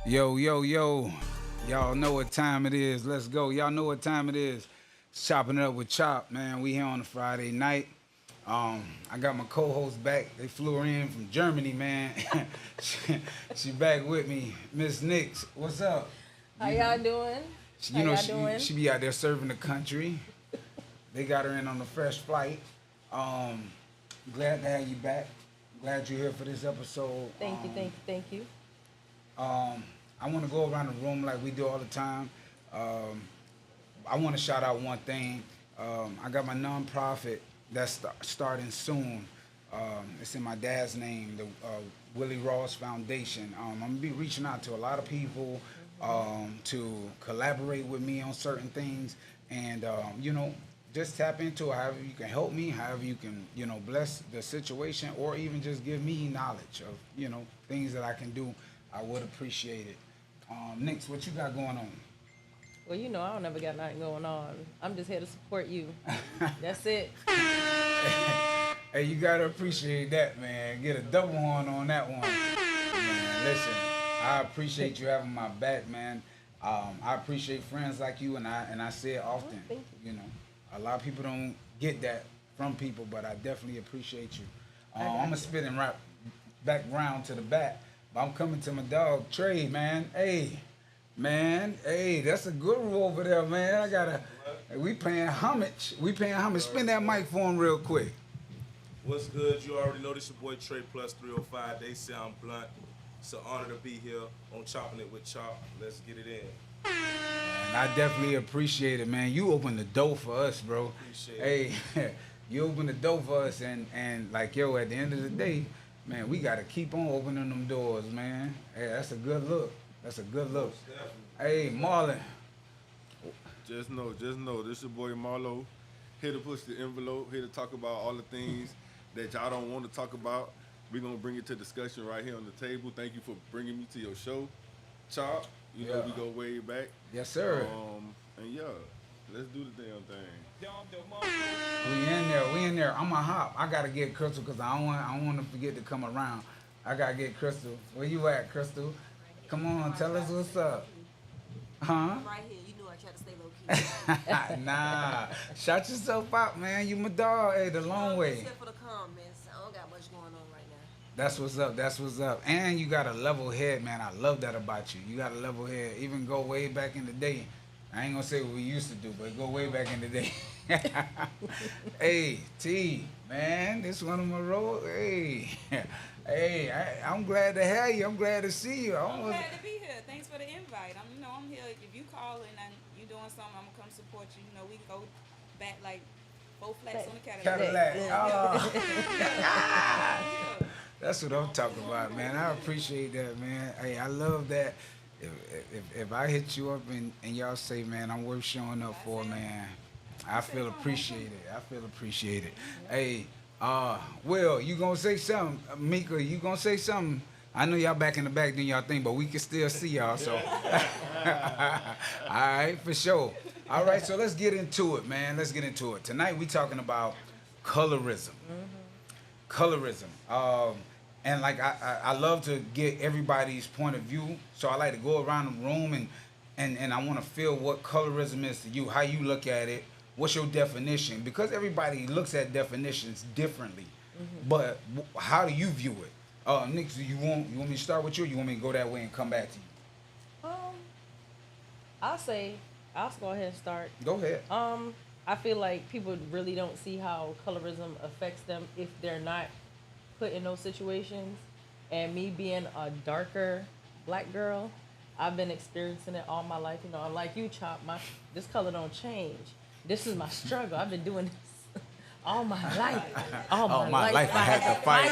Yo, yo, yo. Y'all know what time it is. Let's go. Y'all know what time it is. Chopping it up with Chop, man. We here on a Friday night. I got my co-host back. They flew her in from Germany, man. she back with me. Miss Nix, what's up? How y'all doing? You How know, y'all doing? she be out there serving the country. They got her in on a fresh flight. Um, Glad to have you back. Glad you're here for this episode. Thank you, thank you, thank you. I want to go around the room like we do all the time. Um, I want to shout out one thing. I got my nonprofit that's starting soon. It's in my dad's name, the Willie Ross Foundation. I'm gonna be reaching out to a lot of people to collaborate with me on certain things, and just tap into it. However you can help me, however you can, bless the situation, or even just give me knowledge of, things that I can do. I would appreciate it. Nix, what you got going on? Well, I don't never got nothing going on. I'm just here to support you. That's it. Hey, you gotta appreciate that, man. Get a double horn on that one. Man, listen, I appreciate you having my back, man. I appreciate friends like you, and I say it often. Thank you. A lot of people don't get that from people, but I definitely appreciate you. I got I'm gonna you. spit and right back round to the back. But I'm coming to my dog Trey, man. Hey, man. Hey, that's a good one over there, man. We paying homage. We paying homage. Spin that mic for him real quick. What's good? You already know this your boy Trey Plus 305. They say I'm blunt. It's an honor to be here on Chopping It with Chop. Let's get it in. And I definitely appreciate it, man. You opened the door for us, bro. Appreciate Hey, you opened the door for us, and like, yo, at the end of the day, man, we got to keep on opening them doors, man. Hey, that's a good look. That's a good look. Hey, Marlon. Just know, this your boy Marlo, here to push the envelope, here to talk about all the things that y'all don't want to talk about. We're going to bring it to discussion right here on the table. Thank you for bringing me to your show, Chop. You know Yeah. we go way back. Yes, sir. And yeah, let's do the damn thing. We in there. I'm a hop. I gotta get Crystal because I don't want to forget to come around. I gotta get Crystal. Where you at, Crystal? Come on, tell us what's up. Huh? I'm right here. You know I try to stay low key. Nah, shout yourself out, man. You my dog. Hey, the long way. Except for the comments, I don't got much going on right now. That's what's up. That's what's up. And you got a level head, man. I love that about you. You got a level head. Even go way back in the day. I ain't gonna say what we used to do, but go way back in the day. Hey, T, man, this one of my road. Hey, hey, I'm glad to have you. I'm glad to see you. I'm glad to be here. Thanks for the invite. I'm here. If you call and you doing something, I'm gonna come support you. We can go back like 4 flats on the Cadillac. Cadillac. Oh. That's what I'm talking about, man. I appreciate that, man. Hey, I love that. If I hit you up and y'all say, man, I'm worth showing up for, man, I feel appreciated. I feel appreciated. Hey, Will, you gonna say something? Mika, you gonna say something? I know y'all back in the back doing y'all thing, but we can still see y'all, so. All right, for sure. All right, so let's get into it, man. Let's get into it. Tonight we talking about colorism. Colorism. And like I love to get everybody's point of view, so I like to go around the room and I want to feel what colorism is to you, how you look at it, what's your definition, because everybody looks at definitions differently. But how do you view it? Nick, do you want me to start with you, or you want me to go that way and come back to you? I'll go ahead and start. Go ahead. I feel like people really don't see how colorism affects them if they're not put in those situations. And me being a darker black girl, I've been experiencing it all my life. Like you, Chop, this color don't change. This is my struggle. I've been doing this all my life. All my life I had to fight.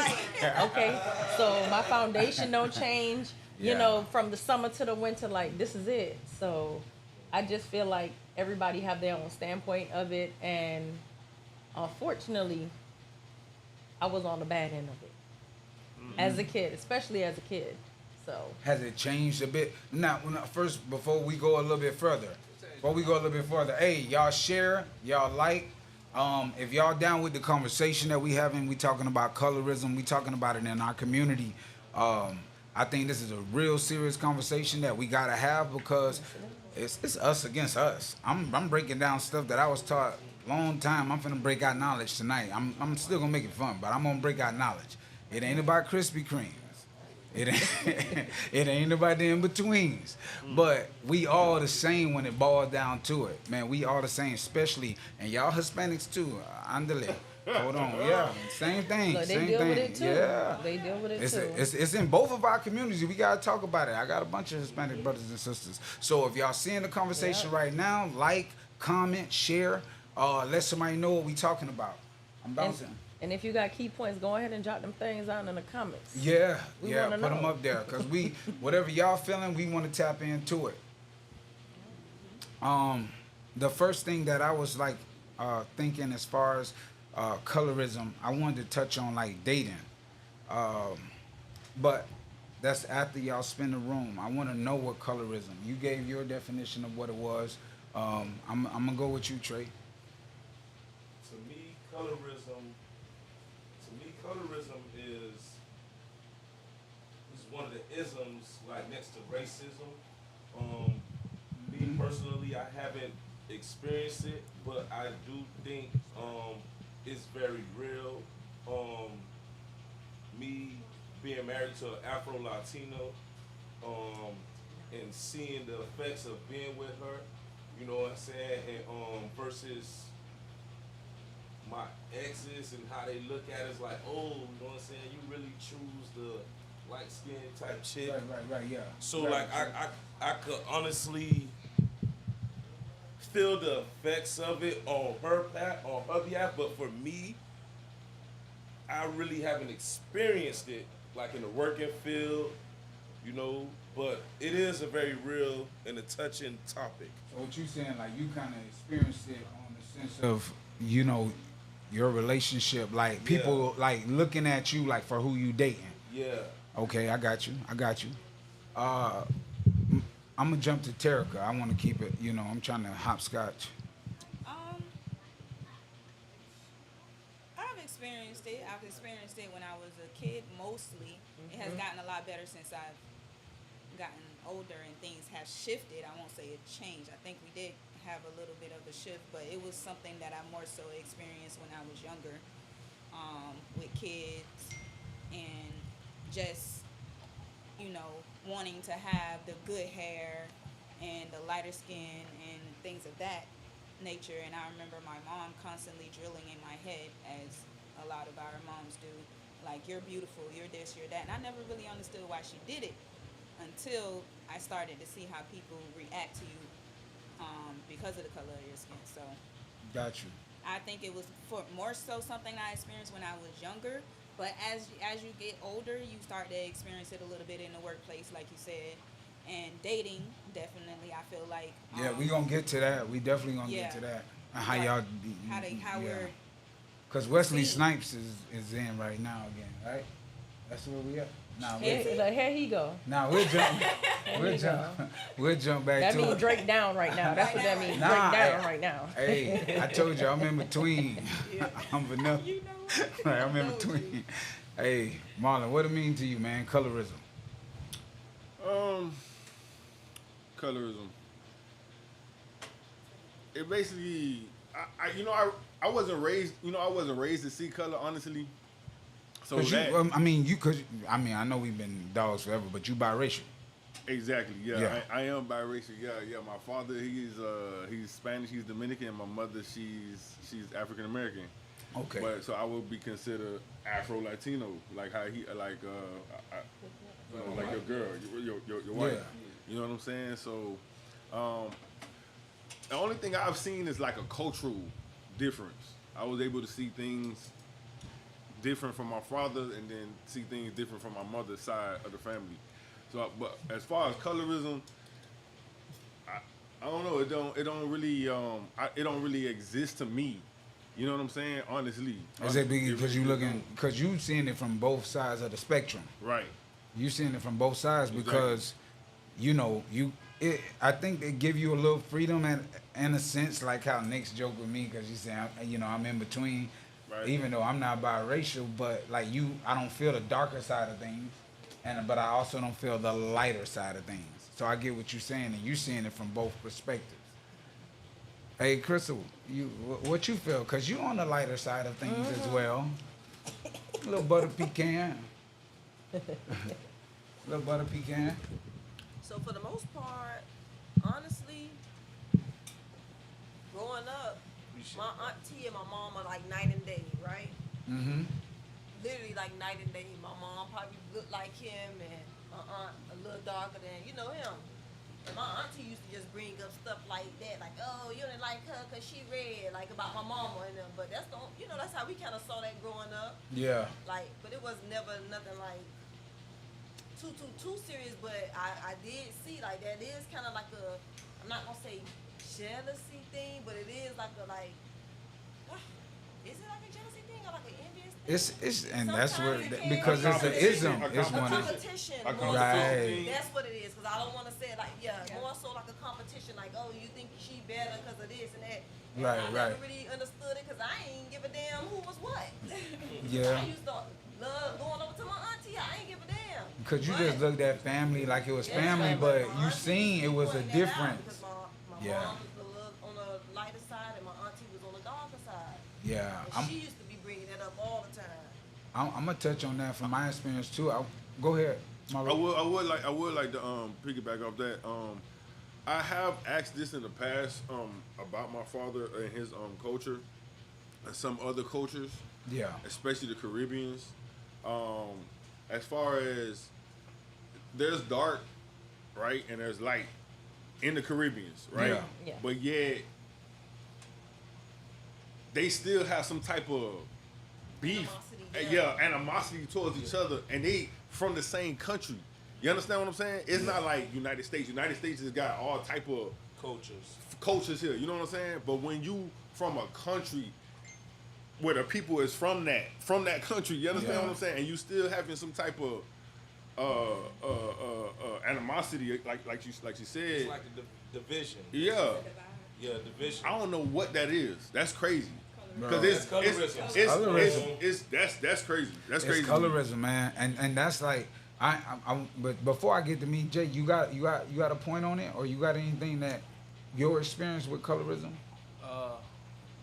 Okay, so my foundation don't change. Yeah. From the summer to the winter, like this is it. So I just feel like everybody have their own standpoint of it, and unfortunately, I was on the bad end of it as a kid, especially as a kid. So Has it changed a bit? Now, first, before we go a little bit further, hey, y'all share, y'all like. If y'all down with the conversation that we having, we talking about colorism, we talking about it in our community. I I think this is a real serious conversation that we gotta have because it's us against us. I'm breaking down stuff that I was taught long time. I'm finna break out knowledge tonight. I'm still gonna make it fun, but I'm gonna break out knowledge. It ain't about Krispy Kremes. It ain't, it ain't about the in-betweens. But we all the same when it boils down to it. Man, we all the same, especially, and y'all Hispanics too. Andale. Hold on. Yeah, same thing. Look, they same deal thing. with it too. Yeah. They deal with it too. It's in both of our communities. We got to talk about it. I got a bunch of Hispanic brothers and sisters. So if y'all seeing the conversation right now, like, comment, share, let somebody know what we talking about. I'm bouncing. And if you got key points, go ahead and jot them things out in the comments. Yeah, We yeah, wanna put them know. up there because we, whatever y'all feeling, we want to tap into it. The first thing that I was like thinking as far as colorism, I wanted to touch on like dating, but that's after y'all spin the room. I want to know what colorism. You gave your definition of what it was. I'm gonna go with you, Trey. To me, colorism is one of the isms like next to racism. Me personally, I haven't experienced it, but I do think it's very real. Me being married to an Afro Latino, and seeing the effects of being with her, you know what I'm saying, and versus my exes and how they look at us like, oh, you know what I'm saying, you really choose the light skin type chick. Right, yeah. So Right, like I could honestly feel the effects of it on her behalf, but for me, I really haven't experienced it like in the working field, you know, but it is a very real and a touching topic. So what you saying, like you kind of experienced it on the sense of, you know, your relationship, like people like looking at you like for who you dating. Yeah. Okay, I got you. I'm gonna jump to Terica. I want to keep it, you know, I'm trying to hopscotch. I've experienced it. I've experienced it when I was a kid mostly. It has gotten a lot better since I've gotten older and things have shifted. I won't say it changed. I think we did have a little bit of a shift, but it was something that I more so experienced when I was younger, with kids and just, you know, wanting to have the good hair and the lighter skin and things of that nature. And I remember my mom constantly drilling in my head, as a lot of our moms do, like, you're beautiful, you're this, you're that. And I never really understood why she did it until I started to see how people react to you because of the color of your skin. So Got you. I think it was for more so something I experienced when I was younger. But as you get older, you start to experience it a little bit in the workplace, like you said, and dating. Definitely, I feel like Yeah, we gonna get to that. We definitely gonna yeah. get to that. And how Like, y'all how we're Cause Wesley seen. Snipes is in right now again, right? That's where we at. Nah, Here he go. we'll jump. We'll jump back That to means it. Drake down right now. That's what that means. Nah, Drake down hey. right now. Hey, I told you I'm in between. I'm vanilla. you know Right, I'm in Told you. between. Hey, Marlon, what it mean to you, man? Colorism. Colorism. It basically, I wasn't raised, I wasn't raised to see color, honestly. So Cause that, I know we've been dogs forever, but you biracial. exactly, yeah. Yeah. I am biracial, yeah. My father, he's Spanish, he's Dominican, and my mother, she's African American. Okay. But so I would be considered Afro Latino, like how he like your girl, your wife. Yeah. You know what I'm saying? So the only thing I've seen is like a cultural difference. I was able to see things different from my father, and then see things different from my mother's side of the family. So, but as far as colorism, I don't know. It don't really exist to me. You know what I'm saying? Honestly. Is it because really you looking? don't. Because you seeing it from both sides of the spectrum. Right. You seeing it from both sides Exactly. because, you know, I think they give you a little freedom in a sense, like how Nick's joke with me because you say, I'm in between, Right. even though I'm not biracial, but like I don't feel the darker side of things. but I also don't feel the lighter side of things. So I get what you're saying, and you're seeing it from both perspectives. Hey, Crystal, what you feel? Cause you on the lighter side of things as well. A little butter pecan. Little butter pecan. So for the most part, honestly, growing up, my auntie and my mom are like night and day, right? Mm-hmm. Literally like night and day. My mom probably looked like him, and my aunt a little darker than him. And my auntie used to just bring up stuff like that, like, oh, you didn't like her because she red, like about my mama and them. But that's that's how we kind of saw that growing up. Yeah. Like, but it was never nothing like too serious. But I did see like that is kind of like a, I'm not gonna say jealousy thing, but it is like a is it like a jealousy thing or like an envious thing? It's and that's where Sometimes it can because be it's an ism. It's a one of competition. A more competition. so. That's what it is. Cause I don't want to say it like more so like a competition. Like, oh, you think she better because of this and that. And Right, I right. never really understood it because I ain't give a damn who was what. Yeah. I used to love going over to my auntie. I ain't give a damn. because you But- just looked at family like it was Yeah, family, but but my you auntie seen it was a pointed that out difference. because my Yeah. mom was a little on the lighter side and my auntie was on the darker side. Yeah, And she used to be bringing that up all the time. I'm gonna touch on that from my experience too. Go ahead. I would like to piggyback off that. I have asked this in the past about my father and his culture and some other cultures, Yeah. especially the Caribbeans. As far as there's dark, right, and there's light in the Caribbeans, right? Yeah. Yeah. But yet they still have some type of beef, Animosity, animosity towards each other, and they from the same country. You understand what I'm saying? It's not like United States. United States has got all type of cultures here. You know what I'm saying? But when you from a country where the people is from that country, you understand Yeah. what I'm saying? And you still having some type of animosity, like you said. It's like a division. Yeah. Yeah, division. I don't know what that is. That's crazy. Bro. Because Colorism. it's that's crazy. That's crazy. It's colorism, man, and that's like I but before I get to me, Jay, you got a point on it, or you got anything that your experience with colorism?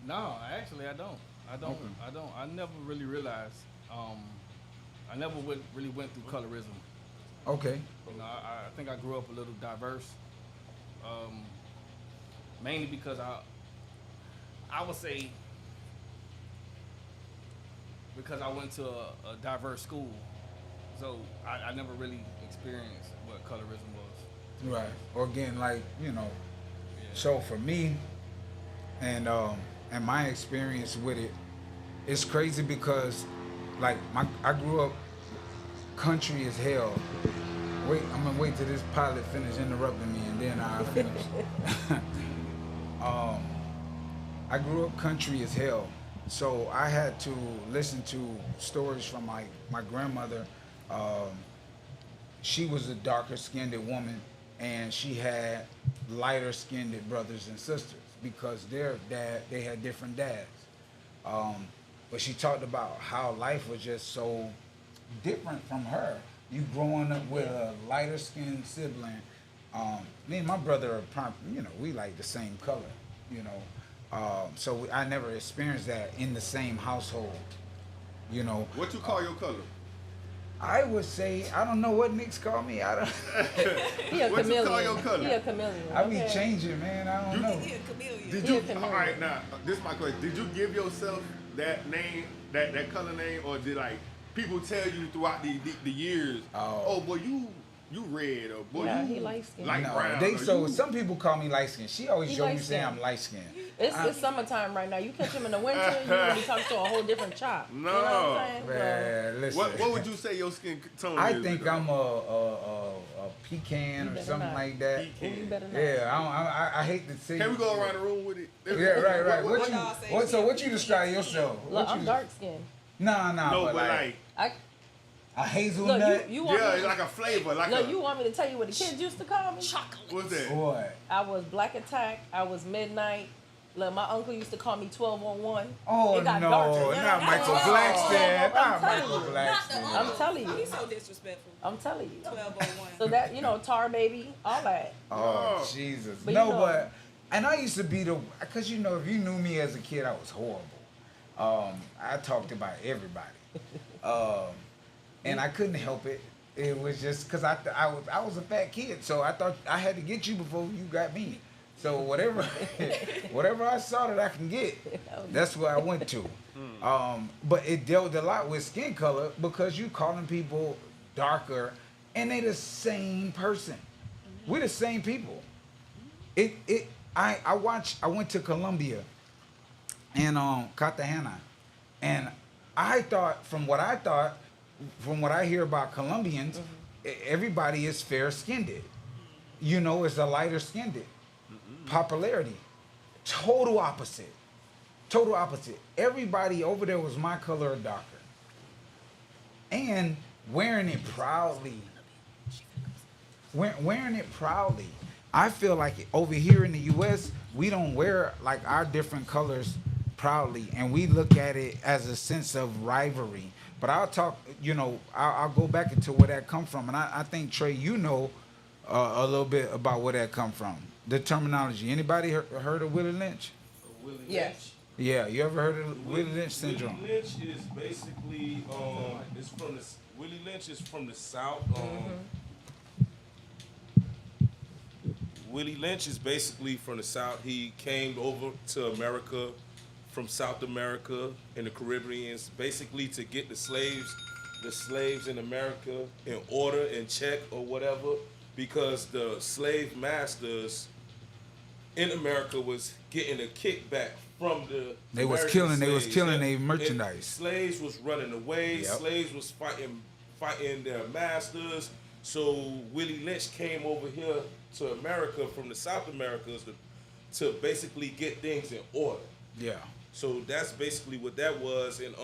No, actually I don't. I never really realized. I never really went through colorism. Okay. You know, I think I grew up a little diverse. Mainly because I would say because I went to a diverse school, so I never really experienced what colorism was. Right. Or again, like, so for me and my experience with it, it's crazy because like I grew up country as hell. Wait, I'm gonna wait till this pilot finish interrupting me and then I'll finish. I grew up country as hell. So I had to listen to stories from my grandmother. She was a darker skinned woman and she had lighter skinned brothers and sisters because they had different dads. But she talked about how life was just so different from her. You growing up with a lighter skinned sibling. Me and my brother are, we like the same color, so I never experienced that in the same household, What you call your color? I would say, I don't know what Nick's call me. I don't. He a What you chameleon. call your color? He a chameleon. I be okay. changing, man. I don't know. He a chameleon. Did He you? a chameleon. All right, now this is my question. Did you give yourself that name, that color name, or did like people tell you throughout the years? Oh boy, you red, or boy, Yeah, you he light-skinned. light No, brown. they or so you- some people call me light skinned. She always He joke me saying light-skinned. I'm light skinned. It's summertime right now. You catch him in the winter, you gonna be talking to a whole different chop. You know what I'm saying? Man, listen. What would you say your skin tone I is? think I'm a pecan You or better something not. like that. Well, you better not. Yeah, I hate to say. Can we go around the room with it? Yeah, right. what y'all say? So what you describe yourself? Look, I'm dark skinned. Nah, No, but but like, a hazelnut. Look, you want yeah, me it's like a flavor, like look, a you want me to tell you what the kids used to call me? Chocolate. what's that? What? I was Black Attack. I was Midnight. Look, my uncle used to call me 12 on 1. Oh It got no, darker. not Michael Oh, Blackson. Not I'm telling Michael you. Blackson. I'm telling you. He's so disrespectful. I'm telling you. 1201. So that, you know, Tar Baby, all that. Oh Jesus. But No, you know- but and I used to be because you know, if you knew me as a kid, I was horrible. I talked about everybody, and I couldn't help it. It was just because I was a fat kid, so I thought I had to get you before you got me. So whatever whatever I saw that I can get, that's where I went to. But it dealt a lot with skin color because you calling people darker, and they the same person. We're the same people. I went to Colombia and Cartagena, and I thought from what I hear about Colombians, everybody is fair skinned. You know, it's a lighter skinned. Popularity, total opposite. Total opposite. Everybody over there was my color or darker. And wearing it proudly. Wearing it proudly. I feel like over here in the US, we don't wear like our different colors proudly, and we look at it as a sense of rivalry. But I'll talk, you know, I'll go back into where that come from, and I think Trey, you know, a little bit about where that come from. The terminology. Anybody heard of Willie Lynch? Willie Yes. Yeah, you ever heard of Willie Lynch syndrome? Willie Lynch is basically it's from the Willie Lynch is from the South. Willie Lynch is basically from the South. He came over to America from South America and the Caribbean, basically to get the slaves in America in order, in check or whatever, because the slave masters in America was getting a kickback from the They was American killing slaves. their And merchandise. slaves was running away. Yep. Slaves was fighting their masters. So Willie Lynch came over here to America from the South Americas to basically get things in order. Yeah. So that's basically what that was. And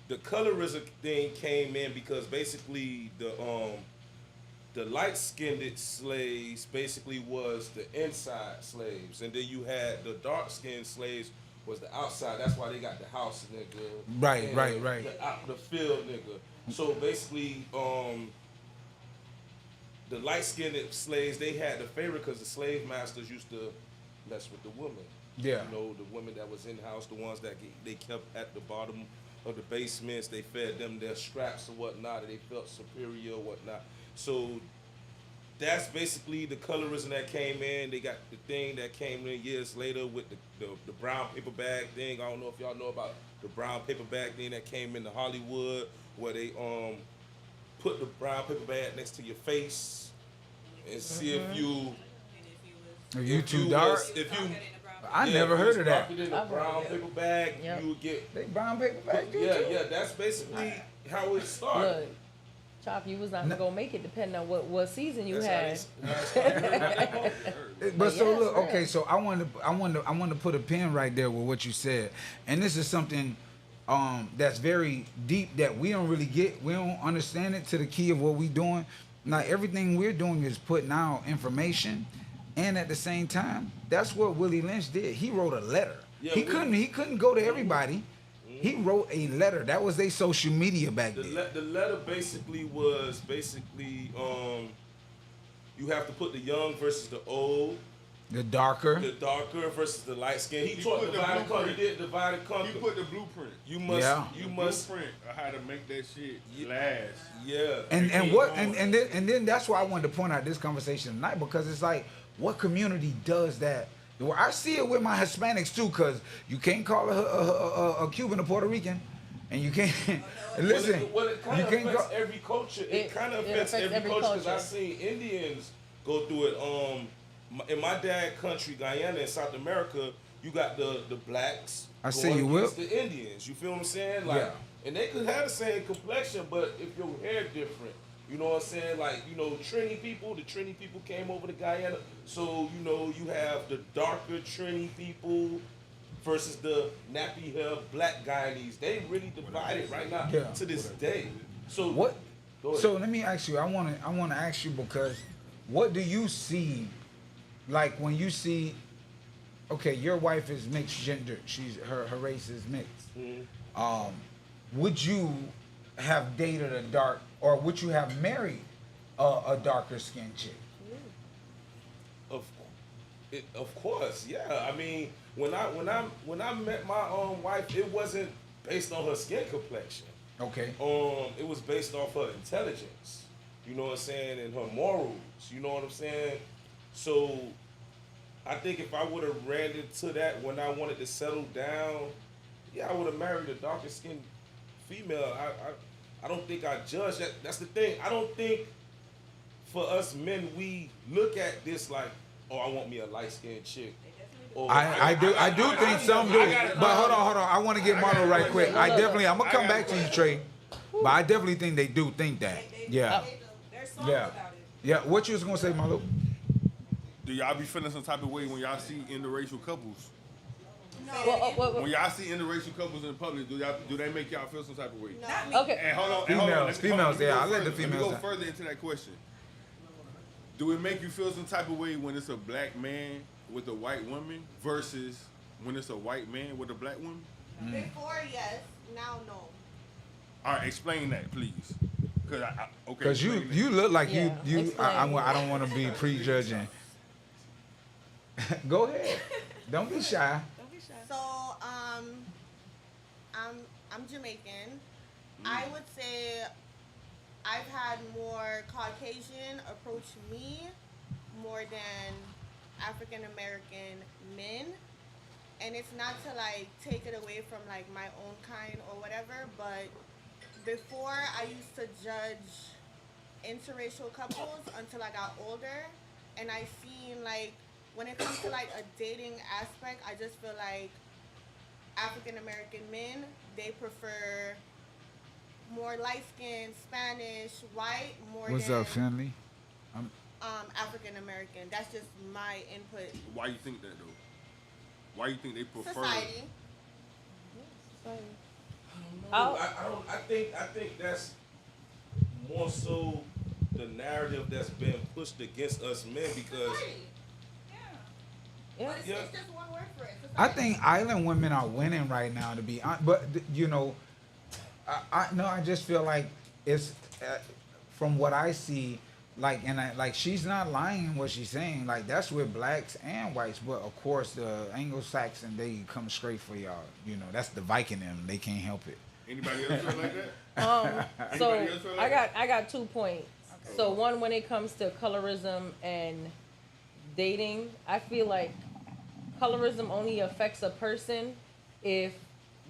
the colorism thing came in because basically the light-skinned slaves basically was the inside slaves, and then you had the dark-skinned slaves was the outside. That's why they got the house nigga. Right, and right. The field nigga. So basically, the light-skinned slaves, they had the favor because the slave masters used to mess with the women. Yeah. You know, the women that was in the house, the ones that they kept at the bottom of the basements, they fed them their scraps or whatnot, and they felt superior or whatnot. So that's basically the colorism that came in. They got the thing that came in years later with the brown paper bag thing. I don't know if y'all know about the brown paper bag thing that came into Hollywood, where they put the brown paper bag next to your face and see if you Are you too dark? I yeah, never if you heard of that. dropped it in a brown paper bag, Yep. you would get. They brown paper bag. Yeah, that's basically how it started. Look, Chop, you was not gonna make it depending on what season you That's had. But so yes, look, real. okay, so I want to put a pin right there with what you said, and this is something that's very deep that we don't really get. We don't understand it to the key of what we doing. Now everything we're doing is putting out information, and at the same time, that's what Willie Lynch did. He wrote a letter. Yeah, he couldn't go to everybody. He wrote a letter. That was their social media back then. The letter basically was you have to put the young versus the old, The darker. the darker versus the light skin. He taught put the divide and conquer. He blueprint. did divide and conquer. He put the blueprint. You must, Yeah. you The must, blueprint of how to make that shit last. yeah. And then that's why I wanted to point out this conversation tonight, because it's like, what community does that? Well, I see it with my Hispanics too, because you can't call a Cuban a Puerto Rican, and you can't listen. Well, it kind you of can't affects go. every culture. It It- kind of it affects affects every every culture because I culture. seen Indians go through it. In my dad country, Guyana in South America, you got the blacks. I see going you, Will. against the Indians. You feel what I'm saying? Like, Yeah. and they could have the same complexion, but if your hair different, you know what I'm saying? Like, you know, Trini people, the Trini people came over to Guyana, so you know you have the darker Trini people versus the nappy hair black Guyanese. They really divided right now Yeah. to this day. So What? Go ahead. So let me ask you. I want to ask you, because what do you see, like when you see okay, your wife is mixed gender. She's her race is mixed. Would you have dated a dark, or would you have married a darker skinned chick? Of, of course, yeah. I mean, when I met my wife, it wasn't based on her skin complexion. Okay. It was based off her intelligence. You know what I'm saying, and her morals. You know what I'm saying. So, I think if I would have ran into that when I wanted to settle down, yeah, I would have married a darker skinned female. I don't think I judge that. That's the thing. I don't think for us men we look at this like, oh, I want me a light skinned chick. Or, I do think some do. But hold on. I want to get Marlo right quick. I'm gonna come back to you, Trey. But I definitely think they do think that. Yeah. There's songs Yeah. about it. Yeah. What you was gonna say, Marlo? Do y'all be feeling some type of way when y'all see interracial couples? Well, When y'all see interracial couples in public, do they make y'all feel some type of way? Not me. okay. And hold on, Females, yeah, I'll let the Let me females go down. further into that question. Do it make you feel some type of way when it's a black man with a white woman versus when it's a white man with a black woman? Before, yes. Now, no. All right, explain that, please. Okay. Because you explain that. look like Yeah, you. I explain. don't want to be prejudging. Go ahead. Don't be shy. So, I'm Jamaican. I would say I've had more Caucasian approach me more than African American men. And it's not to like take it away from like my own kind or whatever, but before I used to judge interracial couples until I got older, and I seen like when it comes to like a dating aspect, I just feel like African American men, they prefer more light skinned, Spanish, white, more What's than up, Finley? African American. That's just my input. Why you think that though? Why you think they prefer? Society. I think that's more so the narrative that's been pushed against us men because Society. Yeah. But it's just one word for it. I Society. think island women are winning right now. To be honest, but you know, I just feel like it's from what I see. Like like she's not lying in what she's saying. Like that's with blacks and whites, but of course the Anglo-Saxon they come straight for y'all. You know that's the Viking in them. They can't help it. Anybody else feel like that? So Anybody else feel like I got 2 points. So one, when it comes to colorism and dating, I feel like colorism only affects a person if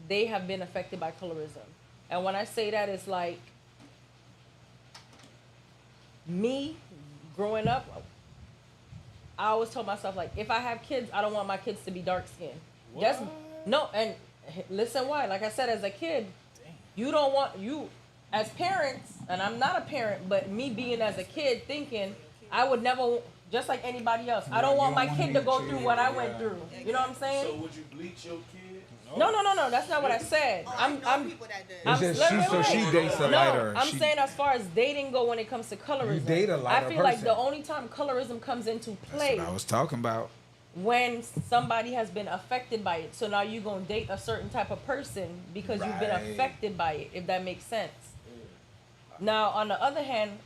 they have been affected by colorism. And when I say that, it's like me growing up, I always told myself like, if I have kids, I don't want my kids to be dark skinned. That's no, and listen why. Like I said, as a kid, you don't want you as parents, and I'm not a parent, but me being as a kid thinking I would never, just like anybody else, I don't You want don't my wanna kid be to go treated, through what I yeah. went through. You know what I'm saying? so would you bleach your kid? No, that's not what I said. Oh, I know people that do. I'm- It's just wait, she wait. dates a No, lighter. I'm She- saying as far as dating go when it comes to colorism. You date a I lighter feel like person. the only time colorism comes into play That's what I was talking about. when somebody has been affected by it. So now you're gonna date a certain type of person because you've been Right. affected by it, if that makes sense. Now, on the other hand,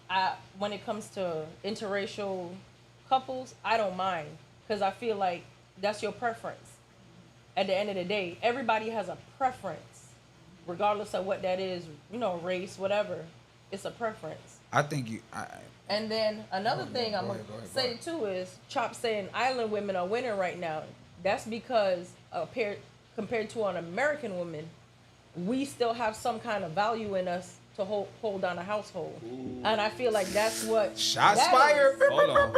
when it comes to interracial couples, I don't mind because I feel like that's your preference. At the end of the day, everybody has a preference, regardless of what that is, you know, race, whatever. It's a preference. I think you. And then another thing I'm go gonna ahead, say too is Chop saying island women are winning right now. That's because compared to an American woman, we still have some kind of value in us to hold down a household. And I feel like that's what Shots that fired. is. Hold on.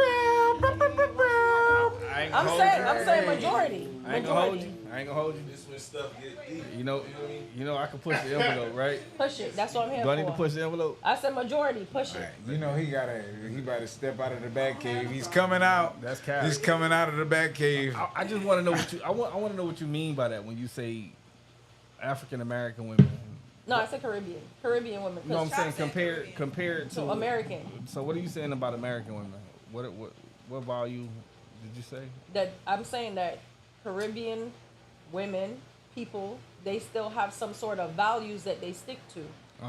I ain't gonna hold you. I'm saying majority. I ain't gonna hold Majority. you. I ain't gonna hold you. This when stuff get deep. You know, I can push the envelope, right? Push it. That's what I'm here Do I need for. to push the envelope? I said majority. Push it. You know he about to step out of the bat cave. He's coming out. That's cap. He's coming out of the bat cave. I just want to know what I want to know what you mean by that when you say African American women. No, I said Caribbean. Caribbean women. No, I'm 'cause saying said Caribbean. compared to So American. So what are you saying about American women? What value did you say? That I'm saying that Caribbean women, people, they still have some sort of values that they stick to,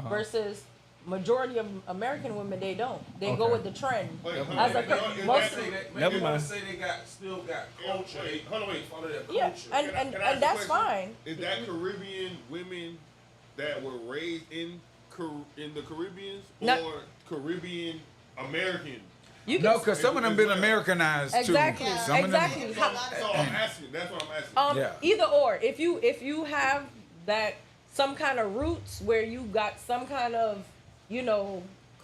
versus majority of American women, they don't. They go Okay. with the trend. Wait, hold As on. a Is most, that- Never They wanna mind. say they still got culture. Wait, hold on, wait. Follow their yeah, culture. and Can I ask and a that's question? fine. Is that Caribbean women that were raised in the Caribbeans No. or Caribbean American? You No, can, because some of them been Americanized Exactly. too. Some Exactly. of them, So I'm asking. That's what I'm asking. Yeah. Either or. If you have that some kind of roots where you got some kind of,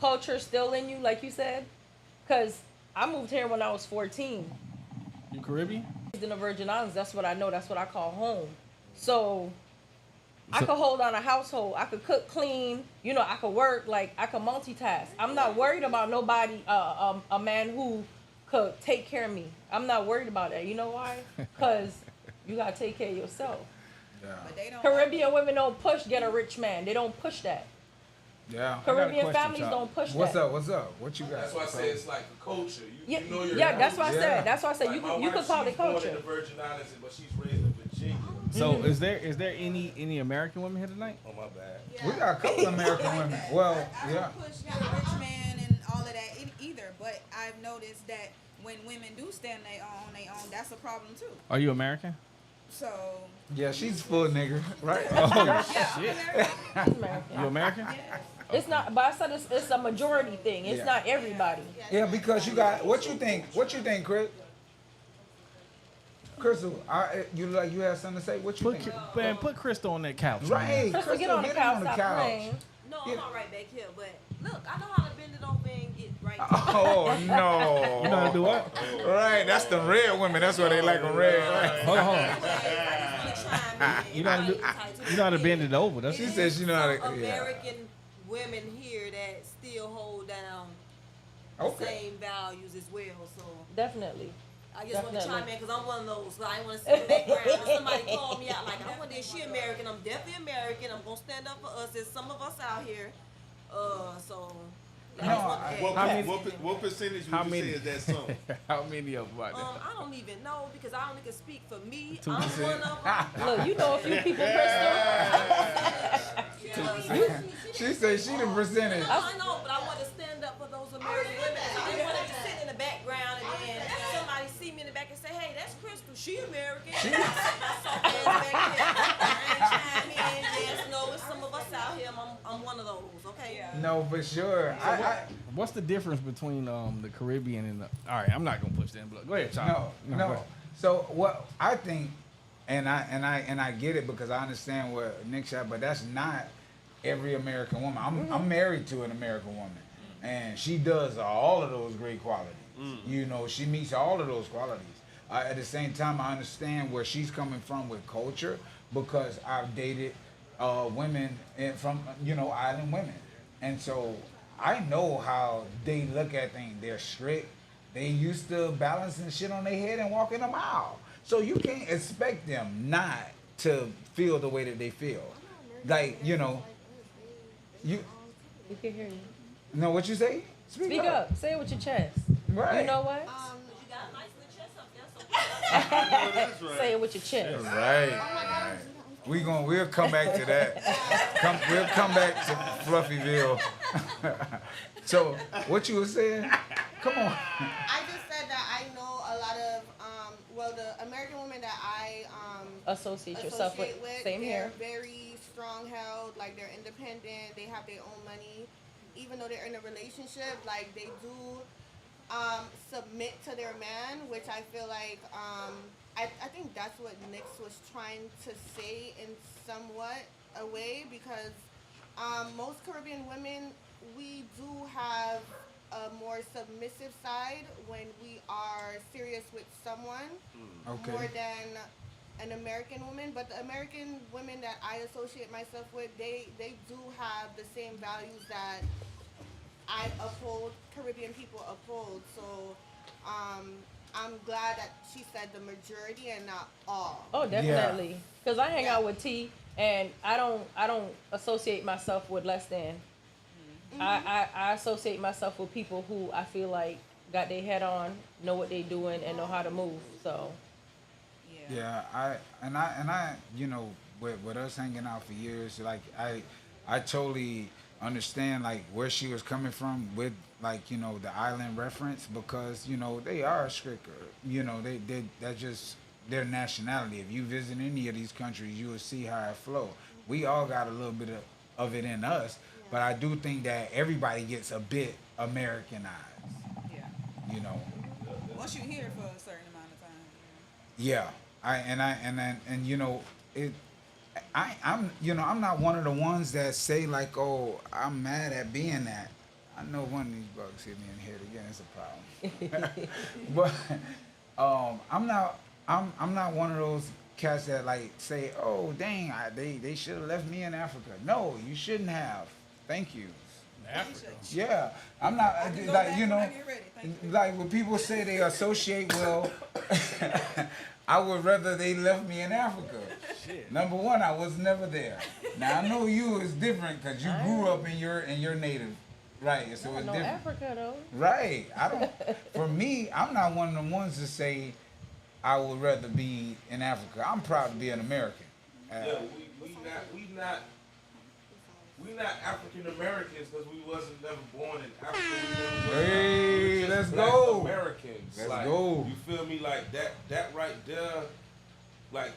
culture still in you, like you said, because I moved here when I was 14. You Caribbean? In the Virgin Islands, that's what I know. That's what I call home. So I could hold on a household. I could cook, clean. I could work. Like I could multitask. I'm not worried about nobody. A man who could take care of me. I'm not worried about that. You know why? Because you gotta take care of yourself. But they don't. Caribbean women don't get a rich man. They don't push that. yeah. Caribbean question, families Chop. don't push What's that. up? What's up? What you got? That's why I say it's like a culture. You know your Yeah, that's what I Yeah. said. That's why I said Like my you could wife, call it she's born in culture. the Virgin Islands, but she's raised in Virginia. So is there any American women here tonight? Oh my bad. We got a couple American women. Well, I yeah. don't push the rich man and all of that either, but I've noticed that when women do stand on their own, that's a problem too. Are you American? So Yeah, she's full nigga, right? yeah, Shit. I'm American. American. You American? Yeah. It's not, but I said it's a majority thing. It's Yeah. not everybody. Yeah, because you got what you think? What you think, Chris? Crystal, you have something to say? What you think? Put Crystal on that couch. Right, Crystal, get on the couch. Stop playing. No, Yeah. I'm all right back here, but look, I know how to bend it over and get right. Oh no! You know how to do what? Right, that's the red women. That's why they like them red. Right? Hold on. You know how to do- You know how to bend it over. That's She says you know how to. Yeah. American women here that still hold down the Okay. same values as well. So Definitely. I just want to Definitely. chime in because I'm one of those. So I want to sit in the background. If somebody call me out like, I wonder if she American. I'm definitely American. I'm gonna stand up for us. There's some of us out here. So. No, I- What percentage how would you many- say is that song? How many of them are there? I don't even know because I only can speak for me. 2%. I'm one of them. Look, you know a few people, Crystal. She said she the percentage. I know, but I want to stand up for those American women. I didn't want to be sitting in the background and then somebody see me in the back and say, "Hey, that's Crystal. She American." I ain't chime in. Yes, no, it's some of us out here. I'm one of those. Okay. Yeah. No, for sure. What's the difference between the Caribbean and the? All right, I'm not gonna push that. Go ahead, Chop. No. go ahead. So what I think, and I get it because I understand what Nick said, but that's not every American woman. I'm married to an American woman, and she does all of those great qualities. She meets all of those qualities. At the same time, I understand where she's coming from with culture because I've dated women from island women, and so I know how they look at things. They're strict. They used to balancing shit on their head and walking a mile. So you can't expect them not to feel the way that they feel. Like, you We can hear you. know what you say? Speak up. Say it with your chest. Right. You know what? You got a nice little chest up there, so. That's right. Say it with your chest. Right. We'll come back to that. We'll come back to Fluffyville. So what you were saying? Come on. I just said that I know a lot of, the American women that I Associate yourself with. associate with, Same they're here. very strong-held, like they're independent, they have their own money. Even though they're in a relationship, like they do submit to their man, which I feel like, I think that's what Nix was trying to say in somewhat a way because most Caribbean women, we do have a more submissive side when we are serious with someone Okay. more than an American woman. But the American women that I associate myself with, they do have the same values that I uphold, Caribbean people uphold. So I'm glad that she said the majority and not all. Oh, definitely. Because I hang Yeah. out with T, and I don't associate myself with less than. I associate myself with people who I feel like got their head on, know what they doing, and know how to move. So Yeah. Yeah, I you know, with us hanging out for years, like I totally understand like where she was coming from with like, you know, the island reference because, you know, they are stricter. You know, they that's just their nationality. If you visit any of these countries, you will see how it flow. We all got a little bit of it in us, but I do think that everybody gets a bit Americanized, Yeah. you know. Once you're here for a certain amount of time. Yeah, and you know it. I'm you know I'm not one of the ones that say like, oh, I'm mad at being that. I know one of these bugs hit me in the head again. It's a problem. But I'm not one of those cats that like say, oh dang, they should have left me in Africa. No, you shouldn't have. Thank you. Africa. Yeah, I'm not I can go like back you when know, I get ready. Thank you. like when people say they associate well. I would rather they left me in Africa. Shit. Number one, I was never there. Now I know you is different because you grew up in your native, right? So I it's know different, Africa though. right? I don't. For me, I'm not one of the ones to say I would rather be in Africa. I'm proud to be an American. Yeah, we not African Americans because we wasn't never born in Africa. Hey, We're let's just black go. Americans. Let's like, go. You feel me? Like that right there. Like,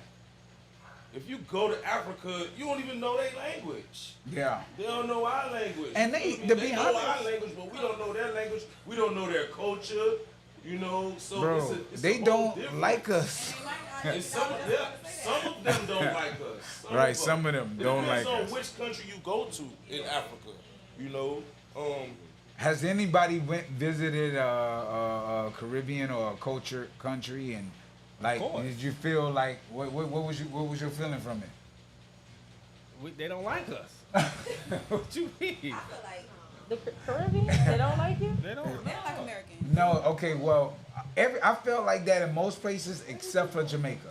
if you go to Africa, you don't even know their language. Yeah. They don't know our language. And You feel me? to They be know honest- our language, but we don't know their language. We don't know their culture. You know, so Bro, it's they a whole don't difference. like us. And some of them don't like us. Right, some of them don't like It depends us. on which country you go to in Africa. You know, Has anybody visited a Caribbean or a culture country and like course. did you feel like what was your feeling from it? They don't like us. What you mean? I feel like The Caribbean, they don't like you. They don't. they don't like Americans. No, okay, well, I felt like that in most places except for Jamaica.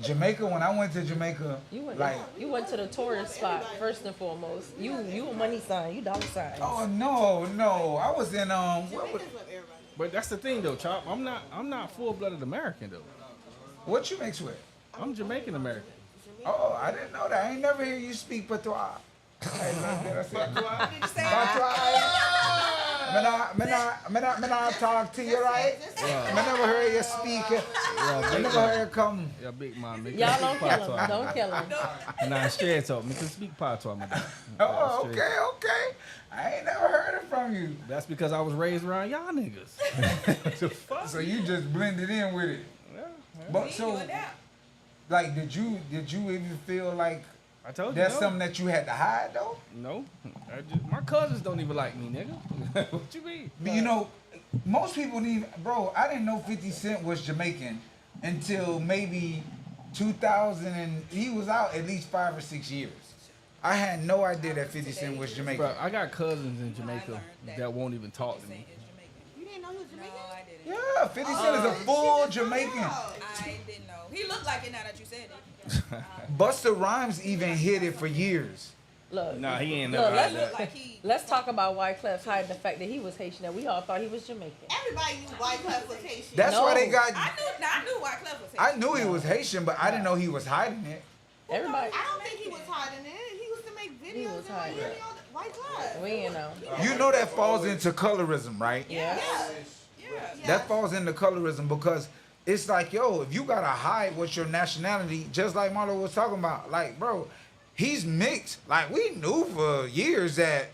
Jamaica, when I went to Jamaica, You went, like, you went to the tourist spot first and foremost. You a money sign. You dollar sign. oh no, I was in But that's the thing though, Chop. I'm not full-blooded American though. what you mix with? I'm Jamaican American. Oh, I didn't know that. I ain't never hear you speak patois. Hey, look, did I say patois? Did you say Me not talk to you, right? I never heard you speak. I never heard you come. Yeah, big man. Y'all don't kill him. Don't kill him. Nah, straight up. Me can speak patois, my dad. Oh, okay. I ain't never heard it from you. That's because I was raised around y'all niggas. The fuck? So you just blended in with it. Yeah, yeah. But you so, adapt? like, did you even feel like I told you. that's no. something that you had to hide though? No. My cousins don't even like me, nigga. What you mean? But you know, most people need. Bro, I didn't know 50 Cent was Jamaican until maybe 2000, and he was out at least 5 or 6 years. I had no idea that 50 Cent was Jamaican. Bro, I got cousins in Jamaica that won't even talk to me. You didn't know he was No, Jamaican? I didn't. Yeah, 50 Cent is a full Jamaican. I didn't know. He looked like it now that you said it. Busta Rhymes even hid it for years. Look. Nah, he ain't Look, never let's, had that. Like he. let's talk about Wyclef hiding the fact that he was Haitian and we all thought he was Jamaican. Everybody knew white classification. That's why they got. I knew Wyclef was. I knew he was Haitian, but I didn't know he was hiding it. Everybody, I don't think he was hiding it. He used to make He videos was in hiding Miami it. all the white class. we ain't know. You know that falls into colorism, right? Yeah. Yeah. That falls into colorism because it's like, yo, if you gotta hide what's your nationality, just like Marlo was talking about, like, bro, he's mixed. Like, we knew for years that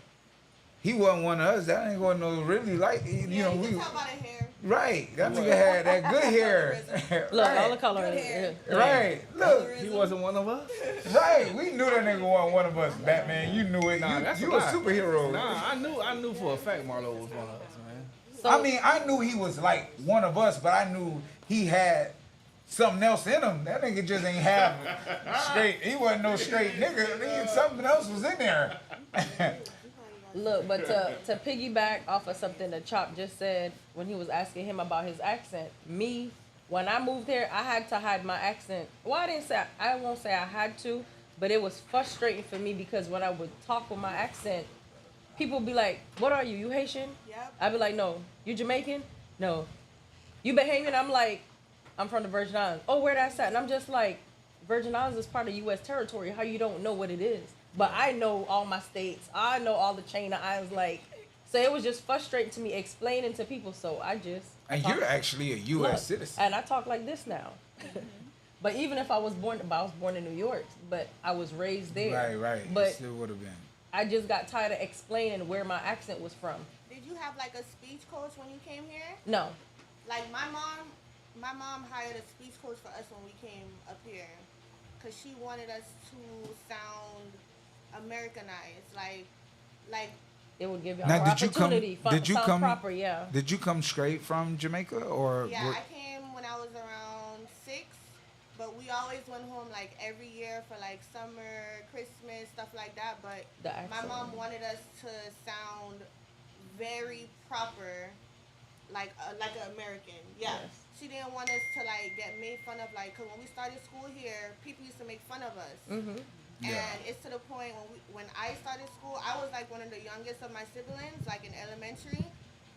he wasn't one of us. That ain't gonna know really like, you know, you we can tell by the hair. right. That nigga had that good hair. Look, all the right. color. Good hair. Right. Look. He wasn't one of us? Right. We knew that nigga wasn't one of us, Batman. You knew it. Nah, that's you a a lie. superhero. Nah, I knew for a fact Marlo was one of us, man. So, I mean, I knew he was like one of us, but I knew he had something else in him. That nigga just ain't have straight. He wasn't no straight nigga. Something else was in there. look, but to piggyback off of something that Chop just said when he was asking him about his accent, me, when I moved here, I had to hide my accent. Well, I won't say I had to, but it was frustrating for me because when I would talk with my accent, people would be like, "What are you? You Haitian?" Yep. I'd be like, "No." "You Jamaican?" "No." "You Bahamian?" I'm like, I'm from the Virgin Islands. Oh, where that's at? And I'm just like, Virgin Islands is part of U.S. territory. How you don't know what it is? But I know all my states. I know all the chain of islands. Like, so it was just frustrating to me explaining to people. So I just. And you're actually a U.S. Look, citizen. and I talk like this now. But even if I was born in New York, but I was raised there. Right. But it still would have been. I just got tired of explaining where my accent was from. Did you have like a speech coach when you came here? No. Like my mom hired a speech coach for us when we came up here, cause she wanted us to sound Americanized, like. It would give y'all Now, more opportunity. did you sound come? proper, yeah. Did you come straight from Jamaica or? Yeah, what- I came when I was around 6, but we always went home like every year for like summer, Christmas, stuff like that. But The my accent. mom wanted us to sound very proper, like an American. Yeah. Yes. She didn't want us to like get made fun of, like, cause when we started school here, people used to make fun of us. Mm-hmm. Yeah. And it's to the point when I started school, I was like one of the youngest of my siblings, like in elementary.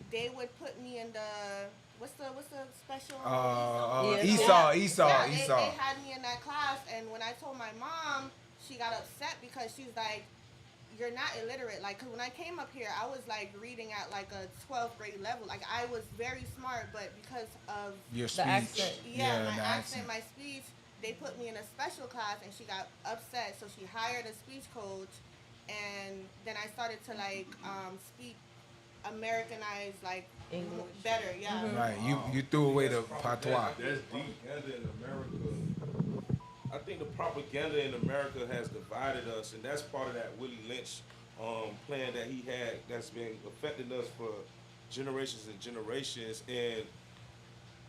They would put me in the what's the special Yeah. Esau. Yeah, they had me in that class, and when I told my mom, she got upset because she's like, "You're not illiterate." Like, 'cause when I came up here, I was like reading at like a 12th grade level. Like, I was very smart, but because of Your The speech. accent. my the accent, my speech, they put me in a special class, and she got upset. So she hired a speech coach, and then I started to like speak Americanized, like English. better. Yeah. Right. You threw away the patois. That's deep. Propaganda in America. I think the propaganda in America has divided us, and that's part of that Willie Lynch plan that he had that's been affecting us for generations and generations. And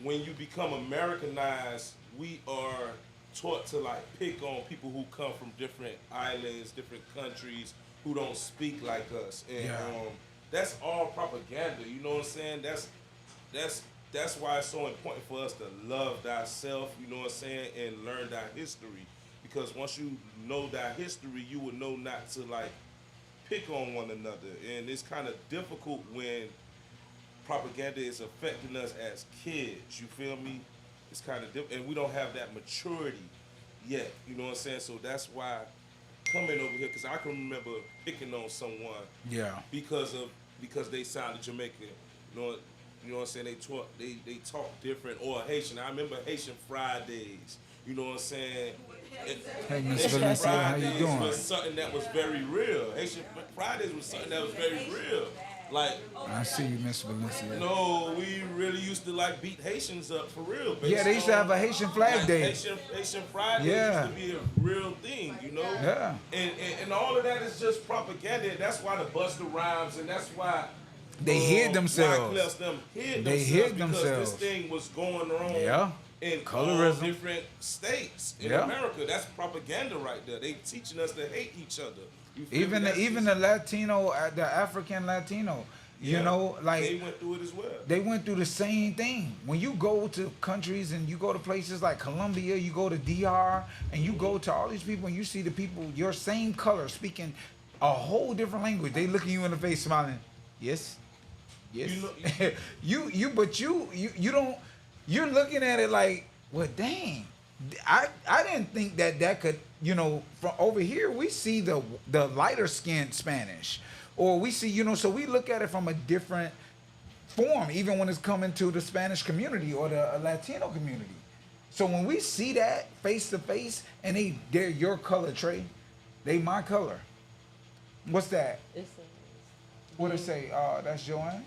when you become Americanized, we are taught to like pick on people who come from different islands, different countries, who don't speak like us. And that's all propaganda, you know what I'm saying? That's why it's so important for us to love thyself, you know what I'm saying, and learn thy history. Because once you know thy history, you will know not to like pick on one another. And it's kind of difficult when propaganda is affecting us as kids, you feel me? It's kind of different, and we don't have that maturity yet, you know what I'm saying? So that's why coming over here, because I can remember picking on someone because they sounded Jamaican, you know what I'm saying? They talk different, or Haitian. I remember Haitian Fridays, you know what I'm saying? Hey, Miss Haitian Valencia, how you Fridays doing? was something that was very real. Haitian Fridays was something that was very real. Like, I see you, Miss Valencia. no, we really used to like beat Haitians up for real. Yeah, they used to have a Haitian flag day. Haitian Friday Yeah. used to be a real thing, you know? Yeah. And all of that is just propaganda. And that's why the Busta Rhymes, and that's why They hid themselves. Wyclef them hid They themselves hid because themselves. this thing was going on Yeah. in Colorism. all different states in Yeah. America. That's propaganda right there. They teaching us to hate each other. You feel me? Even That's the just- Latino, the African Latino, you Yeah. know, they like went through it as well. they went through the same thing. When you go to countries and you go to places like Colombia, you go to DR, and you go to all these people and you see the people your same color speaking a whole different language. They looking you in the face smiling. Yes. Yes. You But you don't. You're looking at it like, well, dang. I didn't think that could, you know, from over here we see the lighter skinned Spanish, or we see, you know, so we look at it from a different form, even when it's coming to the Spanish community or the Latino community. So when we see that face to face, and they're your color, Trey, they my color. What's that? What it say? That's Joanne.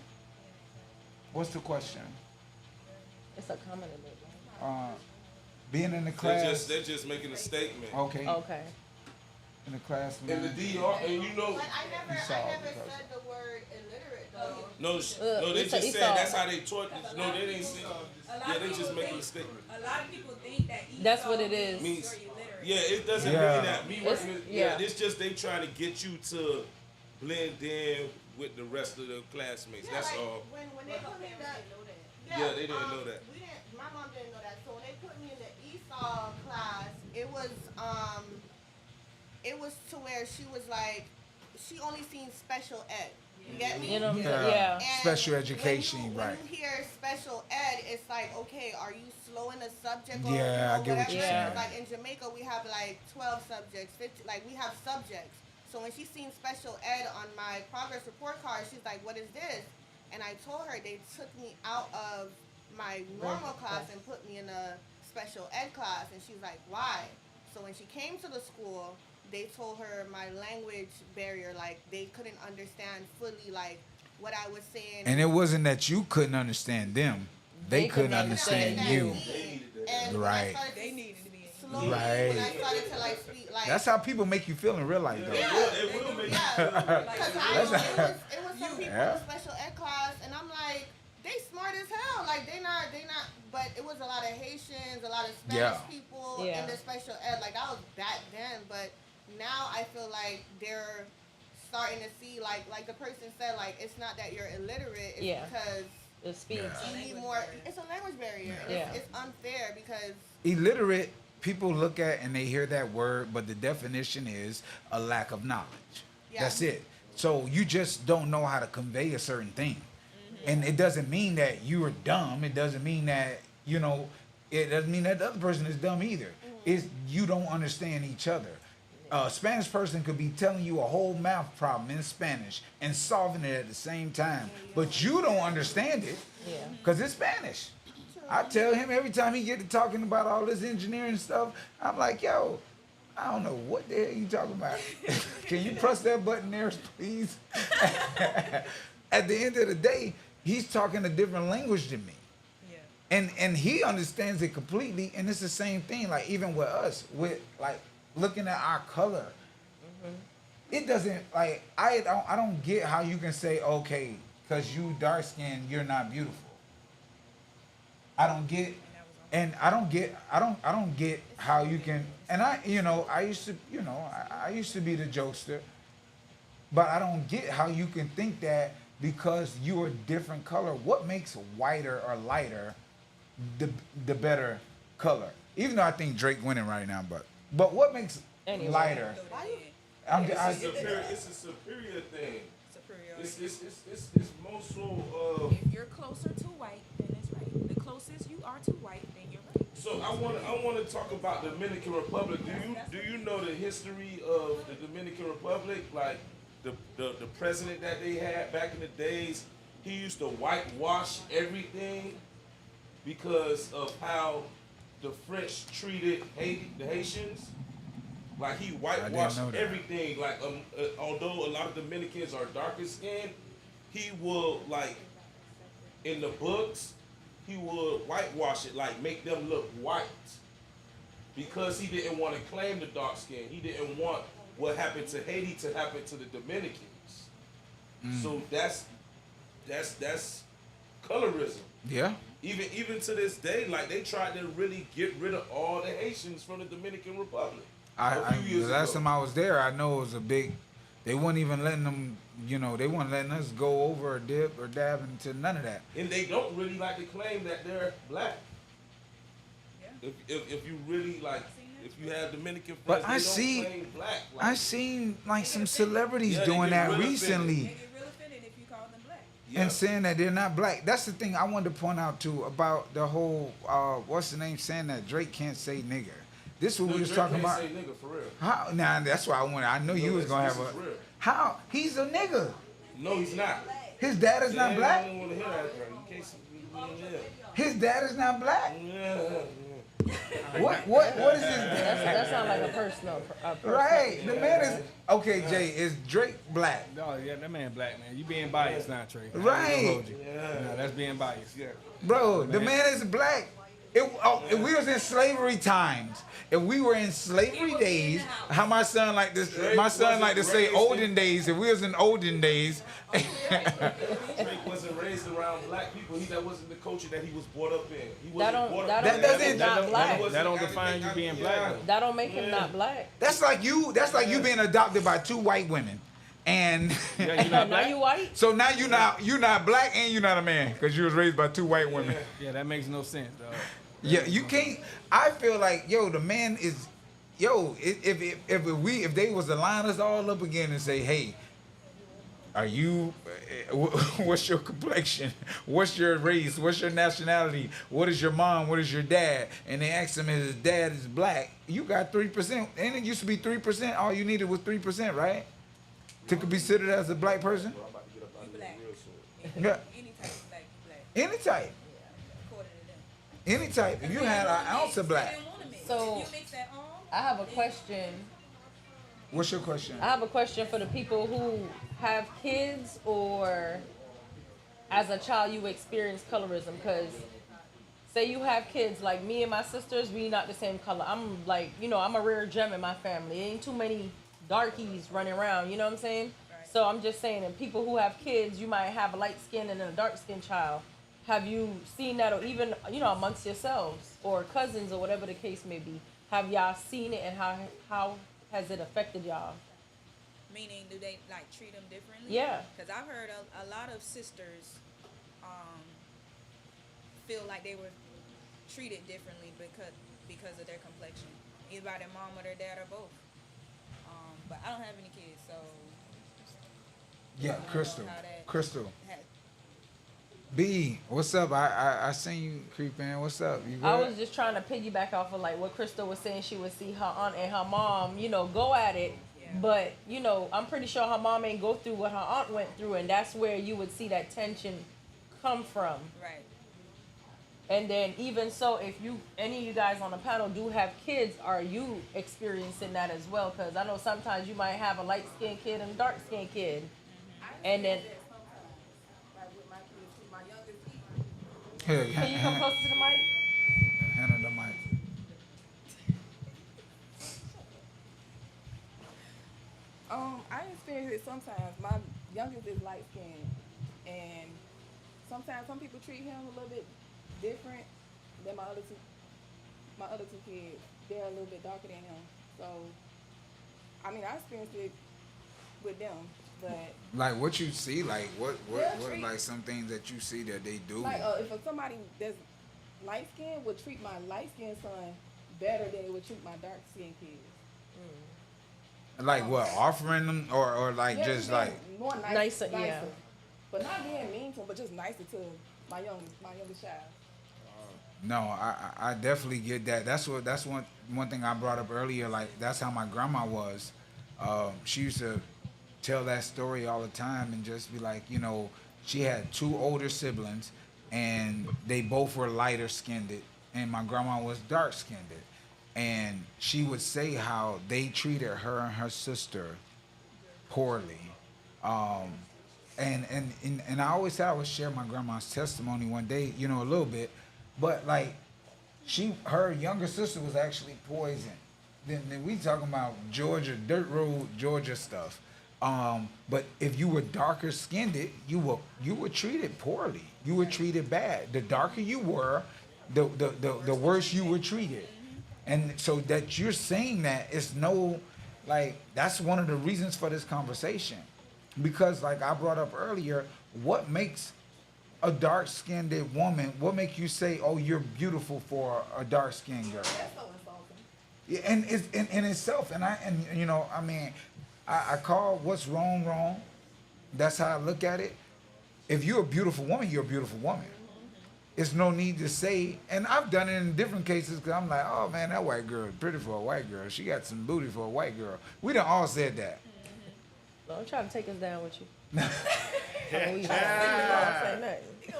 What's the question? It's a comment in it. Being in the class. They're just making a statement. Okay. Okay. In the class. In the DR, and you know, But I never saw said because- the word illiterate though. no, they Esau. just said that's how they taught. No, they didn't say. Yeah, they just making a statement. A lot of people think that That's what it is. Means, you're illiterate. yeah, it doesn't Yeah. mean that. Me working, yeah. it's just they trying to get you to blend in with the rest of the classmates. Yeah, That's like, all. When they put me in the Yeah, they didn't know that. We didn't. My mom didn't know that. So when they put me in the Esau class, it was to where she was like, she only seen special ed. You get me? You know, Yeah. yeah. And Special education, when right. you hear special ed, it's like, okay, are you slow in the subject or Yeah, I get what whatever? you're saying. Like in Jamaica, we have like 12 subjects, 50, like we have subjects. So when she seen special ed on my progress report card, she's like, what is this? And I told her they took me out of my normal class and put me in a special ed class. And she's like, why? So when she came to the school, they told her my language barrier, like they couldn't understand fully like what I was saying. And it wasn't that you couldn't understand them; they couldn't understand you. And Right. They needed to be in. slowly, Right. when I started to like speak, like That's how people make you feel in real life, though. It will make yeah, because it was some people Yeah. in special ed class, and I'm like, they smart as hell. Like they not, but it was a lot of Haitians, a lot of Spanish Yeah. people Yeah. in the special ed. Like that was back then, but now I feel like they're starting to see, like the person said, like it's not that you're illiterate, it's Yeah. because It speaks. Yeah. you need more. It's a language barrier. And Yeah. it's unfair because Illiterate people look at and they hear that word, but the definition is a lack of knowledge. Yeah. That's it. So you just don't know how to convey a certain thing. And it doesn't mean that you are dumb. It doesn't mean that, it doesn't mean that the other person is dumb either. It's you don't understand each other. A Spanish person could be telling you a whole math problem in Spanish and solving it at the same time, but you don't understand it Yeah. because it's Spanish. I tell him every time he get to talking about all this engineering stuff, I'm like, yo, I don't know what the hell you talking about. Can you press that button there, please? At the end of the day, he's talking a different language than me. Yeah. And he understands it completely, and it's the same thing. Like even with us, with like looking at our color, it doesn't like I don't get how you can say okay, because you dark skinned, you're not beautiful. I don't get, and I don't get how you can. And I used to be the jokester, but I don't get how you can think that because you're a different color. What makes whiter or lighter the better color? Even though I think Drake winning right now, but what makes Anyway. lighter? Throw that in. It's a superior thing. Superiority. It's more so of. If you're closer to white, then it's right. The closest you are to white, then you're right. So I want to talk about the Dominican Republic. Do you know the history of the Dominican Republic? Like the president that they had back in the days, he used to whitewash everything because of how the French treated the Haitians. Like he whitewashed know that. everything. Like although a lot of Dominicans are darker skinned, he will like in the books he would whitewash it, like make them look white, because he didn't want to claim the dark skin. He didn't want what happened to Haiti to happen to the Dominicans. So that's colorism. Yeah. Even to this day, like they tried to really get rid of all the Haitians from the Dominican Republic. The last time I was there, I know it was a big. They weren't even letting them. They weren't letting us go over or dip or dab into none of that. And they don't really like to claim that they're black. Yeah. If you really like, if you have Dominican But friends, I they see- don't claim black. Like, I seen like some celebrities Yeah, they doing get that real recently. They get real offended if you call them black. yeah. And saying that they're not black. That's the thing I wanted to point out too about the whole what's the name saying that Drake can't say nigger. This is what we was Drake talking can't about. Say nigga for real. How now that's why I wanted. I knew you was gonna have this a is real. how he's a nigga. No, he's not. His dad is not Yeah, black. I don't want to hear that. Bro. You can't say His dad is not black. yeah. What is his That sounds like a personal. right? The man is okay. Jay, is Drake black? No, yeah, that man black, man. You being biased now, Trey. I ain't gonna Right. hold you. No, that's being biased. Yeah. Bro, the man is black. If we was in slavery times, if we were in slavery days, how my son like this? My son like to say olden days. If we was in olden days, Drake wasn't raised around black people. That wasn't the culture that he was brought up in. He wasn't brought up. That doesn't- not black. wasn't- That don't define you being black, though. That don't make him not black. that's like you. That's like you being adopted by two white women, and Yeah, you not Now black? you white? so now you're not black and you're not a man because you was raised by two white women. Yeah, that makes no sense, dog. Yeah, you can't. I feel like the man is, if they was to line us all up again and say, hey, Are you? What's your complexion? What's your race? What's your nationality? What is your mom? What is your dad? And they asked him if his dad is black. You got 3%, and it used to be 3%. All you needed was 3%, right? To be considered as a black person. Bro, I'm about to get up out You of here black. real soon. Yeah, Any type of black, you black. any type, According to them. any type. If you had an ounce of black, So- you mix that all. I have a question. what's your question? I have a question for the people who have kids or as a child you experience colorism. Because say you have kids, like me and my sisters, we not the same color. I'm like, I'm a rare gem in my family. Ain't too many darkies running around, you know what I'm saying? Right. So I'm just saying, and people who have kids, you might have a light skin and a dark skinned child. Have you seen that, or even, amongst yourselves or cousins or whatever the case may be? Have y'all seen it, and how has it affected y'all? Meaning, do they like treat them differently? Yeah. Because I've heard a lot of sisters feel like they were treated differently because of their complexion, either by their mom or their dad or both. But I don't have any kids, so Yeah, I don't know Crystal. how that Crystal. had- B, what's up? I seen you creep in. What's up? You good? I was just trying to piggyback off of like what Crystal was saying. She would see her aunt and her mom, go at it. Yeah. But, I'm pretty sure her mom ain't go through what her aunt went through. And that's where you would see that tension come from. Right. And then even so, if any of you guys on the panel do have kids, are you experiencing that as well? Because I know sometimes you might have a light-skinned kid and a dark-skinned kid. And then, Here, can you come closer to the mic? hand her the mic. I experience it sometimes. My youngest is light skinned, and sometimes some people treat him a little bit different than my other two kids. They're a little bit darker than him. So, I mean, I experienced it with them, but Like what you see, like what They'll treat- like some things that you see that they do. like if somebody that's light skinned would treat my light skinned son better than it would treat my dark skinned kids. Like what, offering them or like Yeah, just being like more Nicer, yeah. But not being mean to him, but just nicer to my youngest child. no, I definitely get that. That's one thing I brought up earlier. Like that's how my grandma was. She used to tell that story all the time and just be like, she had two older siblings and they both were lighter skinned and my grandma was dark skinned. And she would say how they treated her and her sister poorly. And I always said I would share my grandma's testimony one day, a little bit. But like her younger sister was actually poisoned. Then we talking about Georgia, dirt road Georgia stuff. But if you were darker skinned, you were treated poorly. You were treated bad. The darker you were, the worse you were treated. And so that you're saying that it's that's one of the reasons for this conversation. Because like I brought up earlier, what makes a dark-skinned woman, what makes you say, oh, you're beautiful for a dark-skinned girl? That's so insulting. Yeah, and it's in itself, I call what's wrong. That's how I look at it. If you're a beautiful woman, you're a beautiful woman. It's no need to say, and I've done it in different cases because I'm like, oh man, that white girl is pretty for a white girl. She got some booty for a white girl. We done all said that. Don't try to take us down with you. We don't say nothing. You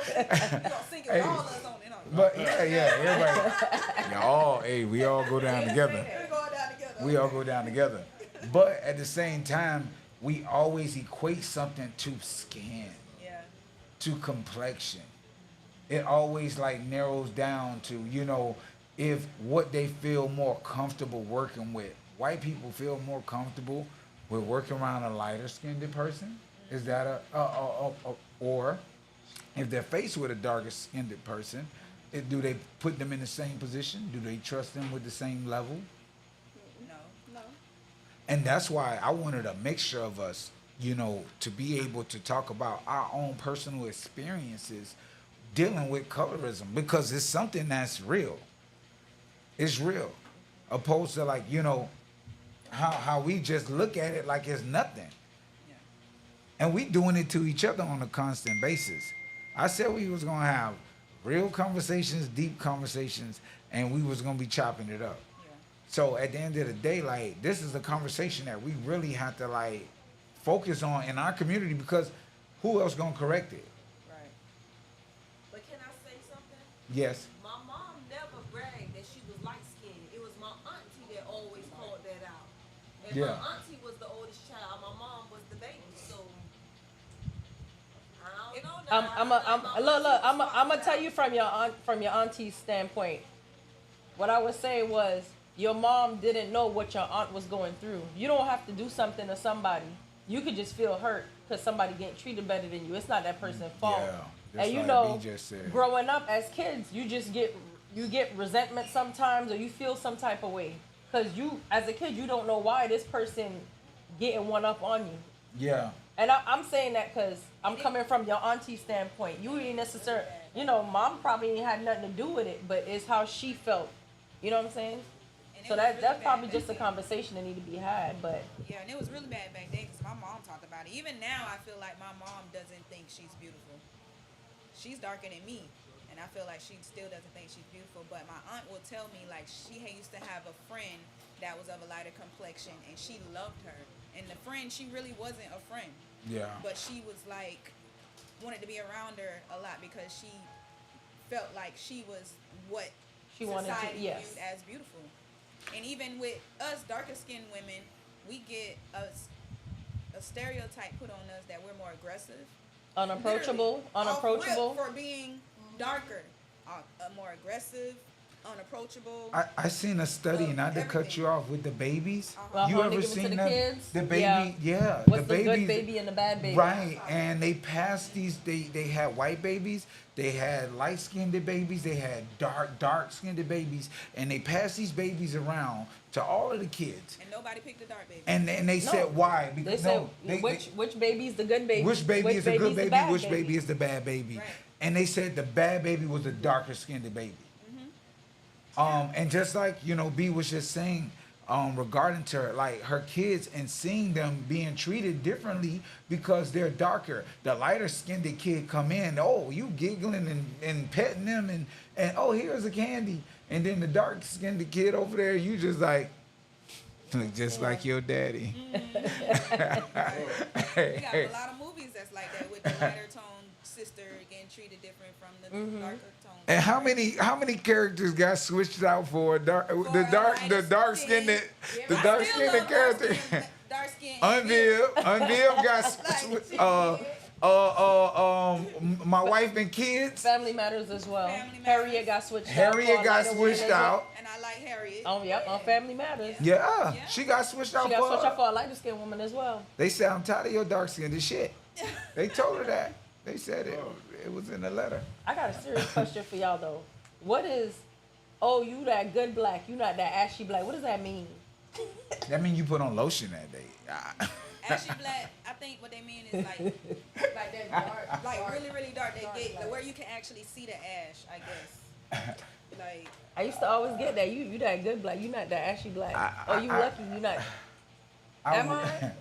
gonna sing it with all of us on it, huh? But everybody, y'all, we all go down together. We're going down together. We all go down together. But at the same time, we always equate something to skin, Yeah. to complexion. It always narrows down to, if what they feel more comfortable working with. White people feel more comfortable with working around a lighter skinned person. Is that or if they're faced with a darker skinned person, do they put them in the same position? Do they trust them with the same level? No. And that's why I wanted a mixture of us, to be able to talk about our own personal experiences dealing with colorism, because it's something that's real. It's real. Opposed to how we just look at it like it's nothing. Yeah. And we doing it to each other on a constant basis. I said we was gonna have real conversations, deep conversations, and we was gonna be chopping it up. Yeah. So at the end of the day, like, this is a conversation that we really have to like focus on in our community, because who else gonna correct it? Right. But can I say something? Yes. My mom never bragged that she was light skinned. It was my auntie that always called that out. And Yeah. my auntie was the oldest child. My mom was the baby. So I don't know. now. I'm gonna tell you from your auntie's standpoint. What I was saying was your mom didn't know what your aunt was going through. You don't have to do something to somebody. You could just feel hurt because somebody getting treated better than you. It's not that person's fault. Yeah, just And you like know, B just said. growing up as kids, you get resentment sometimes, or you feel some type of way because you, as a kid, you don't know why this person getting one up on you. Yeah. And I'm saying that because I'm coming from your auntie standpoint. You ain't necessarily, mom probably ain't had nothing to do with it, but it's how she felt. You know what I'm saying? And it So was that's really probably bad just a back then. conversation that need to be had. But Yeah, and it was really bad back then because my mom talked about it. Even now, I feel like my mom doesn't think she's beautiful. She's darker than me, and I feel like she still doesn't think she's beautiful. But my aunt will tell me, like, she used to have a friend that was of a lighter complexion, and she loved her. And the friend, she really wasn't a friend. Yeah. But she was like, wanted to be around her a lot because she felt like she was what She wanted to- society yes. viewed as beautiful. And even with us darker skinned women, we get a stereotype put on us that we're more aggressive. unapproachable, Literally, off unapproachable. rip for being darker, more aggressive, unapproachable. I seen a study, not to cut you off, with the babies. Well, You how they ever give it to seen the that? kids? The baby, Yeah. yeah. What's the the babies, good baby and the bad baby? Right, and they passed these. They had white babies, they had light skinned babies, they had dark skinned babies, and they passed these babies around to all of the kids. And nobody picked the dark baby. And they said why? They Because said they- which baby's the good baby? which baby is a good baby's the baby? bad Which baby is the bad baby? Right. And they said the bad baby was the darker skinned baby. And just like B was just saying, regarding to her, like her kids, and seeing them being treated differently because they're darker. The lighter skinned kid come in, oh, you giggling and petting them, and oh, here's a candy. And then the dark skinned kid over there, you just like, look just like your daddy. We got a lot of movies that's like that with the lighter tone sister getting treated different from the darker tone. And how many characters got switched out for the dark skinned character? Dark skin. Unveiled got my wife and kids. Family Matters as well. Family Matters. Harriet got switched out. Harriet for a got lighter switched one as well. out. And I like Harriet. Oh, yep, on Family Matters. Yeah, she got switched out She got switched out for. for a lighter skinned woman as well. They said, I'm tired of your dark skinned shit. They told her that. They said it. It was in the letter. I got a serious question for y'all though. What is, oh, you that good black, you not that ashy black? What does that mean? That mean you put on lotion that day. Ashy black, I think what they mean is like Like that dark. like really, really dark. They get like, where you can actually see the ash, I guess. Like I used to always get that. You that good black, you not that ashy black. Oh, you lucky, you not. Am I?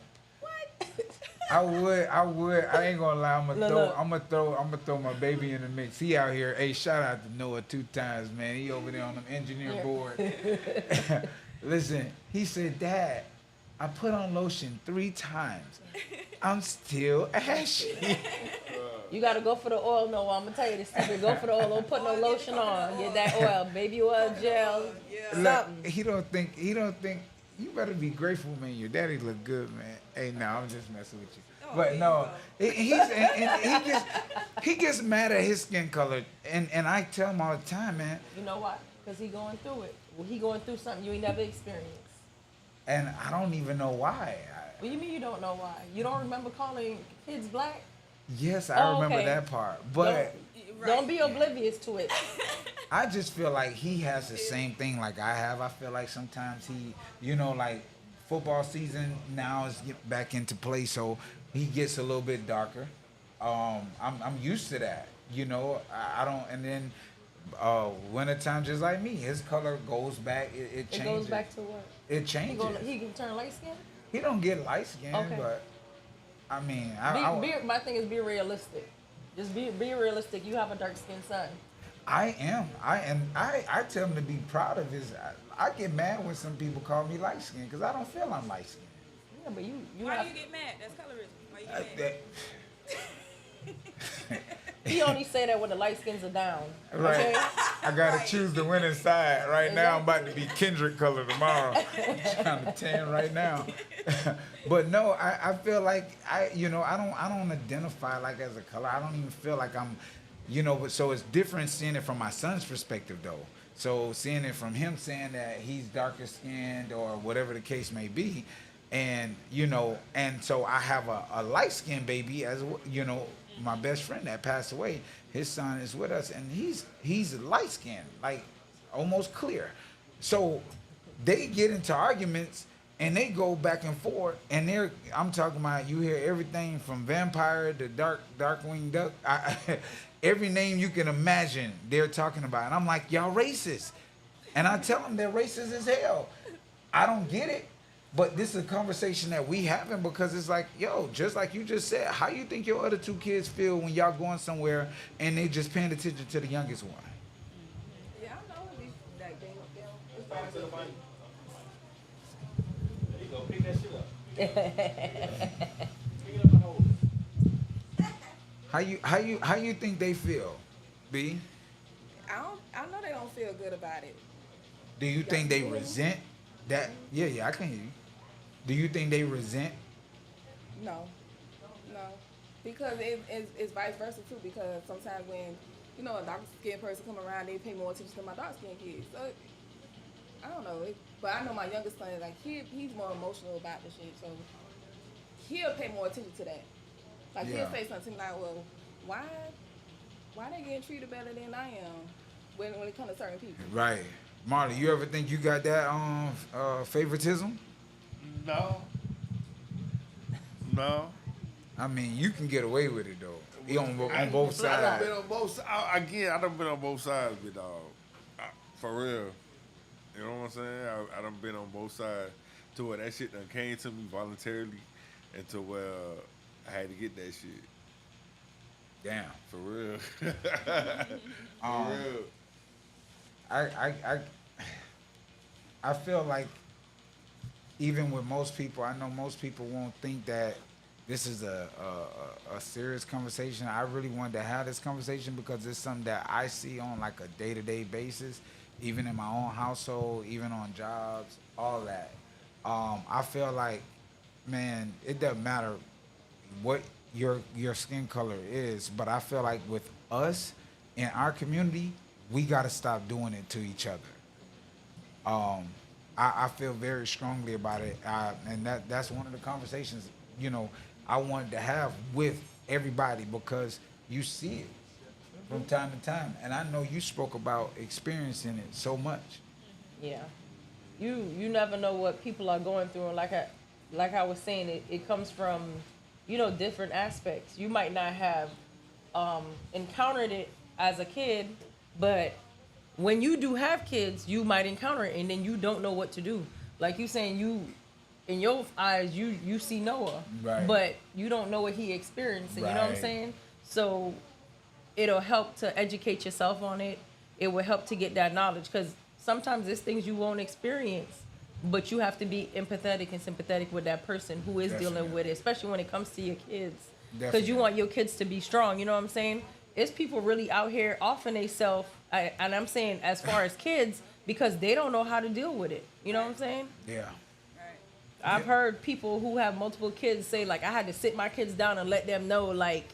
I would. I ain't gonna lie. I'm Look. gonna throw my baby in the mix. He out here. Hey, shout out to Noah 2 times, man. He over there on the engineer board. Listen, he said, Dad, I put on lotion 3 times. I'm still ashy. You gotta go for the oil. No, I'm gonna tell you the secret. Go for the oil. Don't put no lotion on. Get that oil, baby oil, gel, Look, something. he don't think. You better be grateful, man. Your daddy look good, man. Hey, no, I'm just messing with you. But no, he gets mad at his skin color, and I tell him all the time, man. You know why? Because he going through it. Well, he going through something you ain't never experienced. And I don't even know why. What do you mean you don't know why? You don't remember calling kids black? Yes, I remember okay. that part, but Don't be oblivious to it. I just feel like he has the same thing like I have. I feel like sometimes he, like football season now is get back into play, so he gets a little bit darker. I'm used to that, I don't, and then wintertime, just like me, his color goes back. It changes. It goes back to what? It changes. He can turn light skin? He don't get light skin, Okay. but I mean, My thing is be realistic. Just be realistic. You have a dark skinned son. I am. I tell him to be proud of his. I get mad when some people call me light skinned because I don't feel I'm light skinned. Yeah, but you Why have. do you get mad? That's colorism. Why you get mad? He only say that when the light skins are down. Right. Okay? I gotta choose the winning side. Right now, I'm about to be Kendrick color tomorrow. I'm trying to tan right now. But no, I feel like I don't identify like as a color. I don't even feel like I'm, but so it's different seeing it from my son's perspective though. So seeing it from him saying that he's darker skinned or whatever the case may be, and and so I have a light skinned baby as my best friend that passed away. His son is with us, and he's light skinned, like almost clear. So they get into arguments and they go back and forth, and I'm talking about, you hear everything from vampire to dark-winged duck. Every name you can imagine they're talking about. And I'm like, y'all racist. And I tell them they're racist as hell. I don't get it. But this is a conversation that we having because it's like, yo, just like you just said, how you think your other two kids feel when y'all going somewhere and they just paying attention to the youngest one? Yeah, I know it be like they it's Back like to the mic. There you go. Pick that shit up. Pick it up and hold it. How you think they feel, B? I know they don't feel good about it. Do you think they resent that? Yeah, I can hear you. Do you think they resent? No, because it's vice versa too. Because sometimes when a dark skinned person come around, they pay more attention to my dark skinned kids. So I don't know, but I know my youngest son, like he's more emotional about the shit, so he'll pay more attention to that. Like he'll say something like, "Well, why they getting treated better than I am when it comes to certain people?" Right. Marley, you ever think you got that favoritism? No. I mean, you can get away with it though. On both I done sides. been on both sides. I done been on both sides, big dog. For real. You know what I'm saying? I done been on both sides to where that shit done came to me voluntarily and to where I had to get that shit. Damn. For real. For real. I feel like even with most people, I know most people won't think that this is a serious conversation. I really wanted to have this conversation because it's something that I see on like a day-to-day basis, even in my own household, even on jobs, all that. I feel like, man, it doesn't matter what your skin color is, but I feel like with us in our community, we got to stop doing it to each other. I feel very strongly about it, and that's one of the conversations I wanted to have with everybody because you see it from time to time, and I know you spoke about experiencing it so much. Yeah, you never know what people are going through, and like I was saying, it comes from different aspects. You might not have encountered it as a kid, but when you do have kids, you might encounter it, and then you don't know what to do. Like you saying, in your eyes, you see Noah, right, but you don't know what he experienced. Right. You know what I'm saying? So it'll help to educate yourself on it. It will help to get that knowledge because sometimes there's things you won't experience, but you have to be empathetic and sympathetic with that person who is dealing with it, especially when it comes to your kids. Because you want your kids to be strong. You know what I'm saying? It's people really out here offing themselves, and I'm saying as far as kids, because they don't know how to deal with it. You know what I'm saying? Yeah. I've heard people who have multiple kids say, like, I had to sit my kids down and let them know, like,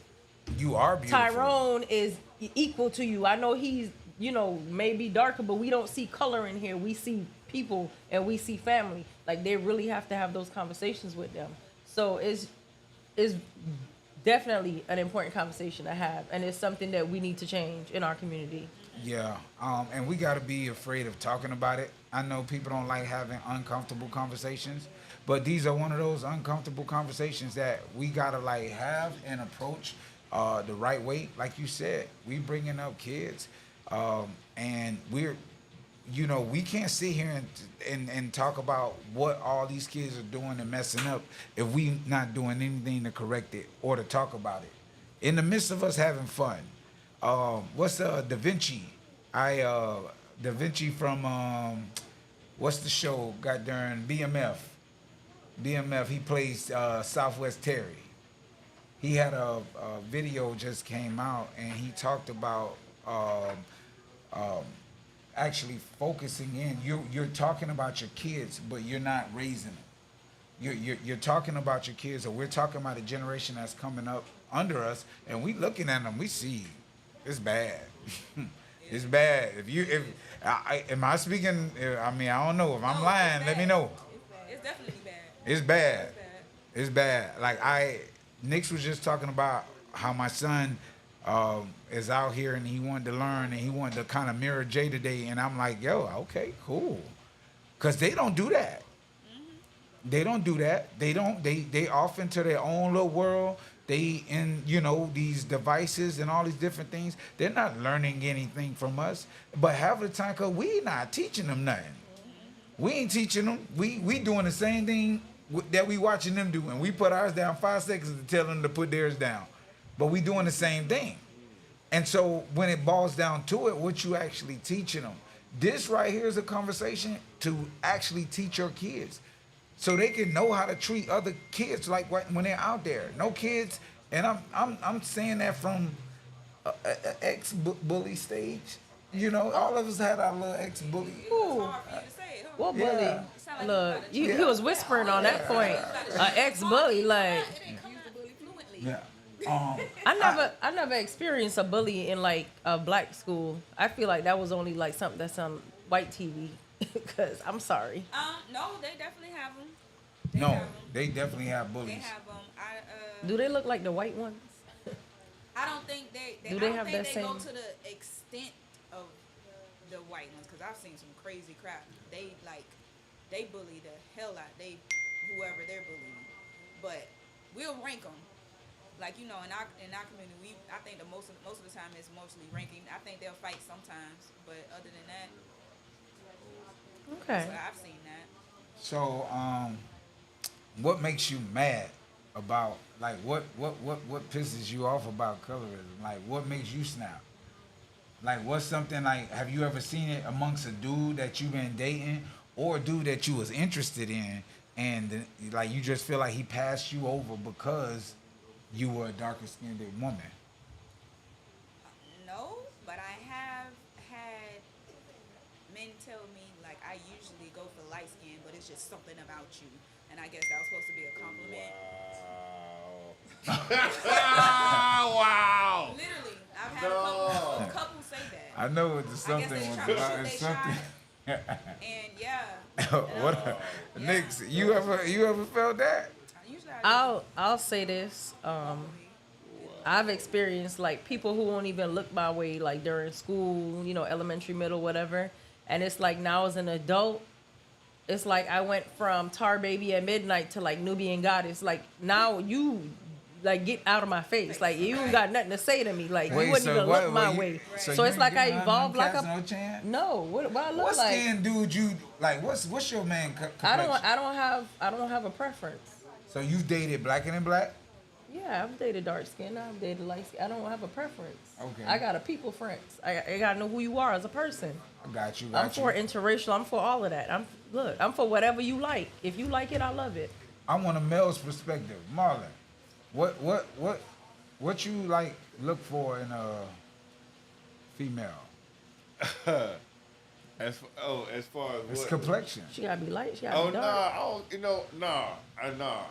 you are beautiful. Tyrone is equal to you. I know he's, maybe darker, but we don't see color in here. We see people and we see family. Like, they really have to have those conversations with them. So it's definitely an important conversation to have, and it's something that we need to change in our community. Yeah, and we got to be afraid of talking about it. I know people don't like having uncomfortable conversations, but these are one of those uncomfortable conversations that we got to have and approach the right way. Like you said, we bringing up kids, and you know, we can't sit here and talk about what all these kids are doing and messing up if we not doing anything to correct it or to talk about it. In the midst of us having fun, what's Da Vinci? Da Vinci from what's the show? Got during BMF. BMF. He plays Southwest Terry. He had a video just came out and he talked about actually focusing in. You're talking about your kids, but you're not raising them. You're talking about your kids, or we're talking about a generation that's coming up under us, and we looking at them, we see it's bad. It's bad. Am I speaking? I mean, I don't know. If I'm lying, let me know. It's definitely bad. It's bad. It's bad. It's bad. Like Nix was just talking about how my son is out here and he wanted to learn and he wanted to kind of mirror Jay today, and I'm like, yo, okay, cool, cause they don't do that. They don't do that. They don't. They off into their own little world. They in, you know, these devices and all these different things. They're not learning anything from us. But half of the time, cause we not teaching them nothing. We ain't teaching them. We doing the same thing that we watching them do, and we put ours down 5 seconds to tell them to put theirs down. But we doing the same thing. And so when it boils down to it, what you actually teaching them? This right here is a conversation to actually teach your kids, so they can know how to treat other kids like when they're out there. No kids, and I'm saying that from a ex-bully stage. You know, all of us had our little ex-bully. Ooh. What bully? Yeah. Look, he was whispering on that point. Ex-bully, like. Yeah. I never experienced a bully in like a black school. I feel like that was only like something that's on white TV. Cause I'm sorry. No, they definitely have them. They definitely have bullies. They have them. Do they look like the white ones? I don't think they Do they I don't have think that they go same- to the extent of the white ones, because I've seen some crazy crap. They bully the hell out whoever they're bullying, but we'll rank them. Like, you know, in our community, I think the most of the time it's mostly ranking. I think they'll fight sometimes, but other than that, Okay. so I've seen that. So, what makes you mad about, like, what pisses you off about colorism? Like, what makes you snap? Like, what's something, like, have you ever seen it amongst a dude that you've been dating or a dude that you was interested in, and, like, you just feel like he passed you over because you were a darker skinned woman? No, but I have had men tell me, like, I usually go for light skin, but it's just something about you. And I guess that was supposed to be a compliment. Wow. Literally, I've had a couple say that. I know it's I guess something they was try to about shoot it's they something. shot. And yeah. What, Nix, you ever felt that? Usually I I'll say this. I've experienced like people who won't even look my way like during school, you know, elementary, middle, whatever. And it's like now as an adult, it's like I went from Tar Baby at midnight to like Nubian Goddess. Like now you like get out of my face. Like you ain't got nothing to say to me. Like you wouldn't even look my way. So you it's ain't like I giving evolved like them a no chance? no. What I look What like? skin dude you like? What's your man complexion? I don't have a preference. So you dated blacker than black? Yeah, I've dated dark skin. I've dated light skin. I don't have a preference. Okay. I got a people friends. I gotta know who you are as a person. I got you. I'm for interracial. I'm for all of that. I'm for whatever you like. If you like it, I love it. I want a male's perspective. Marlon, what you like look for in a female? As far as It's what? complexion. She gotta be light. She gotta Oh be no, dark. I don't. You know, I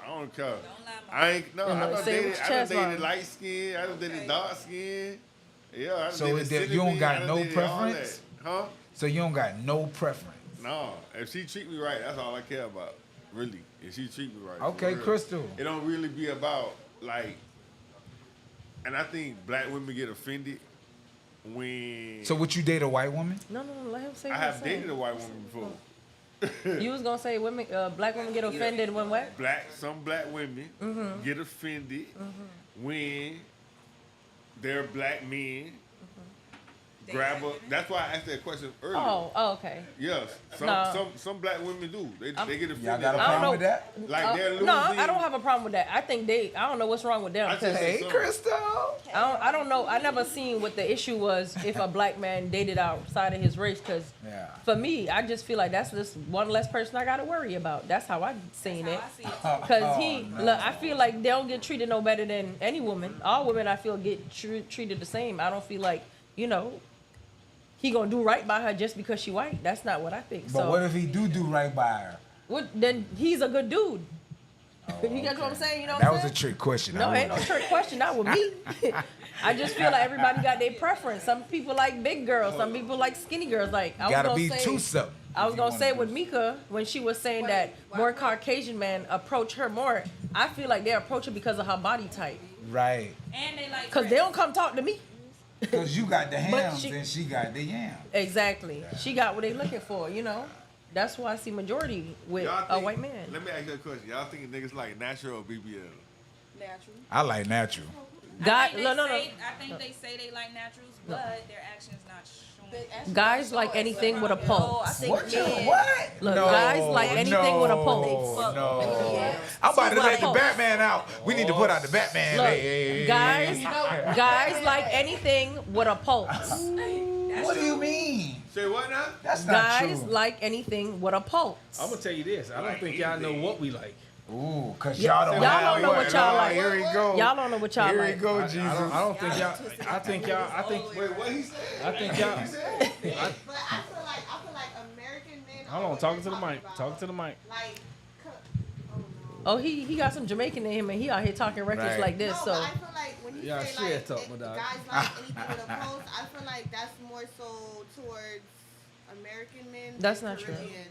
don't care. Don't lie, I ain't no. You know, I done say it dated. with your I done chest dated on. light skin. I done dated dark skin. Yeah. I done So dated is there- you cinnamon, don't got I done no dated all preference? that. Huh? So you don't got no preference. No. If she treat me right, that's all I care about. Really. If she treat me right. for Okay, real. Crystal. It don't really be about like. And I think black women get offended when. So would you date a white woman? No, let him say I what have he's saying. dated a white woman before. You was gonna say women, black women get offended when what? Some black women Mm-hmm. get offended when their black men grab her. That's why I asked that question earlier. Oh, okay. Yes, No. some black women do. They get offended. Y'all got a I don't problem know. with that? Like they're losing. No, I don't have a problem with that. I think I don't know what's wrong with them. I just 'cause say Hey, some. Crystal. I don't know. I never seen what the issue was if a black man dated outside of his race. Because Yeah. for me, I just feel like that's just one less person I got to worry about. That's how I seen it. How I see it. Because look, I feel like they don't get treated no better than any woman. All women, I feel, get treated the same. I don't feel like, he gonna do right by her just because she white. That's not what I think. But so what if he do right by her? then he's a good dude. Oh, You get what I'm okay. saying? You know what That I'm was a saying? trick question. No, I ain't no wouldn't- trick question. Not with me. I just feel like everybody got their preference. Some people like big girls. Some people like skinny girls. Like I was Gotta gonna be say, two something. I was if you gonna say wanna with do- Mika when she was saying that more Caucasian men approach her more. I feel like they approach her because of her body type. Right. And they like Cause they don't come talk to me. Because you got the hams she- and she got the yams. Exactly. She got what they looking for. That's why I see majority with Y'all a think- white man. Let me ask you a question. Y'all think niggas like natural or BBL? Natural. I like natural. God, I think no. I think they say they like naturals, but their actions not showing. Guys like anything with a I pulse. think What? men. What? Look, guys like anything with a pulse. No. I'm about to let the Pulse. Batman out. We need to put out the Batman. Look, Hey. guys like anything with a pulse. What do you mean? Say what now? That's not Guys true. like anything with a pulse. I'm gonna tell you this. I don't think y'all know what we like. Ooh, cause Yeah, y'all don't y'all have don't know what y'all like. Here we go. Y'all don't know what y'all Here like. we go, I Jesus. don't think y'all. I think y'all. I think. Wait, what he said? I think y'all. But I feel like American men. Hold on. Talking to the mic. Talking to the mic. Like, Oh, he got some Jamaican in him, and he out here talking reckless Right. like this. no, So but I feel like when you Yeah, say shit like talk, my dog. guys like anything with a pulse, I feel like that's more so towards American men. That's than not true. Caribbean.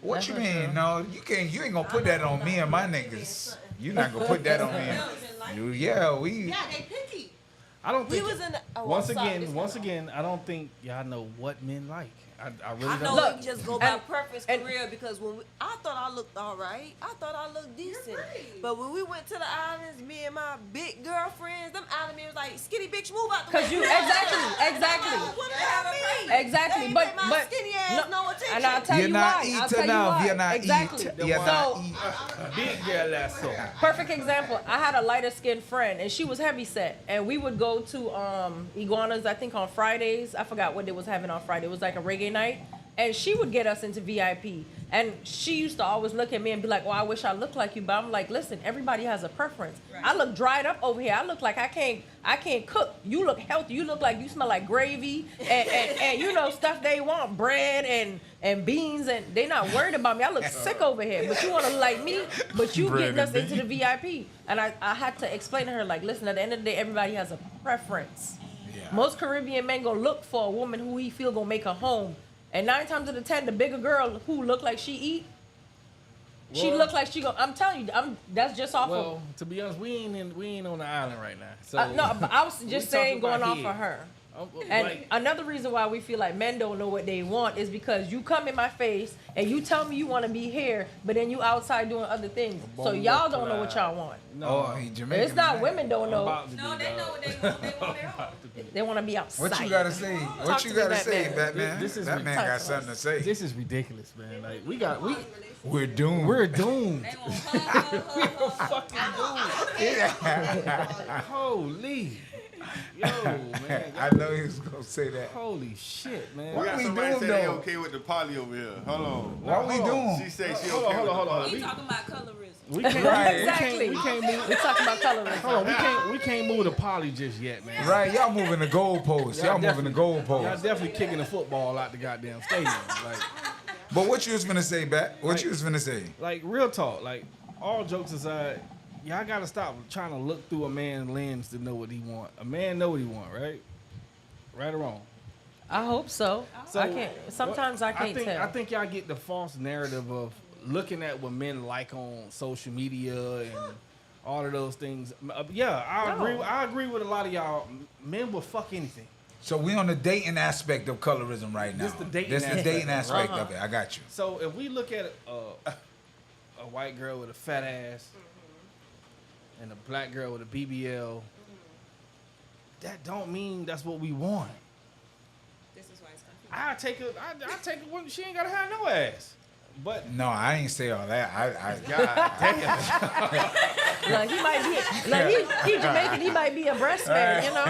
What That's you not mean? true. No, you can't. You ain't gonna put that on me and my niggas. You not gonna put that on me. Yeah, we. Yeah, they picky. I don't We think. was in the, oh, Once I'm sorry, again, this once one. again, I don't think y'all know what men like. I really I don't. know Look, we just go by and- preference and- career because I thought I looked all right. I thought I looked decent. right. But when we went to the islands, me and my big girlfriends, them island men was like, skinny bitch, move out the way. Cause you exactly. What does that mean? Exactly, They but pay my but skinny ass no attention. and I'll tell You're you not why. I'll eat tell you enough. why. You're not exactly. eat. You're So not eat. Big girl ass so. perfect example. I had a lighter skinned friend, and she was heavy set, and we would go to Iguanas. I think on Fridays. I forgot what they was having on Friday. It was like a reggae night, and she would get us into VIP. And she used to always look at me and be like, "Well, I wish I looked like you," but I'm like, "Listen, everybody has a preference. Right. I look dried up over here. I look like I can't cook. You look healthy. You look like you smell like gravy and stuff they want, bread and beans, and they not worried about me. I look sick over here, but you want to look like me, but you Bread getting us and into the VIP." And I had to explain to her, like, listen, at the end of the day, everybody has a preference. Yeah. Most Caribbean men gonna look for a woman who he feel gonna make a home. And 9 times out of 10, the bigger girl who look like she eat, she Well- look like she go. I'm telling you, that's just off Well, to be honest, we ain't on the island right now. So of. No, but I was we just talking saying, going about off here. of her. I'm- And like, another reason why we feel like men don't know what they want is because you come in my face and you tell me you want to be here, but then you outside doing other things. So y'all don't know what y'all want. no, Oh, he Jamaican. It's not man. women don't I'm know. about to No, be, they dog. know what they want. They want their own. They want to be outside. What you gotta say? What Talk you to me, gotta say, Batman. Batman? This is that man talk got to something to us. say. This is ridiculous, man. Like we We're doomed. we're doomed. They want hug. Holy, yo, man. I know he was gonna say that. Holy shit, man. We What got we somebody doing, say they though? okay with the poly over here. Hold on. What we doing? She say she Hold okay on, with hold on, the hold on. We talking about colorism. We can't, Right. Exactly. we can't move. We're talking about colorism. Hold on, we can't move the poly just yet, man. Right, y'all moving the goalposts. Y'all moving the Y'all goalposts. definitely kicking the football out the goddamn stadium. But what you was gonna say, Bat? What you was gonna say? Like real talk. Like all jokes aside, y'all gotta stop trying to look through a man's lens to know what he want. A man know what he want, right? Right or wrong? I hope so. So, I can't. Sometimes I can't think, tell. I think y'all get the false narrative of looking at what men like on social media and all of those things. Yeah, I No. agree. I agree with a lot of y'all. Men will fuck anything. So we on the dating aspect of colorism right now. This the dating This the aspect dating of it, aspect right? of it. I got you. So if we look at a white girl with a fat ass and a black girl with a BBL, that don't mean that's what we want. I take her when she ain't gotta have no ass. But No, I ain't say all that. God damn. Like he might be, like he Jamaican. He might be a breastfed, you know.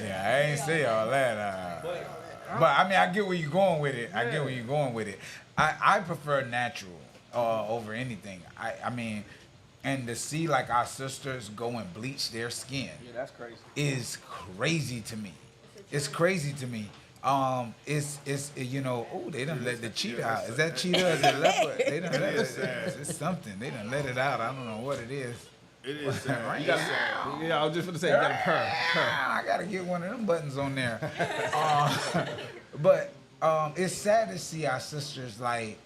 Yeah, I ain't say all that. But I mean, I get where you're going with it. I get where you're going with it. I prefer natural over anything. I mean, and to see like our sisters go and bleach their skin Yeah, that's crazy. is crazy to me. It's crazy to me. It's you know, oh, they done let the cheetah out. Is that cheetah or is it leopard? They done let it. It's something. They done let it out. I don't know what it is. It is sad. You gotta, yeah, I was just gonna say you gotta purr. I gotta get one of them buttons on there. But it's sad to see our sisters like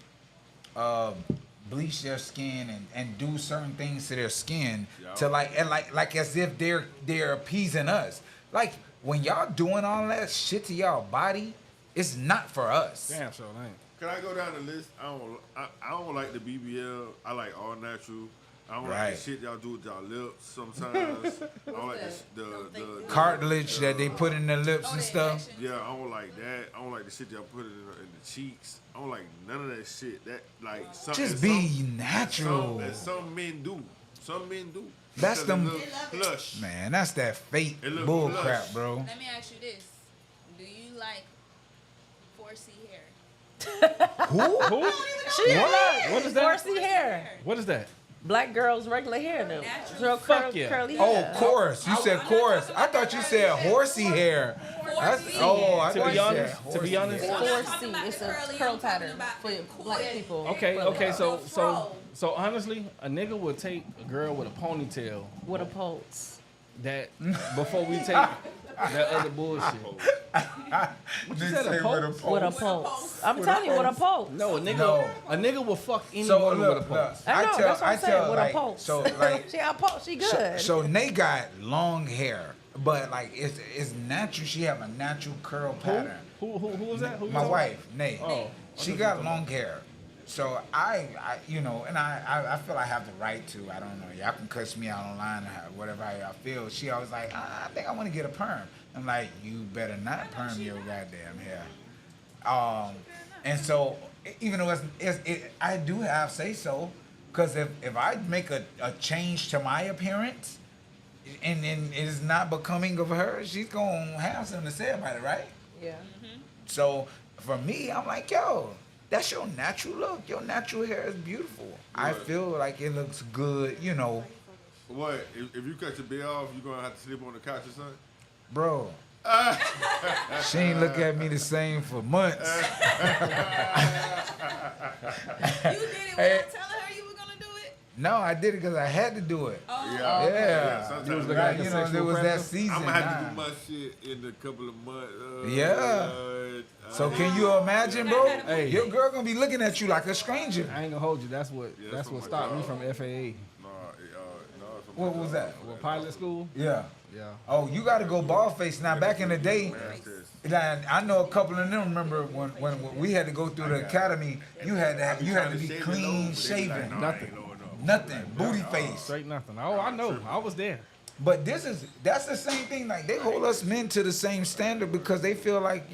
bleach their skin and do certain things to their skin to like as if they're appeasing us. Like when y'all doing all that shit to y'all body, it's not for us. Damn, so it ain't. Can I go down the list? I don't like the BBL. I like all natural. I don't like Right. the shit y'all do with y'all lips sometimes. I don't like the Cartilage that they put in their lips and stuff. Yeah, I don't like that. I don't like the shit y'all put in the cheeks. I don't like none of that shit. That like some, Just be natural. Some men do. Some men do. That's Because them- it look plush. Man, that's that fake It look bull plush. crap, bro. Let me ask you this: do you like 4C hair? Who? She What is that? 4C hair. What is that? Black girls regular hair though. Natural. Real Fuck yeah. curly Oh, hair. chorus. You said chorus. I thought you said horsey hair. I To thought be you said honest- horsey honest- hair. 4C. It's a Curly, curl I'm talking pattern about for the black coil. people. Okay, Fro. so honestly, a nigga would take a girl with a ponytail With a pulse. that before we take that other bullshit. What you said, a pulse? With a pulse. I'm telling you, with a pulse. No, No. a nigga will fuck any So woman look, with a pulse. I know, that's what I'm saying, with like, a pulse. so like, She got a pulse, she good. so Nate got long hair, but like it's natural. She have a natural curl pattern. Who was that? Who you My talking wife, Nate. Oh, She got long hair. So I you know, and I feel I have the right to. I don't know. Y'all can cuss me out online or whatever how y'all feel. She always like, I think I want to get a perm. I'm like, you better not perm your goddamn hair. And so even though I do have say so, because if I make a change to my appearance, and then it is not becoming of her, she's gonna have something to say about it, right? Yeah. So for me, I'm like, yo, that's your natural look. Your natural hair is beautiful. I Right. feel like it looks good, you know, What? If you cut your beard off, you gonna have to sleep on the couch or something? bro. She ain't look at me the same for months. You did it without telling her you were gonna do it? No, I did it because I had to do it. Yeah. Sometimes, You was looking like a you know, there sexual was that predator? season. I'm gonna have to nah. do my shit in a couple of months. Yeah. So can you imagine, bro? Hey. Your girl gonna be looking at you like a stranger. I ain't gonna hold you. That's what Yeah, that's that's what what stopped my me job. from FAA. No, it's What was that? Well, pilot school. Yeah. Yeah. Oh, you got to go ball face. Now, back in the day, now, I know a couple of them. Remember when we had to go through the academy? You had to be clean shaven, nothing, booty face. Straight nothing. Oh, I know. I was there. But that's the same thing. Like they hold us men to the same standard because they feel like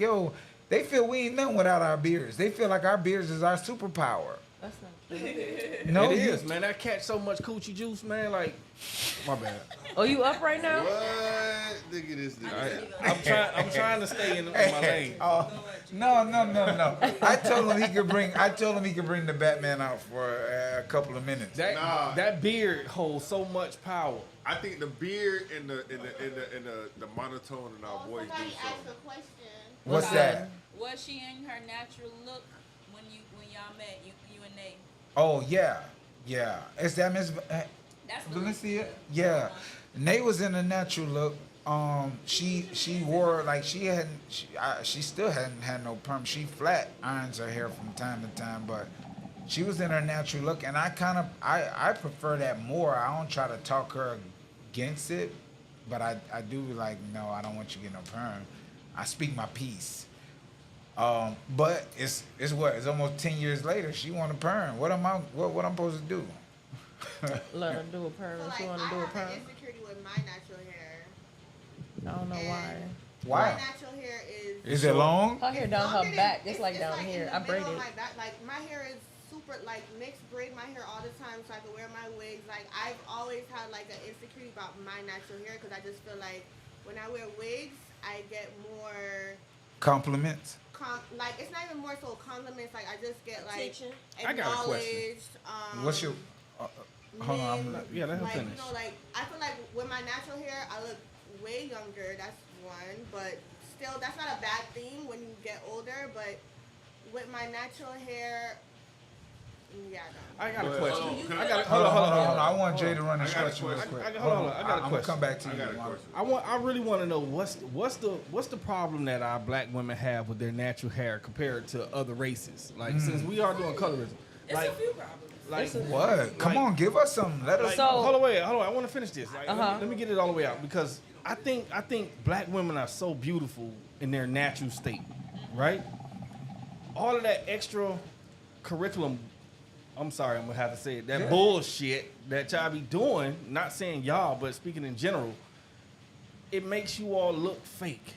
they feel we ain't nothing without our beards. They feel like our beards is our superpower. That's not true. No, It is, man. That catch so much coochie juice, man. Like, my bad. Oh, you up right now? What? Look at this nigga. I'm trying to stay in my lane. No. I told him he could bring the Batman out for a couple of minutes. That beard holds so much power. I think the beard and the monotone in our voice do Somebody asked something. a question. What's that? Was she in her natural look when y'all met? You and Nate. Oh yeah. Is that Miss That's Valencia? Yeah. Nate was in a natural look. She wore like she still hadn't had no perm. She flat irons her hair from time to time, but she was in her natural look, and I prefer that more. I don't try to talk her against it, but I do like, no, I don't want you getting no perm. I speak my piece. But it's almost 10 years later. She want a perm. What I'm supposed to do? Let her do a perm So if she like, want to do I a have perm. an insecurity with my natural hair. I don't know why. My Why? natural hair is Is it long? Her hair down longer her than- back, just like down in here. the I middle braided. of my back. Like my hair is super like mixed braid my hair all the time so I can wear my wigs. Like I've always had like an insecurity about my natural hair because I just feel like when I wear wigs I get more Compliments. like it's not even more so compliments. Like I just get like Attention. I got a question. acknowledged. What's your? Hold on. I'm men, Yeah, let her like, finish. You know, like I feel like with my natural hair, I look way younger. That's one, but still, that's not a bad thing when you get older. But with my natural hair, yeah, no. I got a But, question. hold on, I got a, Hold on, hold on, hold on. I hold want Jay to run the I got a question real question. quick. Hold on, I got a I'm gonna question. come back to I you. got a Mark. question. I really want to know what's the problem that our black women have with their natural hair compared to other races? Like since we are doing colorism, It's like a few problems. like What? Come on, give us some. Let us. like, So- hold on, wait, hold on. I want to finish this. Like, Uh-huh. let me get it all the way out because I think black women are so beautiful in their natural state, right? All of that extra curriculum. I'm sorry, I'm gonna have to say it. That bullshit that y'all be doing. Not saying y'all, but speaking in general, it makes you all look fake.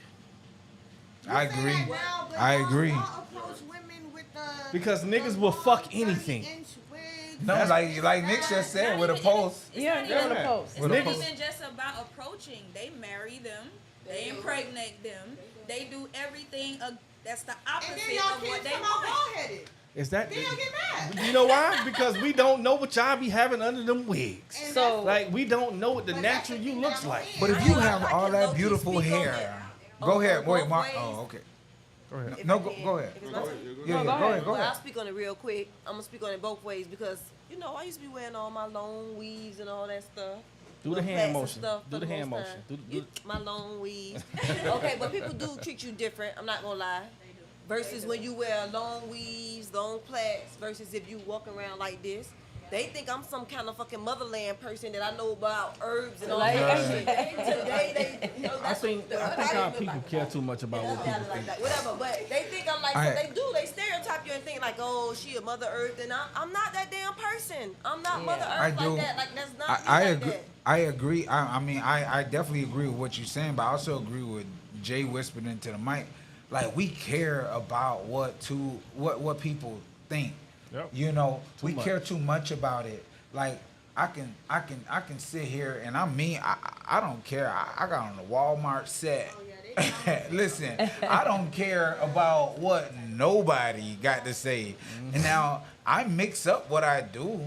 I You say agree. that now, but I y'all- agree. y'all approach women with the Because niggas the will long fuck anything. 30-inch wigs. No, like Nick just said Not with a even- post. Yeah, not yeah, even- the post. It's With a not post. even just about approaching. They marry them. They impregnate them. They do everything. That's the And opposite then y'all of what kids they come out want. bald headed. Is that? Then y'all get mad. You know why? Because we don't know what y'all be having under them wigs. And So- that's- Like we don't know what the but that's natural the you thing looks that I'm like. saying. But if I you ain't have gonna all lie, that low-key beautiful speak on hair, that. go ahead. Wait, both Mark. ways. Oh, okay. Go ahead. If No, I go can. ahead. If it's my turn? Yeah, No, go go ahead. ahead. Go Well, ahead. I'll speak on it real quick. I'm gonna speak on it both ways because I used to be wearing all my long weaves and all that stuff. Do the Little hand plaits and motion. stuff Do for the hand most motion. time. Do My long weaves. Okay, but people do treat you different. I'm not gonna lie. Versus when you wear long weaves, long plaits, versus if you walk around like this. They think I'm some kind of fucking motherland person that I know about herbs and all Like- that shit. Today, you know, I that's think what our look people like. care too much about what people Like think. that, whatever. But they think I'm like, I- so they do. They stereotype you and think like, oh, she a Mother Earth, and I'm not that damn person. I'm not Mother Earth I do. like that. Like that's not me I like agree. that. I agree. I mean, I definitely agree with what you're saying, but I also agree with Jay whispering into the mic. Like we care about what people think. Yep. You know, Too we much. care too much about it. Like I can sit here and I don't care. I got on the Walmart set. Listen, I don't care about what nobody got to say. And now I mix up what I do.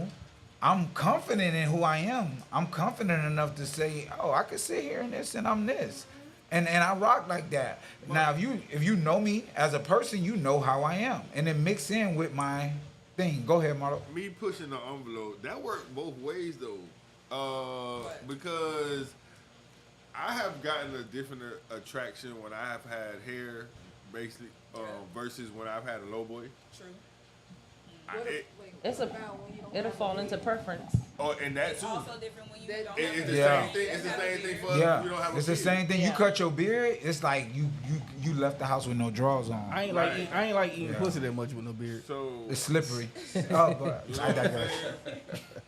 I'm confident in who I am. I'm confident enough to say, oh, I can sit here in this and I'm this. And I rock like that. Now if you know me as a person, you know how I am. And then mix in with my thing. Go ahead, Marlo. Me pushing the envelope, that worked both ways though. Because I have gotten a different attraction when I have had hair, basically, versus when I've had a low boy. True. It's it'll fall into preference. And that It's too. also different when you don't have It's a the Yeah. same thing. It's the same thing for us. Yeah, You don't have a it's the beard. same thing. You Yeah. cut your beard, it's like you left the house with no drawers on. I ain't like eating Yeah. pussy that much with no beard. So It's slippery. Oh, but I digress.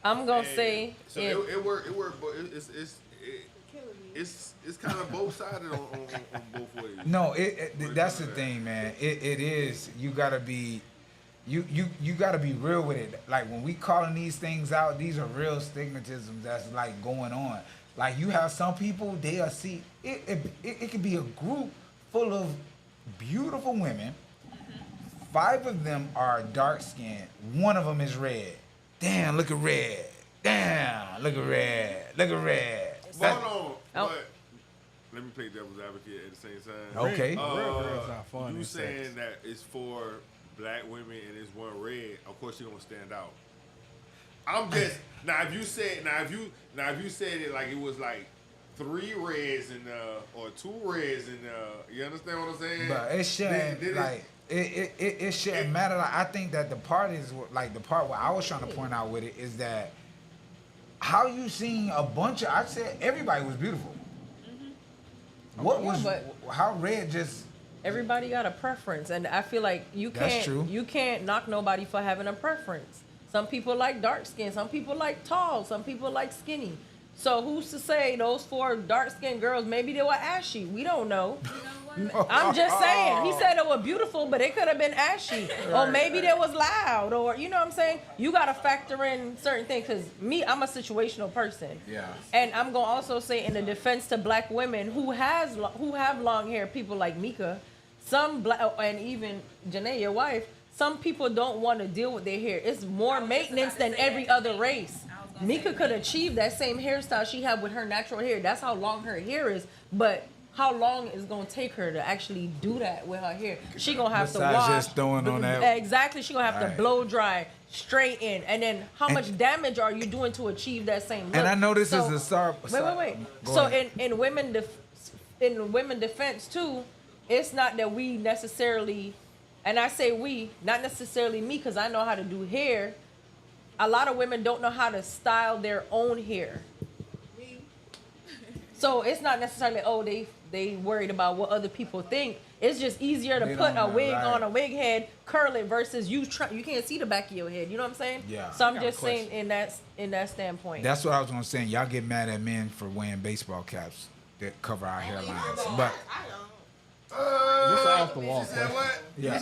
I'm gonna say So it. it worked, but it's kind of both sided on both ways. No, that's the thing, man. It is. You gotta be. You gotta be real with it. Like when we calling these things out, these are real stigmatisms that's like going on. Like you have some people, they'll see it could be a group full of beautiful women. 5 of them are dark skinned. 1 of them is red. Damn, look at red. Damn, look at red. Look at red. But hold on, Oh. but let me play devil's advocate at the same time. Okay. Real girls not fun You in saying sex. that it's for black women and it's one red? Of course you're gonna stand out. I'm just now. If you said it like it was like 3 reds and or 2 reds and you understand what I'm saying? But it shouldn't Then like it shouldn't matter. Like, I think that the part is like the part where I was trying to point out with it is that how you seen a bunch of I said everybody was beautiful. What Yeah, was but- how red just Everybody got a preference, and I feel like That's true. you can't knock nobody for having a preference. Some people like dark skin, some people like tall, some people like skinny. So who's to say those 4 dark skinned girls maybe they were ashy? We don't know. You know I'm just saying. He said it was beautiful, but it could have been ashy, or maybe they was loud, or you know what I'm saying. You gotta factor in certain things. Cause me, I'm a situational person. Yeah. And I'm gonna also say in the defense to black women who have long hair, people like Mika, some black and even Janae, your wife. Some people don't want to deal with their hair. It's more maintenance than every other race. Mika could achieve that same hairstyle she had with her natural hair. That's how long her hair is. But how long is going to take her to actually do that with her hair? She going to have to Besides wash. just throwing on that. Exactly. She going to have to blow dry, straighten. And then how much damage are you doing to achieve that same look? And I know this is a Wait. So in women defense too, it's not that we necessarily, and I say we, not necessarily me, because I know how to do hair. A lot of women don't know how to style their own hair. So it's not necessarily, oh, they worried about what other people think. It's just easier to put a wig on a wig head, curl it, versus you can't see the back of your head. You know what I'm saying? Yeah. So I'm just saying in that standpoint. That's what I was gonna say. Y'all get mad at men for wearing baseball caps that cover our hairlines, but This is off the wall. yeah.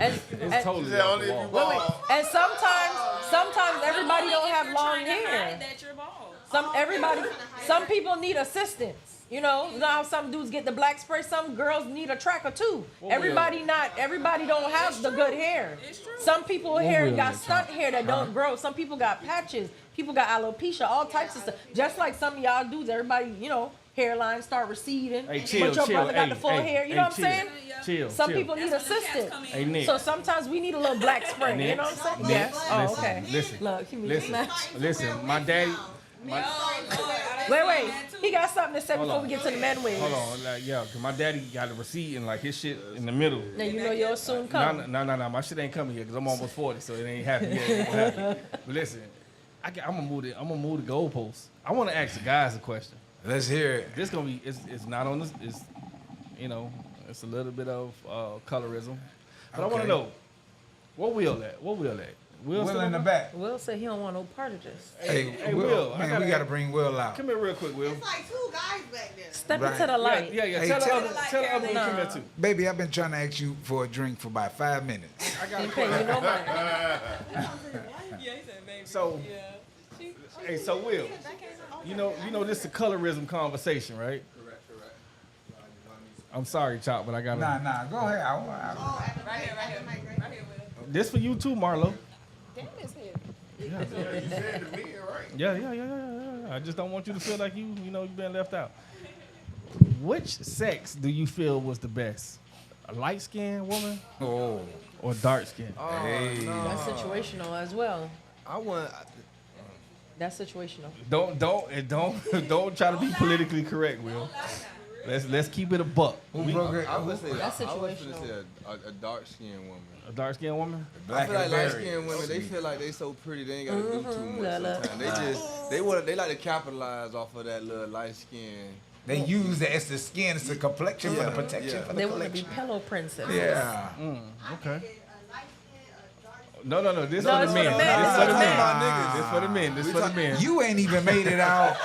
It's totally off the wall. And sometimes everybody don't have long hair. That you're bald. Some people need assistance. You know how some dudes get the black spray. Some girls need a track or two. Everybody don't have the good hair. Some people hair got stunt hair that don't grow. Some people got patches. People got alopecia, all types of stuff. Just like some of y'all dudes, everybody, hairline start receding. Hey, chill, but your brother got Hey, the full hey, hair. You know what I'm chill. saying? Chill. Some chill. people need assistance. Hey, Nick. So sometimes we need a little black spray. Nick, You know what I'm saying? Nick, Yes. Oh, listen, okay. listen, Look, he listen. My daddy. Wait. He got something to say Hold before on. we get to the man wig. Hold on, cause my daddy got a receipt and like his shit in the middle. Now you know yours soon come. No, my shit ain't coming yet, cause I'm almost 40, so it ain't happening yet. It won't happen. But listen, I'm gonna move the goalposts. I want to ask the guys a question. Let's hear it. This gonna be it's not on this. It's it's a little bit of colorism, but I want to know where Will at. Will still in the on? back. Will said he don't want no part of this. Hey, Will, I man, we gotta bring Will out. Come here real quick, Will. It's like two guys back there. Step Right. into the light. Yeah. Hey, Tell the tell- other one to come here too. Baby, I've been trying to ask you for a drink for about 5 minutes. I got a You question. know mine. Yeah, he said baby. So, hey, so Will, you know this is a colorism conversation, right? Correct. I'm sorry, Chop, but I gotta. Nah, go ahead. Right here, Will. This for you too, Marlo. Damn, it's heavy. Yeah, you said the men, right? Yeah. I just don't want you to feel like you've been left out. Which sex do you feel was the best? A light-skinned woman Oh, or dark-skinned? hey. That's situational as well. I want. That's situational. Don't try to be politically correct, Will. Let's keep it a buck. Who broke it? I would say That's I was gonna situational. say a dark skinned woman. A dark-skinned woman? I Black feel like and light berry. skinned women, they feel like they so pretty, they ain't gotta do too much La, la. sometimes. They like to capitalize off of that little light skin. They use it as the skin, it's the complexion for the protection for the They want to be collection. pillow princess. Yeah. Okay. No. This No, for it's the for the men. men. This for the It's men. my niggas. This for the men. This for the men. You ain't even made it out.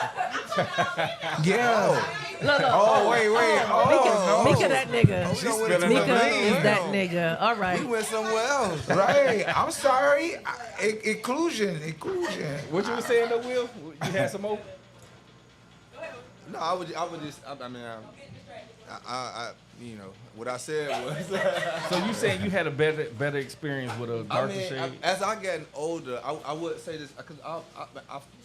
Yeah. Look. Oh, wait. Oh, no. Mika that nigga. She's spilling the Mika beans. is that nigga. All We right. went somewhere else. Right. I'm sorry. Inclusion. What you were saying though, Will? You had some more? No, I would just. I mean, what I said was. So you saying you had a better experience with a I darker mean, shade? as I get older, I would say this because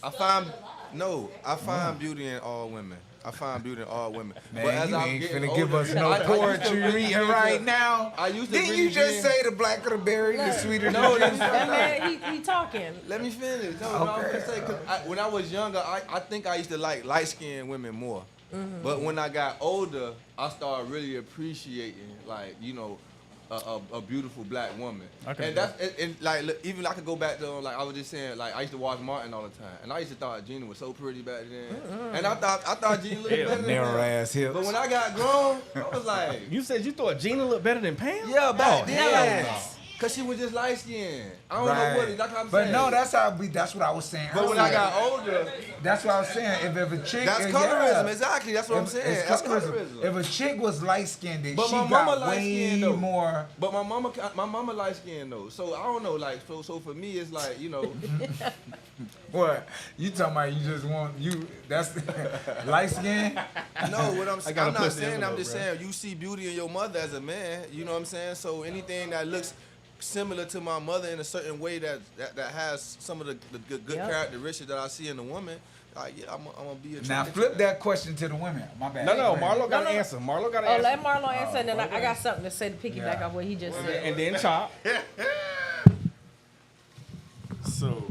I find beauty in all women. I find beauty in all women. But Man, as you I'm ain't getting finna older, give us no I used to poetry really reading get into- right now. I used to Didn't really you just be in- say the blacker the berry, the sweeter the No, juice? That man, he talking. Let me finish. No, I was Okay. gonna say, 'cause when I was younger, I think I used to like light-skinned women more. But when I got older, I started really appreciating, like, a beautiful black woman. Okay. And that's and like look, even I could go back to like I was just saying, like I used to watch Martin all the time, and I used to thought Gina was so pretty back then, and I thought Gina looked better than Narrow Pam. ass hips. But when I got grown, I was like, You said you thought Gina looked better than Pam? yeah, back Oh, then. hell Cause she was just light skinned. I don't know what. Like I'm but saying. no, that's what I was saying. But when I earlier. got older, That's what I was saying. If a chick, that's colorism. Exactly. That's what I'm saying. It's That's colorism. colorism. If a chick was light skinned, But she my got mama way light-skinned, though. more. But my mama light skinned though. So I don't know. Like so for me, it's like What you talking about? You just want that's light skin. No, what I'm gotta I'm not push the saying. I'm envelope, just bro. saying you see beauty in your mother as a man. You know what I'm saying? So anything that looks similar to my mother in a certain way that has some of the good Yep. characteristics that I see in a woman, like I'm gonna be attracted. Now to flip that question to the women. My bad. No, Go ahead. Marlo got No, an no. answer. Marlo got an Oh, answer. let Marlon answer, and then I got something to say to piggyback Yeah. off what he just said. And then Chop. So,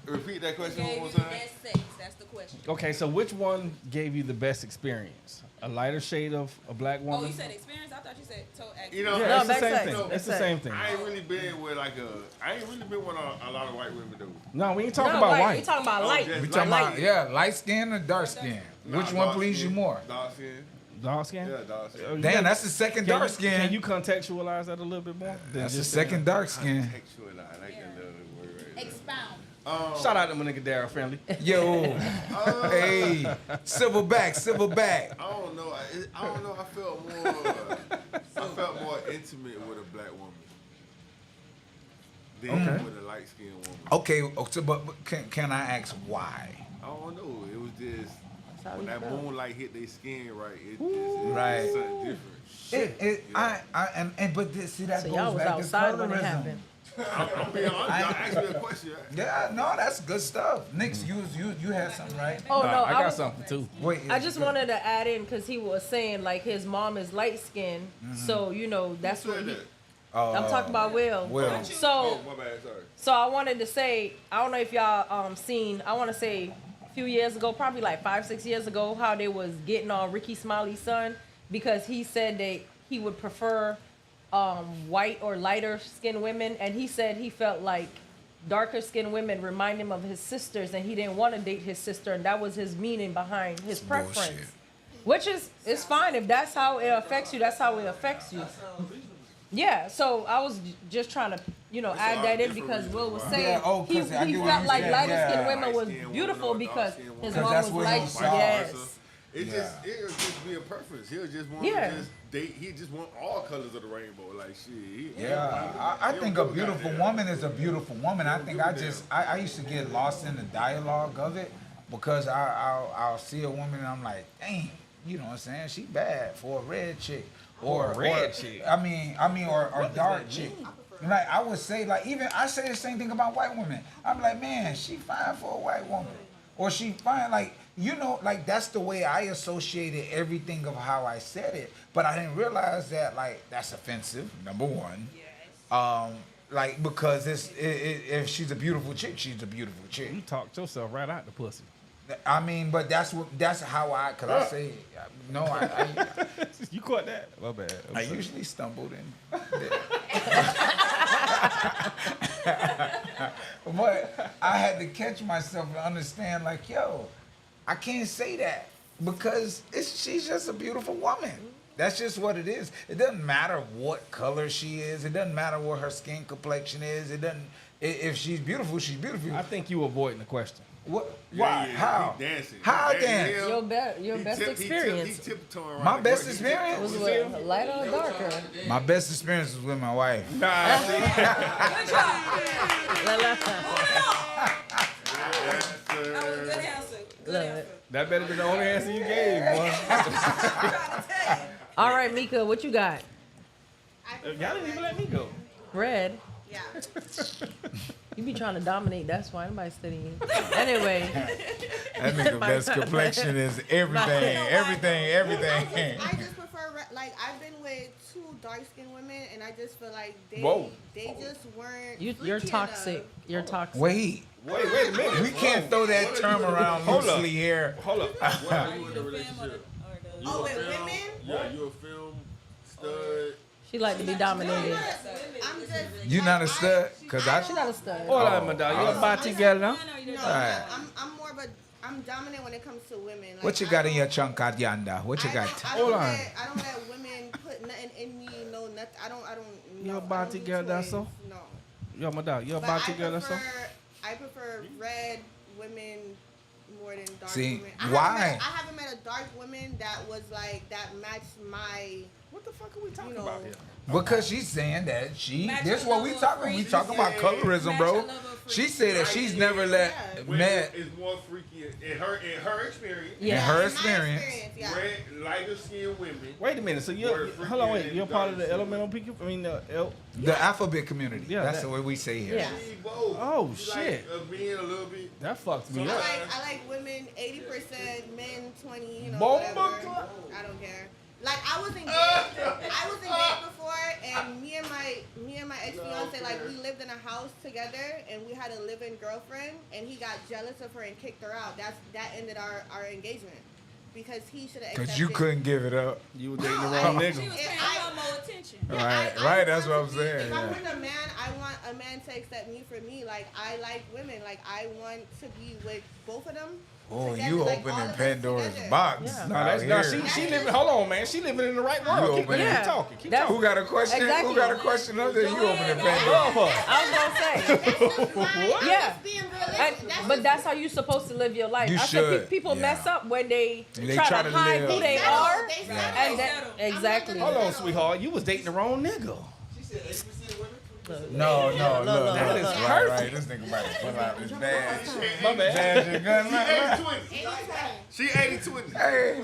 repeat that question one Gave more you the time. best sex. That's the question. Okay, so which one gave you the best experience? A lighter shade of a black Oh, woman? you said experience? I thought you said You know, Yeah, No, it's the back same sex. thing. Back It's the sex. same thing. I ain't really been with I ain't really been with a lot of white women though. No, we ain't talking No, about white. white. We talking about light. just We talking Light. about light skin or dark skin? Which one Dark please you skin. more? Dark skin. Dark skin? Yeah, dark skin. Oh, you Damn, can- that's the second can dark you- skin. Can you contextualize that a little bit more? than That's the just second dark skin. Textual, I like that little word right there. Expound. Shout out to my nigga Daryl Friendly. Yo, hey, silverback. I don't know. I don't know. I felt more intimate with a black woman than with a light skinned woman. Okay, so, but can I ask why? I don't know. It was just how when you that felt. moonlight hit their skin right. Right. It's something different. But see that So goes y'all was back outside to when it colorism. happened. I'm being honest. Y'all asked me a question. Yeah, no, that's good stuff. Nix, you had something right. Oh, no, I got was- something too. Wait, I just wanted to add in because he was saying like his mom is light skinned, so that's what he. I'm talking about Will. Will. So Oh, my bad. Sorry. So I wanted to say, I don't know if y'all seen, I want to say a few years ago, probably like 5-6 years ago, how they was getting on Ricky Smiley's son because he said that he would prefer white or lighter skinned women, and he said he felt like darker skinned women remind him of his sisters, and he didn't want to date his sister, and that was his meaning behind his preference. bullshit. Which is, it's fine if that's how it affects you. That's how it affects you. Yeah, so I was just trying to, add that in because Will was saying Yeah, oh, he 'cause I get what felt you like said, lighter yeah. skinned women was Light-skinned beautiful woman or because dark-skinned his woman. mom that's was what light. he saw. Yes. It'll just be a preference. He'll just want Yeah. to just date. He just want all colors of the rainbow. Like shit. Yeah, I think a beautiful woman is a beautiful woman. I think I used to get lost in the dialogue of it because I'll see a woman and I'm like, dang, you know what I'm saying? She bad for a red chick or a red chick. I mean, or dark chick. Like I would say, like even I say the same thing about white women. I'm like, man, she fine for a white woman, or she fine like. Like that's the way I associated everything of how I said it, but I didn't realize that like that's offensive. Number one, like because if she's a beautiful chick, she's a beautiful chick. You talked yourself right out the pussy. I mean, but that's how cause I say no. You caught that? My bad. I usually stumbled in. But I had to catch myself and understand, like, yo, I can't say that because she's just a beautiful woman. That's just what it is. It doesn't matter what color she is. It doesn't matter what her skin complexion is. It doesn't. If she's beautiful, she's beautiful. I think you avoiding the question. What? Yeah, Why? yeah, How? he dancing. How He dancing. dance? Your best experience He tiptoeing around My the best court. He experience? was tiptoeing. with lighter or darker. My best experience was with my wife. La, la. Yes, That was a sir. good answer. Good Love answer. it. That better be the only answer you gave, boy. All right, Mika, what you got? Y'all didn't even let me go. Red. Yeah. You be trying to dominate. That's why nobody's studying. Anyway, That nigga best complexion is everything, everything. I just prefer like I've been with 2 dark skinned women and I just feel like Whoa. they just weren't. you're freaky toxic. enough. You're toxic. Wait, Wait a minute. we can't throw that term around Hold up. loosely here. Hold up. Why are Are you you in a the film or relationship? the Oh, You a with film- women? Yeah, you a film stud. She like to be dominated. I'm just. You not a stud? Cause I She not a stud. Hold on, my dog. You about together now? No, Alright. I'm more of a. I'm dominant when it comes to women. Like, What you got in your chunk out yonder? What you got? I Hold don't on. let women put nothing in me, no nothing. I don't. You no, a Bantu I don't girl, need that's twins, so? No. Yo, my dog. You a But Bantu girl, that's so? I prefer red women more than dark See, women. why? I haven't met a dark woman that was like that matched my. What the fuck are we talking You know, about here? Because she's saying that Match this your what we level of talking. We freak. talking about colorism, Match bro. your level of freak. She said that she's never let Women met is more freaky in her experience. in Yeah. her in my experience. yeah. Red, lighter skinned women. Wait a minute. So Word you're freaky hold on, wait. and You're part of the dark elemental people. I mean, the The alphabet community. Yeah, That's that- the way we say here. Yeah. She both. Oh, She shit. Like, being a little bit. that fucks me So up. I like women 80%, men 20. You know, Bomba whatever. clock. I don't care. Like I was engaged. I was engaged before, and me and my ex fiance like we lived in a house together, and we had a live-in girlfriend, and he got jealous of her and kicked her out. That ended our engagement because he should have. Cause you couldn't give it up. You were dating the No, wrong She nigga. was paying a lot more attention. Right, that's what I'm saying. If I'm Yeah. with a man, I want a man to accept me for me. Like I like women. Like I want to be with both of them. Oh, together, you like, all opening of us Pandora's together. box. Yeah. No, out that's here. no. She living. Hold on, man. She living in the right You world. Keep, open it. Yeah. talking. Keep That's- talking. Who got a question? Exactly. Who got a question up there? You opening I Pandora's. love her. I was gonna say. That's just my, Yeah. I'm just being realistic. But that's how you're supposed to live your life. You I should, said people yeah. mess up when they They try, try to to hide live. who they settle. are. They settle. And They that, settle. exactly. Hold on, sweetheart. You was dating the wrong nigga. No, look, look. that is Right. This nigga about to pull out his badge. My bad. Badge and gun. She 80-20. Hey,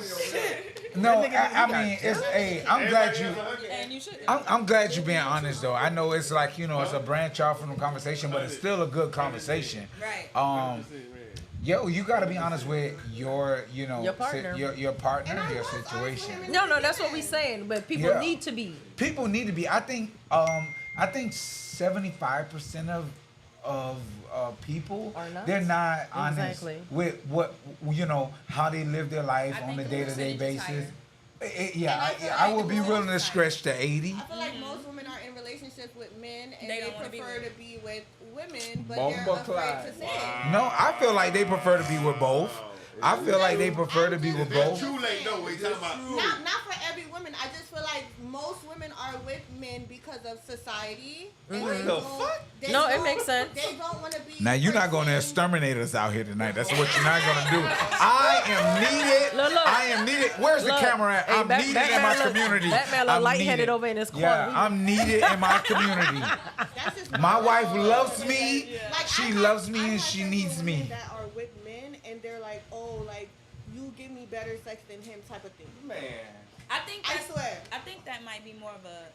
no, I mean, it's. Hey, I'm glad you. And you should. I'm glad you being honest though. I know it's like it's a branch off from the conversation, but it's still a good conversation. Right. Yo, you got to be honest with your, Your partner. your partner, And I your was honest situation. with him. No, that's what we saying. But people Yeah. need to be. People need to be. I think 75% of people Are not. they're not honest Exactly. with what how they live their life I on a think the day-to-day percentage is basis. And I feel I like would be the willing to percentage- stretch to 80. I feel like most women are in relationships with men and They they, don't wanna be prefer with- to be with women, but Bomba they're afraid Clyde. to say it. No, I feel like they prefer to be with both. I feel like they prefer to be with That's both. too late though. Wait, talking about. Not for every woman. I just feel like most women are with men because of society. And they the don't- fuck? they No, it don't- makes sense. They don't want to be. Now you're not going to person- exterminate us out here tonight. That's what you're not going to do. I am needed. Look. I am needed. Where's the Look, camera at? hey, I'm needed in my community. That man look I'm lightheaded needed. over in his corner. Yeah, I'm needed in my community. That's just My wife loves me. Like, She I have- loves me I and have she sex needs with me. women That are with men and they're like, oh, like you give me better sex than him, type of thing. Man. I think I that's, swear. I think that might be more of a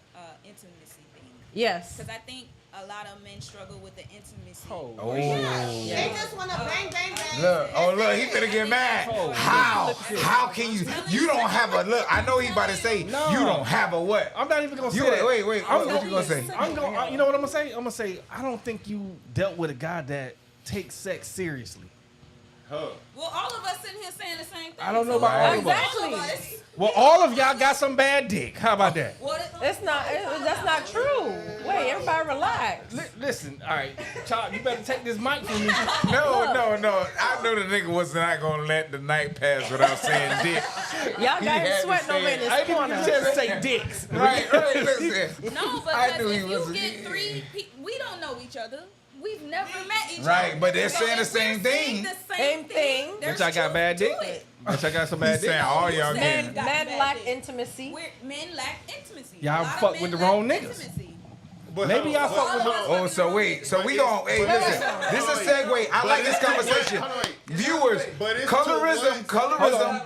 intimacy thing. Yes. Because I think a lot of men struggle with the intimacy. Oh. Oh. They just want to bang, bang, bang. Look, he finna get mad. How? How can you? You don't have a look. I know he about to say No. you don't have a what? I'm not even gonna say You that. wait. I'm What you gonna say? I'm going. You know what I'm gonna say? I'm gonna say I don't think you dealt with a guy that takes sex seriously. Well, all of us sitting here saying the same thing. I don't know So about all of us. Exactly. All of us. Well, all of y'all got some bad dick. How about that? It's not. That's not true. Wait, everybody relax. Listen, all right, Chop, you better take this mic from me. No. I know the nigga was not gonna let the night pass without saying dick. Y'all He got had him to sweating say over in it. I his didn't corner. even just say dicks. Right. Listen. No, I because knew he if you was a- get three people, we don't know each other. We've never met each other. Right, but they're saying the if we're same saying thing. the same thing. There's Bitch, I got bad dick. to it. Bitch, I got some bad He's saying dick. all y'all Men, getting. got men bad lack dick. intimacy. Men lack intimacy. Y'all A lot of fuck men with the lack wrong niggas. intimacy. But Maybe y'all fuck with Oh, so wait. So we gon' hey, listen. This is a segue. I like this conversation. Viewers, But it's colorism.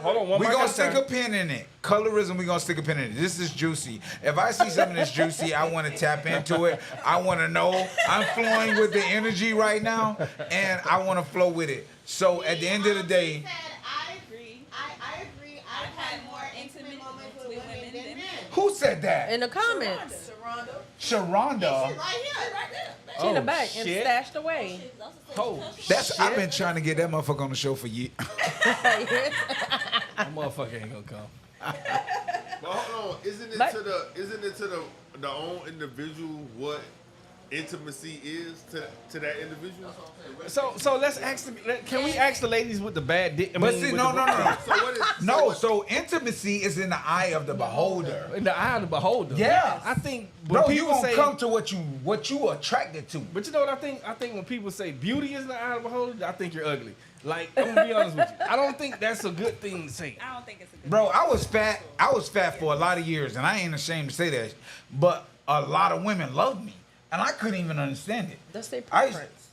Hold on, one We mic gonna at a stick time. a pin in it. Colorism. We gonna stick a pin in it. This is juicy. If I see something that's juicy, I want to tap into it. I want to know. I'm flowing with the energy right now, and I want to flow with it. So at the end of the day. I agree. I agree. I've had more intimate moments with women than men. Who said that? In the comments. Sharonda. She's right here. Right there. She in the Oh, back and shit. stashed away. Oh, That's I've been trying to get that motherfucker on the show for years. that motherfucker ain't gonna come. But hold on, isn't it But- to the own individual what intimacy is to that individual? So let's ask. Can we ask the ladies with the bad dick? But see, no. So what is No, so intimacy is in the eye of the beholder. In the eye of the beholder. Yes. I think when Bro, you people gonna say, come to what you attracted to. but you know what I think? I think when people say beauty is in the eye of the beholder, I think you're ugly. Like, I'm gonna be honest with you. I don't think that's a good thing to say. I don't think it's a good. Bro, I was fat for a lot of years, and I ain't ashamed to say that. But a lot of women loved me, and I couldn't even understand it. That's their I preference.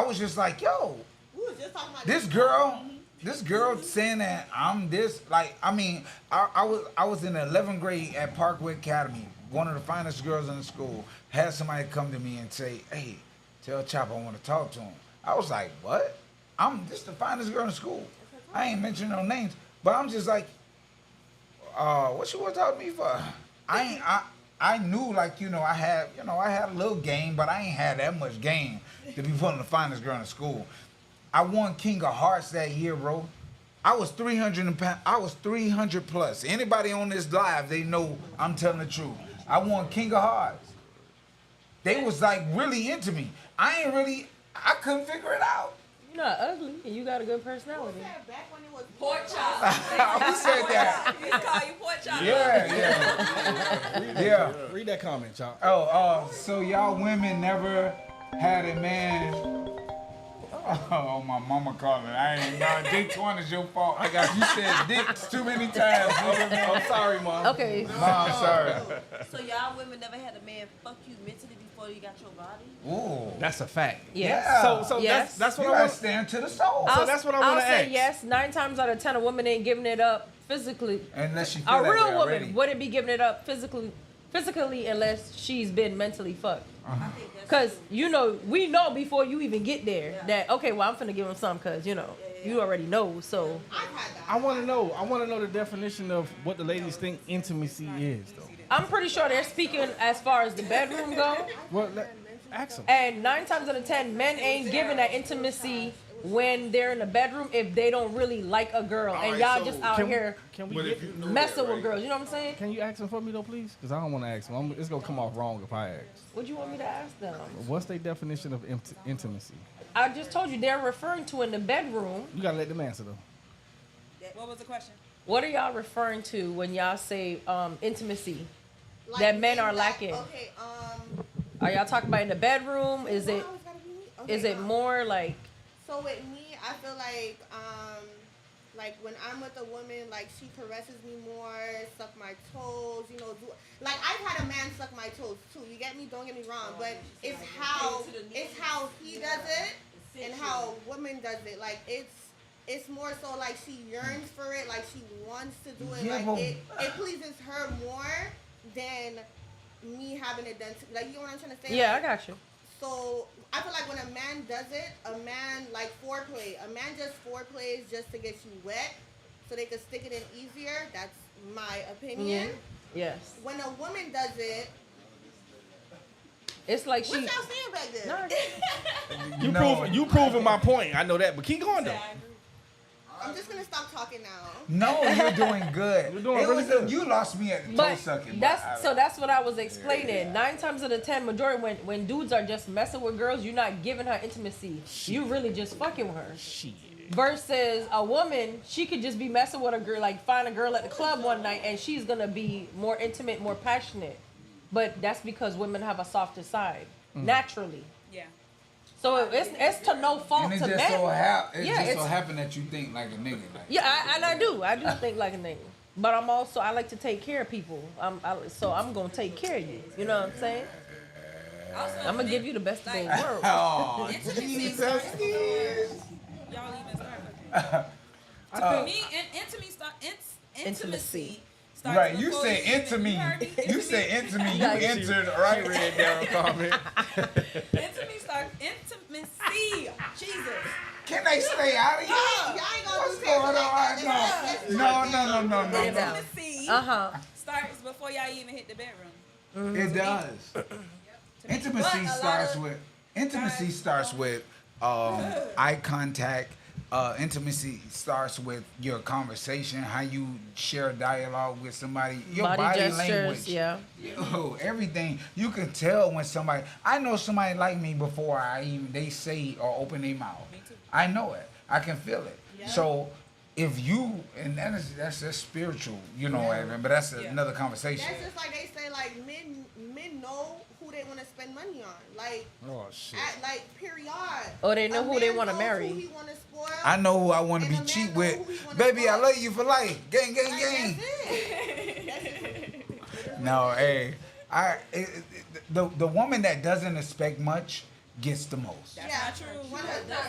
was just like, yo, We was just talking about this girl saying that I'm this. Like, I mean, I was in the 11th grade at Parkway Academy, one of the finest girls in the school. Had somebody come to me and say, hey, tell Chop I want to talk to him. I was like, what? I'm just the finest girl in school. I ain't mentioning no names, but I'm just like, what you want to talk to me for? I knew, like, I had a little game, but I ain't had that much game to be one of the finest girl in school. I won King of Hearts that year, bro. I was 300 plus. Anybody on this live, they know I'm telling the truth. I won King of Hearts. They was like really into me. I couldn't figure it out. You're not ugly, and you got a good personality. back when it was Pork chop. Who said that? He call you pork chop. Yeah. Read that comment, y'all. So y'all women never had a man. Oh, my mama calling. I ain't know. Dick 20 is your fault. I got you said dicks too many times. I'm sorry, Mom. Okay. Mom, sorry. So y'all women never had a man fuck you mentally before you got your body? Ooh. That's a fact. Yeah. So Yes. that's what You I gotta want. stand to the soul. So that's what I I'll wanna say ask. yes. 9 times out of 10, a woman ain't giving it up physically. Unless she feel A that real way woman already. wouldn't be giving it up physically unless she's been mentally fucked. Cause we know before you even get there that okay, well I'm finna give him some, cause you already know. So I want to know the definition of what the ladies think intimacy is, though. I'm pretty sure they're speaking as far as the bedroom go. Well, ask them. And 9 times out of 10, men ain't giving that intimacy when they're in the bedroom if they don't really like a girl, and right, y'all so just out here Can we But get? if you know messing that, with girls. You know what I'm saying? Can you ask them for me though, please? Because I don't want to ask them. It's gonna come off wrong if I ask. What you want me to ask them? What's their definition of intimacy? I just told you they're referring to in the bedroom. You gotta let them answer though. What was the question? What are y'all referring to when y'all say intimacy? like that men are that- lacking. Okay, Are y'all talking about in the bedroom? Is it no, it's gotta be me. Okay, is it more like So with me, I feel like when I'm with a woman, like she caresses me more, suck my toes, like I've had a man suck my toes too. You get me? Don't get me wrong, but it's how he does it and how a woman does it. Like it's more so like she yearns for it, like she wants to do it, Yeah, like but- it pleases her more than me having it done. Like, you know what I'm trying to say? yeah, I Like, got you. so I feel like when a man does it, a man like foreplay, a man just foreplays just to get you wet, so they can stick it in easier. That's my opinion. Yes. When a woman does it, It's like what she y'all saying back there? No, You proving my point. I know that, but keep going though. I'm just gonna stop talking now. No, you're doing good. You're doing It really was good. You lost me at the toe But sucking. that's what I was explaining. 9 times out of 10, majority when dudes are just messing with girls, you're not giving her intimacy. You really just fucking with her. Shit. Versus a woman, she could just be messing with a girl, like find a girl at the club one night, and she's gonna be more intimate, more passionate. But that's because women have a softer side naturally. Yeah. So it's to no fault And it to just men. so Yeah, it's- happened that you think like a nigga. Like, Yeah, I do think like a nigga. But I like to take care of people. So I'm gonna take care of you. You know what I'm saying? Also, I'm gonna give you the best of both worlds. Oh, Intimacy Jesus. starts before y'all even start fucking. I think Me and intimacy Intimacy. starts Right, you before say even- into me. You heard me? You say into me. You Got you. entered right. read down comment. Intimacy starts. Intimacy. Jesus. Can they stay out of here? Y'all ain't gonna What's do going this like on? that. No. Bring it down. Intimacy starts before y'all even hit the bedroom. It does. Intimacy But a lot starts of with guys eye contact, intimacy starts with your conversation, how you share dialogue with somebody, your Body body gestures, language. yeah. Yo, everything. You can tell when somebody, I know somebody like me before they say or open their mouth. I know it. I can feel it. Yeah. So if you, and that's just spiritual, but that's another conversation. That's just like they say, like men know who they want to spend money on, like period. Or they know A who they man want to knows marry. Who he want to spoil. I know who I want to And be a man cheap know with. who he wanna Baby, I fuck. love you for life. Gang, gang, Like, gang. that's it. That's it. No, hey, the woman that doesn't expect much gets the most. That's not true.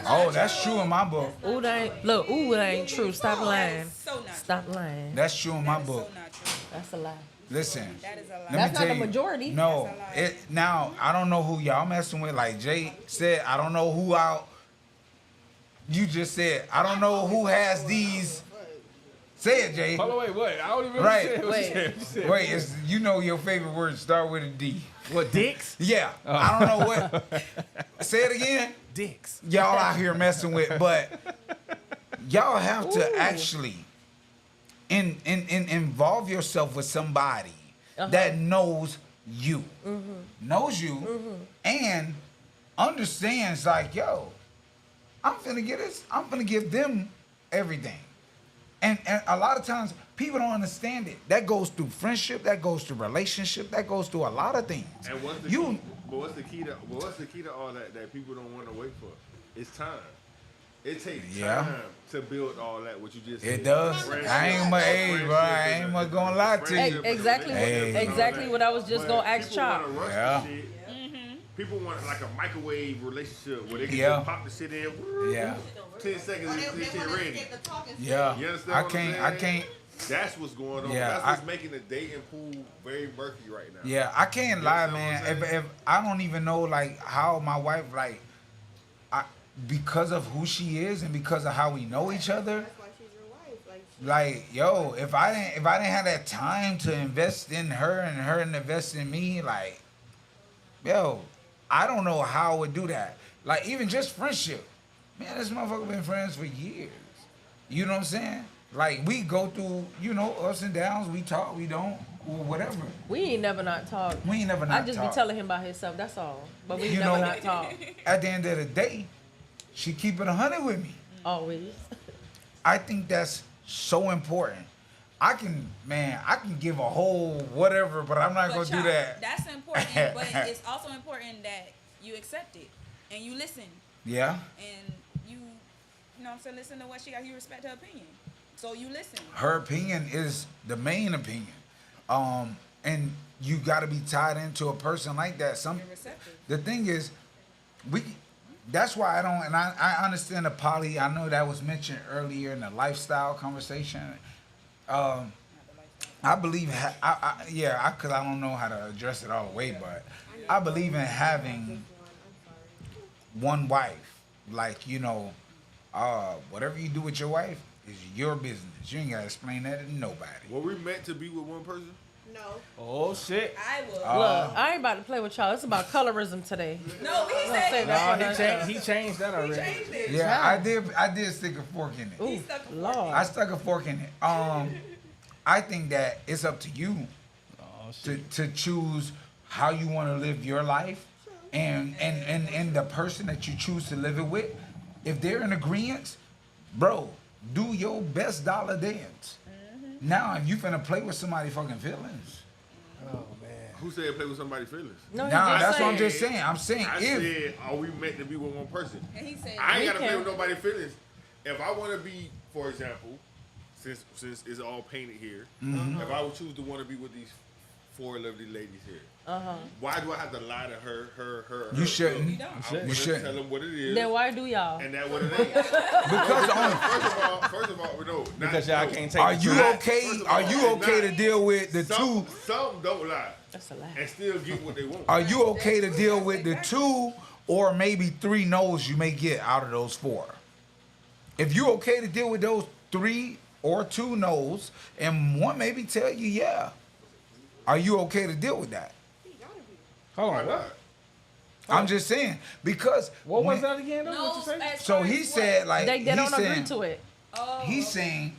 Oh, that's true in my book. Ooh, that ain't, look, ooh, that ain't true. Stop lying. So not Stop lying. That's true in my true. So book. not true. That's a lie. Listen, That is a lie. let me That's not tell the you, majority. No, That's a lie. now I don't know who y'all messing with. Like Jay said, I don't know who out. You just said I don't know who has these. Say it, Jay. Hold on, wait, what? I don't even Right. understand what you Wait. said. What you said. Wait, it's, your favorite word start with a D. What, dicks? Yeah, I don't know what. Say it again. Dicks. Y'all out here messing with, but y'all have to Ooh. actually involve yourself with somebody Uh-huh. that knows you, knows you, Mm-hmm. and understands like, yo, I'm finna give them everything. And a lot of times people don't understand it. That goes through friendship, that goes through relationship, that goes through a lot of things. And what's the key? But what's the key to all that people don't want to wait for? It's time. It takes Yeah. time to build all that. What you just said. It does. Friendship, I ain't much, hey, bro. I friendship, ain't much gonna lie to friendship, you. Exactly, Hey. exactly what I was just But gonna ask people Chop. wanna rush Yeah. the shit. People want like a microwave relationship where they can Yeah. just pop the shit in. Yeah. 10 seconds Or and they this shit want to ready. escape the talking stage. Yeah. You understand I what I'm can't. I saying? can't. That's what's going on. Yeah, That's I- what's making the dating pool very murky right now. Yeah, I can't lie, understand what I'm man. If I don't even know like how my wife because of who she is and because of how we know each other. That's why she's your wife. Like, yo, if I didn't have that time to invest in her and her to invest in me, like, yo, I don't know how I would do that. Like, even just friendship. Man, this motherfucker been friends for years. You know what I'm saying? Like, we go through, ups and downs. We talk, we don't, or whatever. We ain't never not talk. We ain't never I not just talk. be telling him about himself. That's all. But we You never know- not talk. At the end of the day, she keep it 100 with me. Always. I think that's so important. I can give a whole whatever, but I'm not But gonna do y'all, that. That's important, but it's also important that you accept it and you listen Yeah. and you know what I'm saying, listen to what she got. You respect her opinion, so you listen. Her opinion is the main opinion. And you got to be tied into a person like that. You're receptive. The thing is, that's why I don't, and I understand the poly. I know that was mentioned earlier in the lifestyle conversation. I believe, because I don't know how to address it all the way, but I believe in having one wife. Like, whatever you do with your wife is your business. You ain't got to explain that to nobody. Were we meant to be with one person? No. Oh, shit. I will. Look, I ain't about to play with y'all. It's about colorism today. No, he Say said that. No, he changed that already. changed it. Yeah, I did stick a fork in it. Ooh, stuck a fork. Lord. I stuck a fork in it. I think that it's up to you Oh, shit. to choose how you want to live your life, and the person that you choose to live it with. If they're in agreement, bro, do your best dollar dance. Now, if you finna play with somebody's fucking feelings, Oh, man. Who said play with somebody's feelings? No, he nah, just that's what I'm said- just saying. I'm saying I if said, are we meant to be with one person? And he said, I ain't We gotta play can. with nobody's feelings. If I want to be, for example, since it's all painted here, if I would choose to want to be with these 4 lovely ladies here, why do I have to lie to her? you shouldn't, You don't. I'm gonna you shouldn't. tell them what it is, Then why do y'all? and that what it ain't. because First of all, no. not- Because y'all no. can't take are the you truth. okay? First of Are all, you okay to not- deal with the two? Some don't lie That's a lie. and still get what they want. Are you okay to deal with the 2 or maybe 3 no's you may get out of those 4? If you okay to deal with those 3 or 2 no's, and one maybe tell you yeah, are you okay to deal with that? Why Hold on, what? not? I'm just saying because What was when- that again? Though? What you say? So he said like They he's don't agree saying, to it. he's saying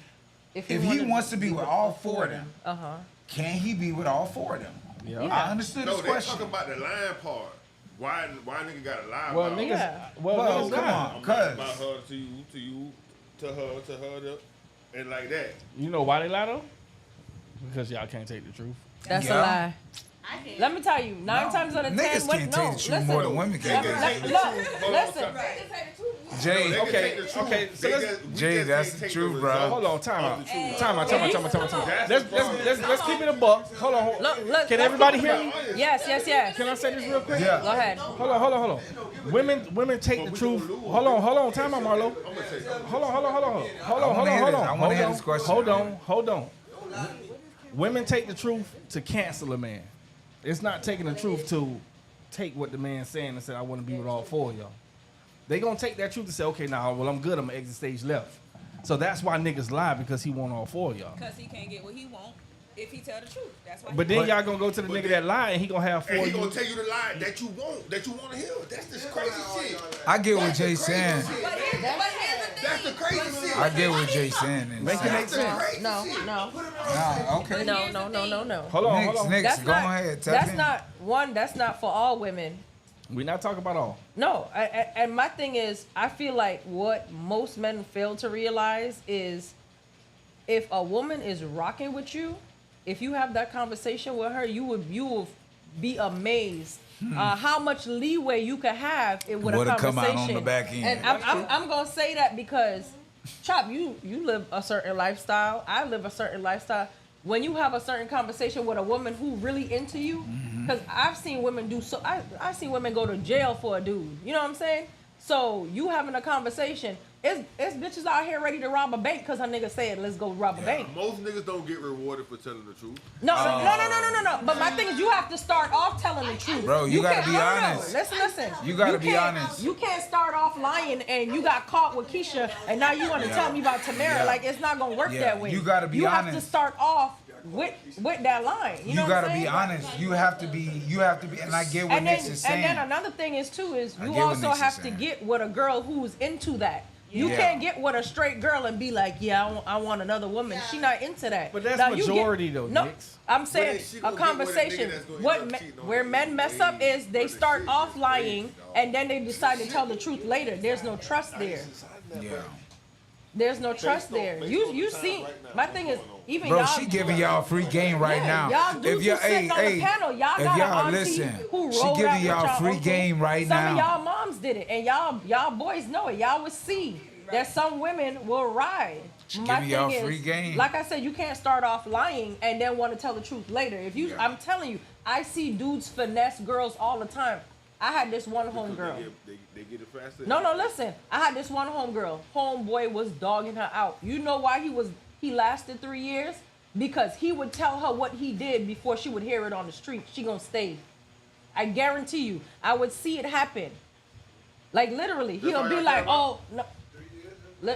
if he wanted wants to be with all four of them, Uh-huh. can he be with all four of them? Yeah. I understood No, this they question. talking about the lying part. Why nigga got to lie Well, about niggas. Yeah. Well, Well, niggas come lie. on, I'm cuz lying about her to you, to her, and like that. You know why they lie though? Because y'all can't take the truth. That's Yeah. a lie. Let me tell you, 9 times out of 10, niggas can't take the truth more than women can. Listen. Jay, Okay, okay. So let's. Jay, that's the truth, bro. Hold on, time out. Time out. That's Let's keep it a buck. Hold on. Can everybody hear me? Yes. Can I say this real quick? Yeah. Go ahead. Hold on. Women take the truth. Hold on. Time out, Marlo. Hold on. I wanna hear this question. Hold on. Women take the truth to cancel a man. It's not taking the truth to take what the man's saying and say, I want to be with all four of y'all. They gonna take that truth and say, okay, now, well, I'm good. I'm gonna exit stage left. So that's why niggas lie, because he want all four of y'all. Because he can't get what he want if he tell the truth. That's why. But then y'all gonna go to the nigga that lie and he gonna have four And of he you. gonna tell you the lie that you want to hear. That's this crazy shit. I get what Jay's saying. That's the crazy shit. I get what Jay's saying. Make it make sense. No. Okay. No. Hold on. Next, That's go not. ahead. Tap That's in. not one. That's not for all women. We not talking about all. No, and my thing is, I feel like what most men fail to realize is, if a woman is rocking with you, if you have that conversation with her, you will be amazed how much leeway you could have with a What'll conversation. come out on the back end. And I'm gonna say that because, Chop, you live a certain lifestyle. I live a certain lifestyle. When you have a certain conversation with a woman who really into you, because I've seen women do so. I've seen women go to jail for a dude. You know what I'm saying? So you having a conversation. It's bitches out here ready to rob a bank because her nigga said, let's go rob a bank. Most niggas don't get rewarded for telling the truth. No. But my thing is, you have to start off telling the truth. Bro, you gotta can't- be honest. Listen. You gotta be can't- honest. You can't start off lying and you got caught with Keisha and now you want to tell me about Tamara. Yeah. Like, it's not gonna work Yeah. that way. You gotta be You have honest. to start off with that line. You know what I'm gotta be saying? honest. You have to be, and I get what And then, Nix is saying. and then another thing is too is I you get what also Nix is have to saying. get with a girl who's into that. You Yeah. can't get with a straight girl and be like, yeah, I want another woman. She not into that. But that's Now, you majority though, No, Nix. I'm saying But she a gonna get with a conversation. nigga that's gonna What end up cheating on where her men mess up is they way start further off shit. lying and then they decide to tell the truth later. There's no trust there. Yeah. There's no trust there. You see, my thing is even Bro, y'all. she giving y'all free game right now. Y'all dudes who sitting on the panel, y'all if got an y'all auntie listen, who she rolled giving out with y'all free uncle. game right Some now. of y'all moms did it, and y'all boys know it. Y'all would see that some women will ride. She My giving y'all thing is, free game. like I said, you can't start off lying and then want to tell the truth later. If you, I'm telling you, I see dudes finesse girls all the time. I had this one homegirl. They get it faster. No, listen. I had this one homegirl. Homeboy was dogging her out. You know why he lasted 3 years? Because he would tell her what he did before she would hear it on the street. She gonna stay. I guarantee you. I would see it happen. Like literally, That's all he'll be y'all like, care "Oh, no."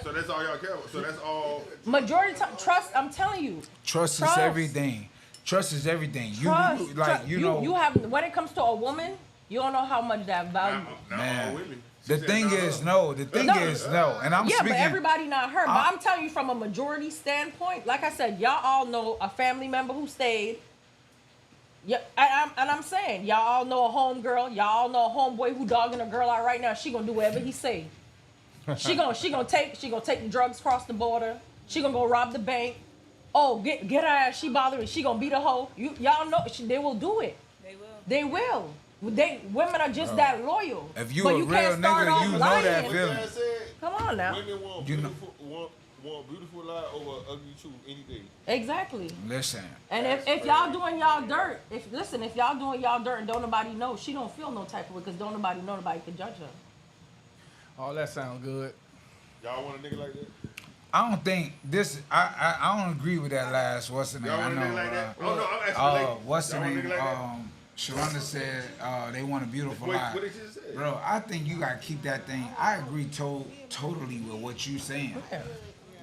So that's all y'all care about. So that's all. Majority time, trust. I'm telling you. Trust is everything. Trust is everything. Trust. You know. You have when it comes to a woman, you don't know how much that value. Man. All women. The thing is no. And I'm Yeah, speaking. but everybody not her. But I'm telling you from a majority standpoint, like I said, y'all all know a family member who stayed. Yeah, I'm saying, y'all all know a homegirl. Y'all all know a homeboy who dogging a girl out right now. She gonna do whatever he say. She gonna take the drugs across the border. She gonna go rob the bank. Oh, get her ass. She bothering. She gonna beat a hoe. Y'all know they will do it. They will. Women are just that loyal. If you But a you real can't start nigga, off you know lying. that feeling. Come on now. Women want You know- beautiful, want beautiful lie over ugly truth any day. Exactly. Listen. And if y'all doing y'all dirt, if y'all doing y'all dirt and don't nobody know, she don't feel no type of way because don't nobody know, nobody can judge her. All that sound good. Y'all want a nigga like that? I don't think this. I don't agree with that last. What's the name? Y'all I want a know. nigga like that? Oh no, I'm asking like. What's the y'all want a name? nigga like that? Sharonda said they want a beautiful life. What did you say? Bro, I think you gotta keep that thing. I agree totally with what you saying.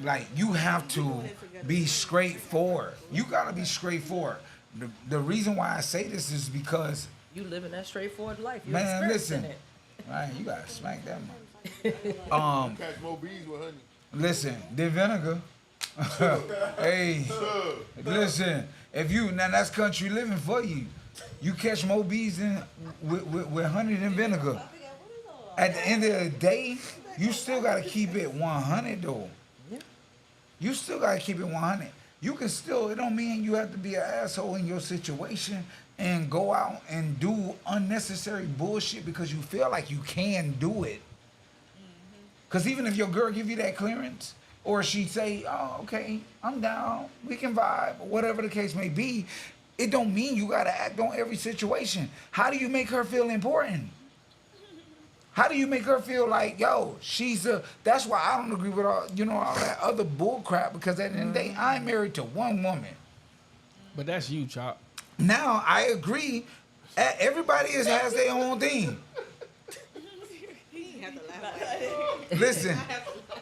Like you have to be straightforward. You gotta be straightforward. The reason why I say this is because You living that straightforward life. You Man, experiencing listen. it. Man, you gotta smack that man. Catch more bees with honey. Listen, the vinegar. Hey, listen. If you now that's country living for you. You catch more bees with honey than vinegar. At the end of the day, you still gotta keep it 100 though. You still gotta keep it 100. You can still. It don't mean you have to be an asshole in your situation and go out and do unnecessary bullshit because you feel like you can do it. Because even if your girl give you that clearance, or she say, oh, okay, I'm down, we can vibe, or whatever the case may be, it don't mean you gotta act on every situation. How do you make her feel important? How do you make her feel like, yo, that's why I don't agree with all that other bull crap, because at the end of the day, I'm married to one woman. But that's you, Chop. Now, I agree, everybody has their own thing. Listen,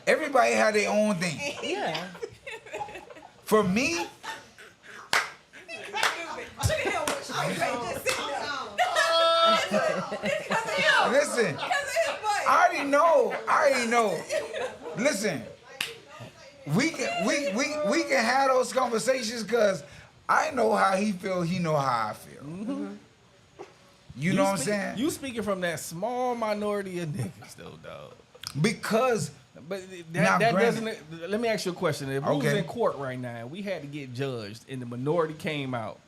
everybody had their own thing. Yeah. For me, listen, I already know. Listen, we can have those conversations because I know how he feel, he know how I feel. Mm-hmm. You know what I'm saying? You speaking from that small minority of niggas, though, dog. Because, but now, that granted- doesn't. Let me ask you a question. If we was Okay. in court right now, we had to get judged, and the minority came out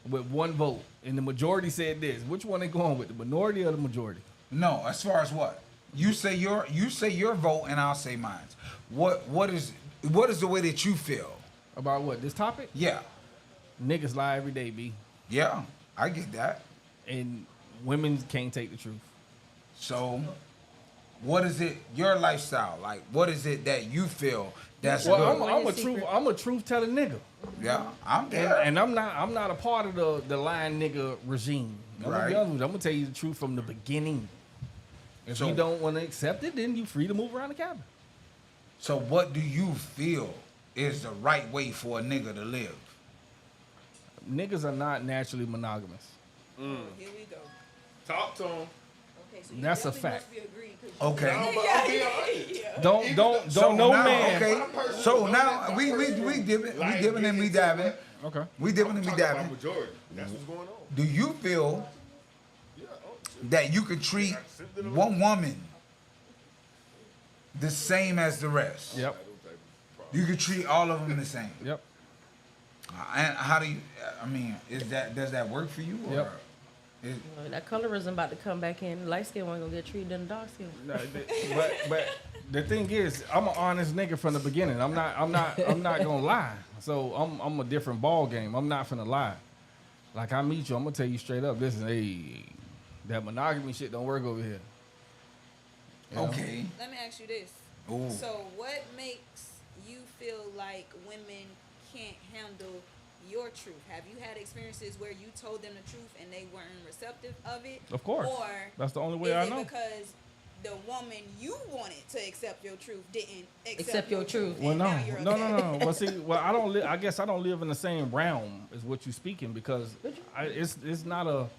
with one vote, and the majority said this. Which one they going with, the minority or the majority? no, as far as what? You say your vote and I'll say mine. What is the way that you feel? About what, this topic? Yeah. Niggas lie every day, B. Yeah, I get that. And women can't take the truth. So, what is it? Your lifestyle, like, what is it that you feel that's Well, good? I'm a truth telling nigga. Yeah, I'm there. And I'm not a part of the lying nigga regime. I'm Right. gonna tell you the truth from the beginning. If So- you don't want to accept it, then you free to move around the cabin. So, what do you feel is the right way for a nigga to live? Niggas are not naturally monogamous. Here we go. Talk to him. Okay, so you That's a definitely fact. must be agreed, 'cause Okay. Don't So know now, man. okay. So now we dipping and we diving. Okay. We dipping and we Talking about diving. majority. That's what's going on. Do you feel that you could treat one woman the same as the rest? Yep. You could treat all of them the same. Yep. And how do you? I mean, does that work for you? Or Yep. Well, that colorism about to come back in. Light skin one gonna get treated than dark skin. No, but the thing is, I'm an honest nigga from the beginning. I'm not gonna lie. So I'm a different ball game. I'm not finna lie. Like I meet you, I'm gonna tell you straight up. Listen, hey, that monogamy shit don't work over here. You know? Okay. let me ask you this. Ooh. So what makes you feel like women can't handle your truth? Have you had experiences where you told them the truth and they weren't receptive of it? Of course. Or That's the only way is I it know. because the woman you wanted to accept your truth didn't Accept your truth. Well, and no, now you're no. upset? Well, see, I don't. I guess I don't live in the same realm as what you're speaking because it's not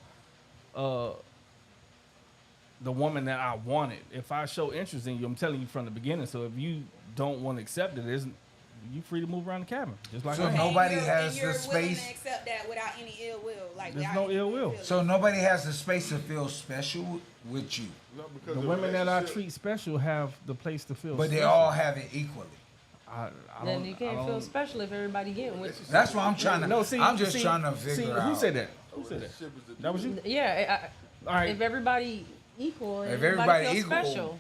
the woman that I wanted. If I show interest in you, I'm telling you from the beginning. So if you don't want to accept it, you free to move around the cabin, just like So I am. nobody And has you're the willing space. to accept that without any ill will. Like There's without no any ill will. feelings. So nobody has the space to feel special with you, Not because The of women that I relationship. treat special have the place to feel. but they special. all have it equally. I Then don't- you I can't don't- feel special if everybody getting what. That's what I'm trying to. No, see, I'm just see- trying to see, figure out. Who said that? Who said that? Relationship is the That was you. Yeah, All right. if everybody equal, and If everybody everybody feels equal. special,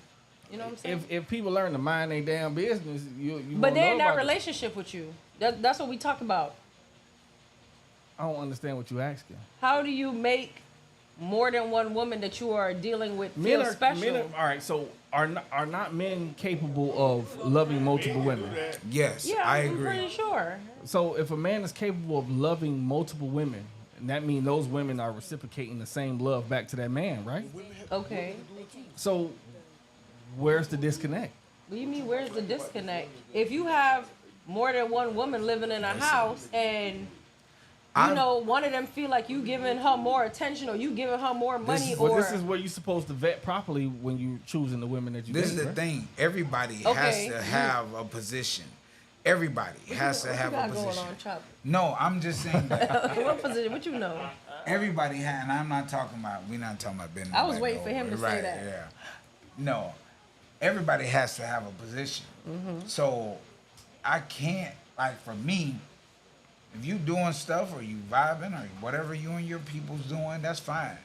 you know what I'm saying? If people learn to mind their damn business, you But won't they're know in that about it. relationship with you. That's what we talk about. I don't understand what you're asking. How do you make more than one woman that you are dealing with feel special? All right. So are not men capable of loving multiple women? Yes, Yeah, I I'm agree. pretty sure. So if a man is capable of loving multiple women, and that means those women are reciprocating the same love back to that man, right? Okay. So where's the disconnect? What do you mean, where's the disconnect? If you have more than one woman living in a house and one of them feel like you giving her more attention or you giving her more money Well, or this is where you're supposed to vet properly when you choosing the women that you This date, is the right? thing. Everybody has to have a position. Everybody has to have a position. Going on, Chop? No, I'm just saying that What position? What you know? everybody and I'm not talking about, we're not talking about business. I was waiting for him to say that. Yeah. No, everybody has to have a position. So I can't, like for me, if you doing stuff or you vibing or whatever you and your people's doing, that's fine.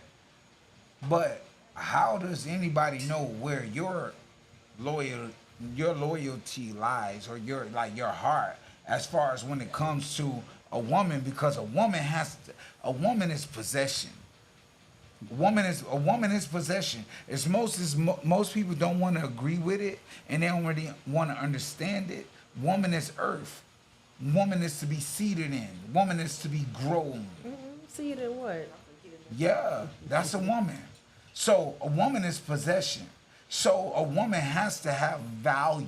But how does anybody know where your loyalty lies or your heart as far as when it comes to a woman? Because a woman is possession. A woman is possession. Most people don't want to agree with it and they don't really want to understand it. Woman is earth. Woman is to be seeded in. Woman is to be grown. Seed in what? Yeah, that's a woman. So a woman is possession. So a woman has to have value.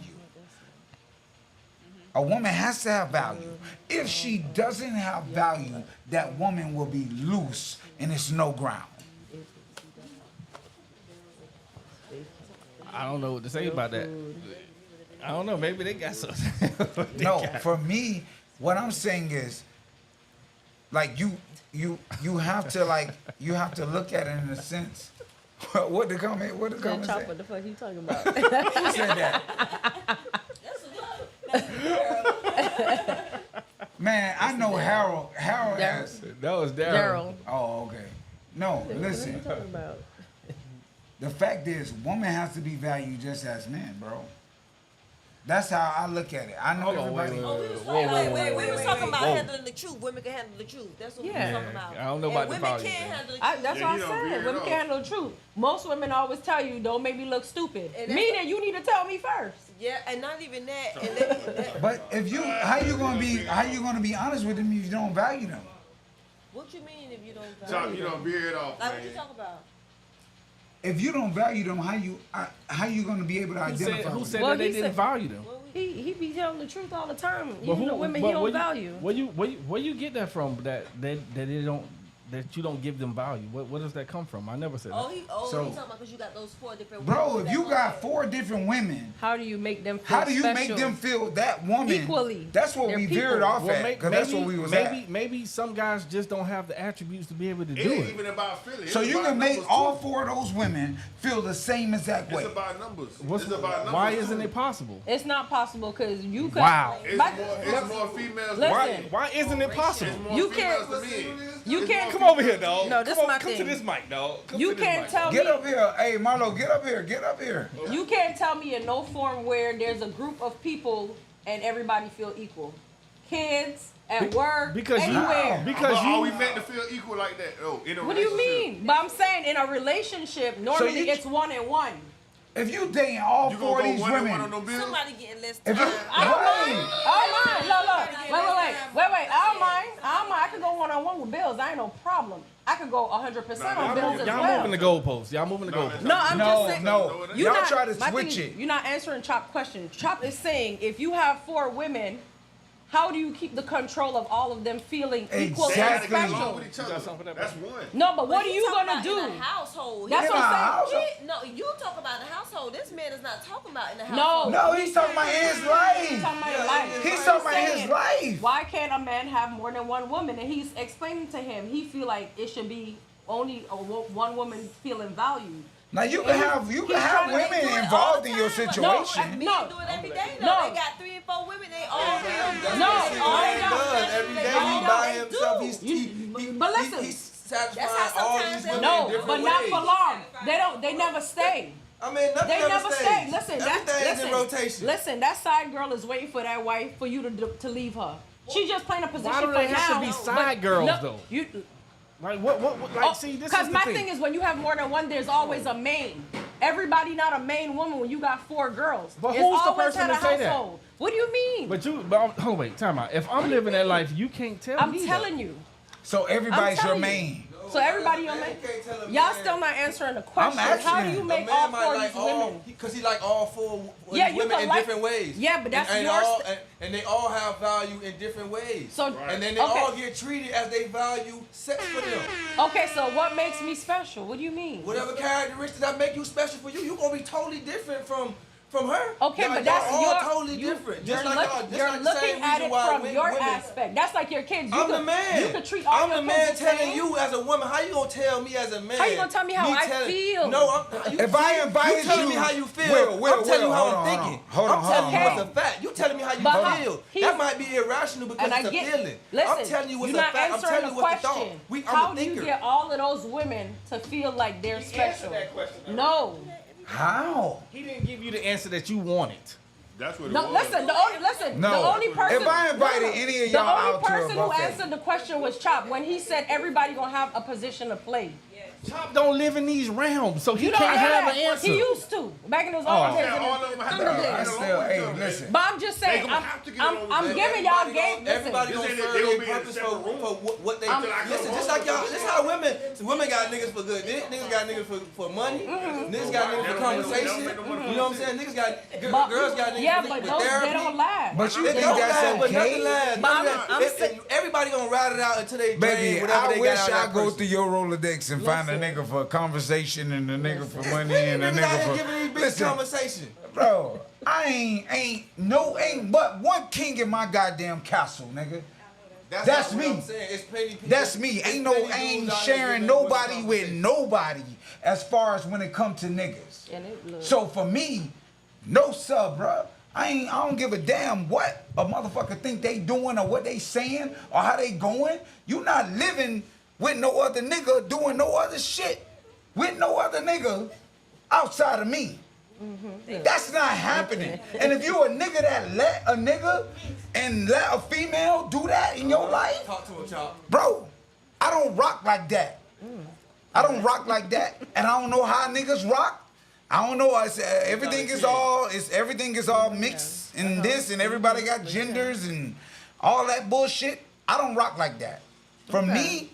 A woman has to have value. If she doesn't have value, that woman will be loose and it's no ground. I don't know what to say about that. I don't know. Maybe they got something. No, for me, what I'm saying is, like you have to look at it in a sense. What the comment Chop, say? what the fuck you talking about? Who said that? Man, I know Harold. Harold has. That was Daryl. Oh, okay. No, What are you listen. talking about? The fact is, woman has to be valued just as men, bro. That's how I look at it. I know Hold on, everybody. wait. Oh, we was Whoa, talking, whoa, we was whoa, talking about whoa. handling the truth. Women can handle the truth. That's what we Yeah. was talking about. I don't know about and the women value can't thing. handle the That's truth. what you I'm don't saying. veer it Women off. can't handle the truth. Most women always tell you, don't make me look stupid. And that's Meaning you need to tell me first. Yeah, and not even that. And that But if you, how you gonna be honest with them if you don't value them? what you mean if you don't Chop, value you them? don't veer it off, Like what you man. talking about? If you don't value them, how you gonna be able to identify? Who with said them? Well, that they he didn't said- value them? He be telling the truth all the time. But Even the women he don't value. Where you get that from? That they don't, that you don't give them value. Where does that come from? I never said Oh, that. he So- talking about because you got those 4 different Bro, women if you that got want 4 different women, How do you make them feel how do you special? make them feel that woman Equally. That's what They're we veered people. off at, because that's what we was at. Maybe some guys just don't have the attributes to be able to It do ain't it. even about feeling. So It's you about can make numbers, all too. 4 of those women feel the same exact way. It's about numbers. What's, It's about numbers. why too. isn't it possible? It's not possible because you could. Wow. It's more females. Listen. Why isn't it possible? It's more You females can't- than men. you It's can't- more Come over here, females dog. than No, men. this come my come to thing. this mic, dog. Come You to this can't mic. tell Get me. up here. Hey, Marlo, get up here. Get up here. You can't tell me in no form where there's a group of people and everybody feel equal. Kids, at work, because you- anywhere. because But are we you meant to feel equal like that? Oh, in a What do you relationship. mean? But I'm saying in a relationship, normally you- it's 1 and 1. If you dating all You 4 of gonna these go one and women, one on no bills? somebody getting less if time. you, I don't right. mind. I don't mind. Look. Wait. I don't mind. I could go 1-on-1 with bills. I ain't no problem. I could go 100% on bills as y'all well. moving the goalposts. Y'all moving the No, goalposts. No, I'm No, just saying. no. You Y'all not- try to my thing switch is, it. You're not answering Chop's question. Chop is saying if you have 4 women, how do you keep the control of all of them feeling equal They gotta and Exactly. get special? along with each other. got something for that, That's bro? one. No, but what are he you talking gonna about do? in the household? That's In what a I'm house- saying. No, you talk about the household. This man is not talking about in the No. household. No, he's talking about his He's life. talking about your life. He's talking about his saying, life. Why can't a man have more than 1 woman? And he's explaining to him he feel like it should be only 1 woman feeling valued. Now you can have trying to women do it all involved the in your time, but situation. Men No. do it every day. though. No. They got 3 and 4 women. They all feel good. No, That's all what they he don't. does every day. All He they by don't. himself. do. But listen. He's satisfying That's how all sometimes these they- women No, in different but ways. not for long. They never stay. I mean, nothing They ever never stays. stay. Listen, Everything's in rotation. Listen, that side girl is waiting for that wife for you to leave her. She's just playing a position Why do for they now. have to be side but girls, look, though? You, Like what like see this is because the my thing. thing is when you have more than 1, there's always a main. Everybody not a main woman when you got 4 girls. But It's who's the always person had a to say that? household. What do you mean? Hold on, wait, time out. If I'm living that life, you can't tell I'm me telling you. So everybody's your telling you. main. So everybody on make y'all still not answering the question. How do you make all four of these women? Because he like all four Yeah, women in different ways. Yeah, but that's and yours. And they all have value in different ways. So and then they all get treated as they value sex for them. Okay, so what makes me special? What do you mean? Whatever characteristics that make you special for you, gonna be totally different from her. Okay, but y'all that's all totally different. You're, Just like you're looking at it from your aspect. That's like your kids. I'm the man. You could treat all your kids the same. I'm the man telling you as a woman. How you gonna tell me as a man? How you gonna tell me how I feel? No, if I invited you, telling me how you feel. I'm telling you how I'm thinking. I'm telling you what's a fact. You telling me how you feel. That might be irrational because it's a feeling. Listen, I'm telling you what's a you're not fact. I'm telling you what's the thought. How do you get all of those women to feel like they're special? No. How? He didn't give you the answer that you wanted. That's what it No, was. listen. No. The only person. If I invited any of y'all out to a the only person who buffet. answered the question was Chop when he said everybody gonna have a position to play. Chop don't live in these realms, so he You don't can't know have that. an answer. He used to back in his old days. all of them have I still, hey, listen. But I'm just saying, I'm giving y'all game. Everybody gonna serve their purpose for what they. Listen, just like y'all. This how women got niggas for good. Niggas got niggas for money. Niggas got niggas for conversation. You know what I'm saying? Niggas got girls got niggas but for those therapy. they don't last. But you It think don't that's last, but nothing okay? lasts. Everybody gonna ride it out until they drain Baby, whatever I they wish got out I of that go person. through your Rolodex and find a nigga for conversation and a nigga for money and a Niggas out nigga here for. giving these bitches Listen, conversation. bro, I ain't but one king in my goddamn castle, nigga. That's not what me. I'm saying. It's plenty people. That's me. I ain't sharing nobody with nobody as far as when it come to niggas. So for me, no sub, bro. I don't give a damn what a motherfucker think they doing or what they saying or how they going. You not living with no other nigga doing no other shit with no other nigga outside of me. That's not happening. And if you a nigga that let a nigga and let a female do that in your life, Talk to him, Chop. bro, I don't rock like that. I don't rock like that, and I don't know how niggas rock. I don't know. Everything is all mixed in this, and everybody got genders and all that bullshit. I don't rock like that. For me,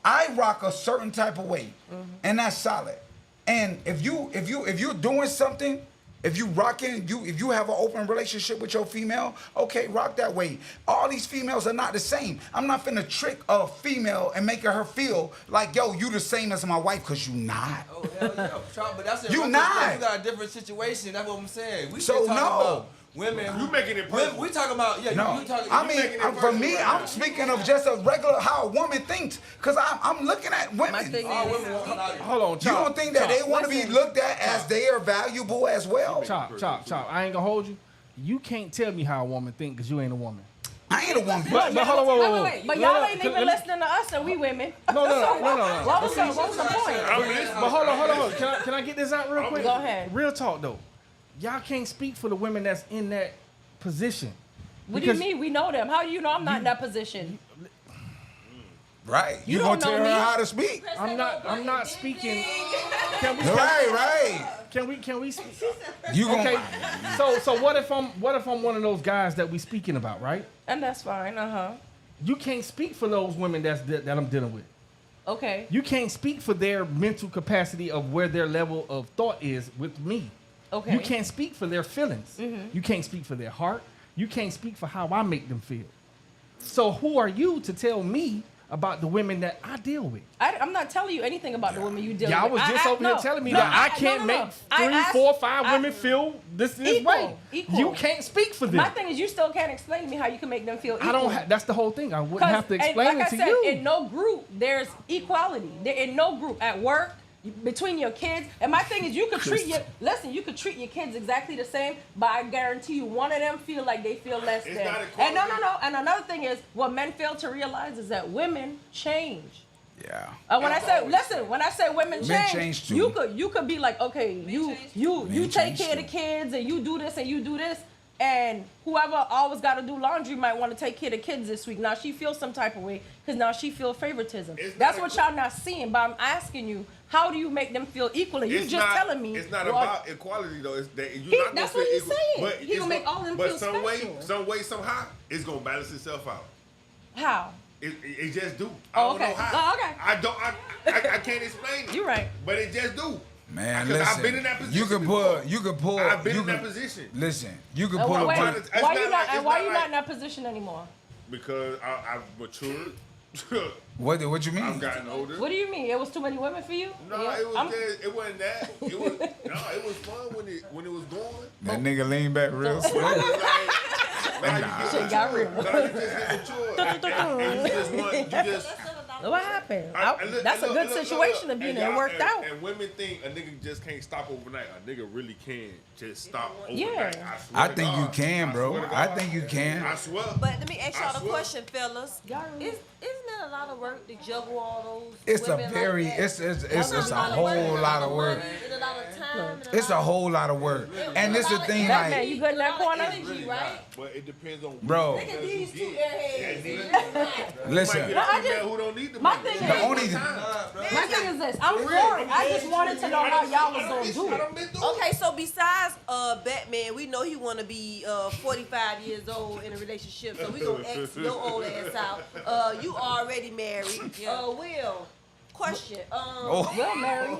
I rock a certain type of way, and that's solid. And if you're doing something, if you rocking, if you have an open relationship with your female, okay, rock that way. All these females are not the same. I'm not finna trick a female and making her feel like, yo, you the same as my wife, cause you not. Oh hell yeah, Chop, but that's You not. You got a different situation. That's what I'm saying. We So still talking no. about women. You making it personal. We talking about No, You talking, I you mean, making it for me, personal I'm right speaking of just a regular how a woman thinks, cause I'm looking at women. My thing now. All is, women want Hold on, You Chop. don't think that they want to be Listen. looked at as they are valuable as well? Chop. I ain't gonna hold you. You can't tell me how a woman think because you ain't a woman. I ain't a woman. But hold on, wait. but y'all ain't even listening to us, and we women. No. What was the point? But hold on. Can I get this out real quick? Go ahead. Real talk though. Y'all can't speak for the women that's in that position. What do you Because mean? We know them. How do you know I'm not in that position? Right. You don't gonna know tell her me. how to speak? I'm not speaking. Can we? Right. Can we speak? You gonna Okay. So what if I'm one of those guys that we speaking about, right? And that's fine. You can't speak for those women that I'm dealing with. Okay. You can't speak for their mental capacity of where their level of thought is with me. Okay. You can't speak for their feelings. You can't speak for their heart. You can't speak for how I make them feel. So who are you to tell me about the women that I deal with? I'm not telling you anything about the women you deal with. Y'all was just over here telling me that I can't make 3, 4, 5 women feel this way. Equal. You can't speak for them. My thing is, you still can't explain to me how you can make them feel equal. I don't. That's the whole thing. I wouldn't have to explain like it to I said, you. in no group there's equality. In no group at work, between your kids. And my thing is, you could treat your kids exactly the same, but I guarantee you, one of them feel like they feel less than. And no. And another thing is, what men fail to realize is that women change. Yeah. When I say women Men change, change too. you could be like, okay, you take care of the kids and you do this and you do this, and whoever always got to do laundry might want to take care of the kids this week. Now she feels some type of way because now she feels favoritism. That's what y'all not seeing. But I'm asking you, how do you make them feel equal? And you just telling me it's not about equality though. It's that you're not that's gonna what feel he's equal. saying. But He gonna make all them but feel some special. way, somehow, it's gonna balance itself out. How? It just do. Oh, I don't know okay. how. Oh, okay. I can't explain it. You're right. But it just do. Man, Because listen. I've been in that position. You could pull. I've been you in that could- position. Listen, you could And pull why, a why, bunch. It's why not you like- not? And it's why not you like- not in that position anymore? Because I've matured. What you mean? I've gotten older. What do you mean? It was too many women for you? No, Yeah. it was I'm- just, it wasn't that. It was it was fun when it was going. That nigga lean back real slow. Shit got real. Now you just get mature. And you just want, you just. What happened? Look, That's a look, good look, situation look, to be in. and It y'all- worked out. And women think a nigga just can't stop overnight. A nigga really can just stop overnight. Yeah. I think you can, bro. swear to I God. think you can. I swear. But let me ask I y'all the swear. question, fellas. Y'all really- Isn't it a lot of work to juggle all those? It's a women very, like that? it's That's a lot of whole money, lot of work. money, and a lot of time. and It's a lot of- whole lot of work. And this the thing, Batman, like, you good in that a lot of corner? energy, right? But it depends on Bro. Look at these two airheads. listen. No, I just- who don't need the my money. thing The is- only, My thing is this. I'm for it. I just wanted to know how y'all was gonna do it. Okay, so besides Batman, we know he want to be 45 years old in a relationship, so we gonna X your old ass out. You already married. Will, question. oh, Well, Mary.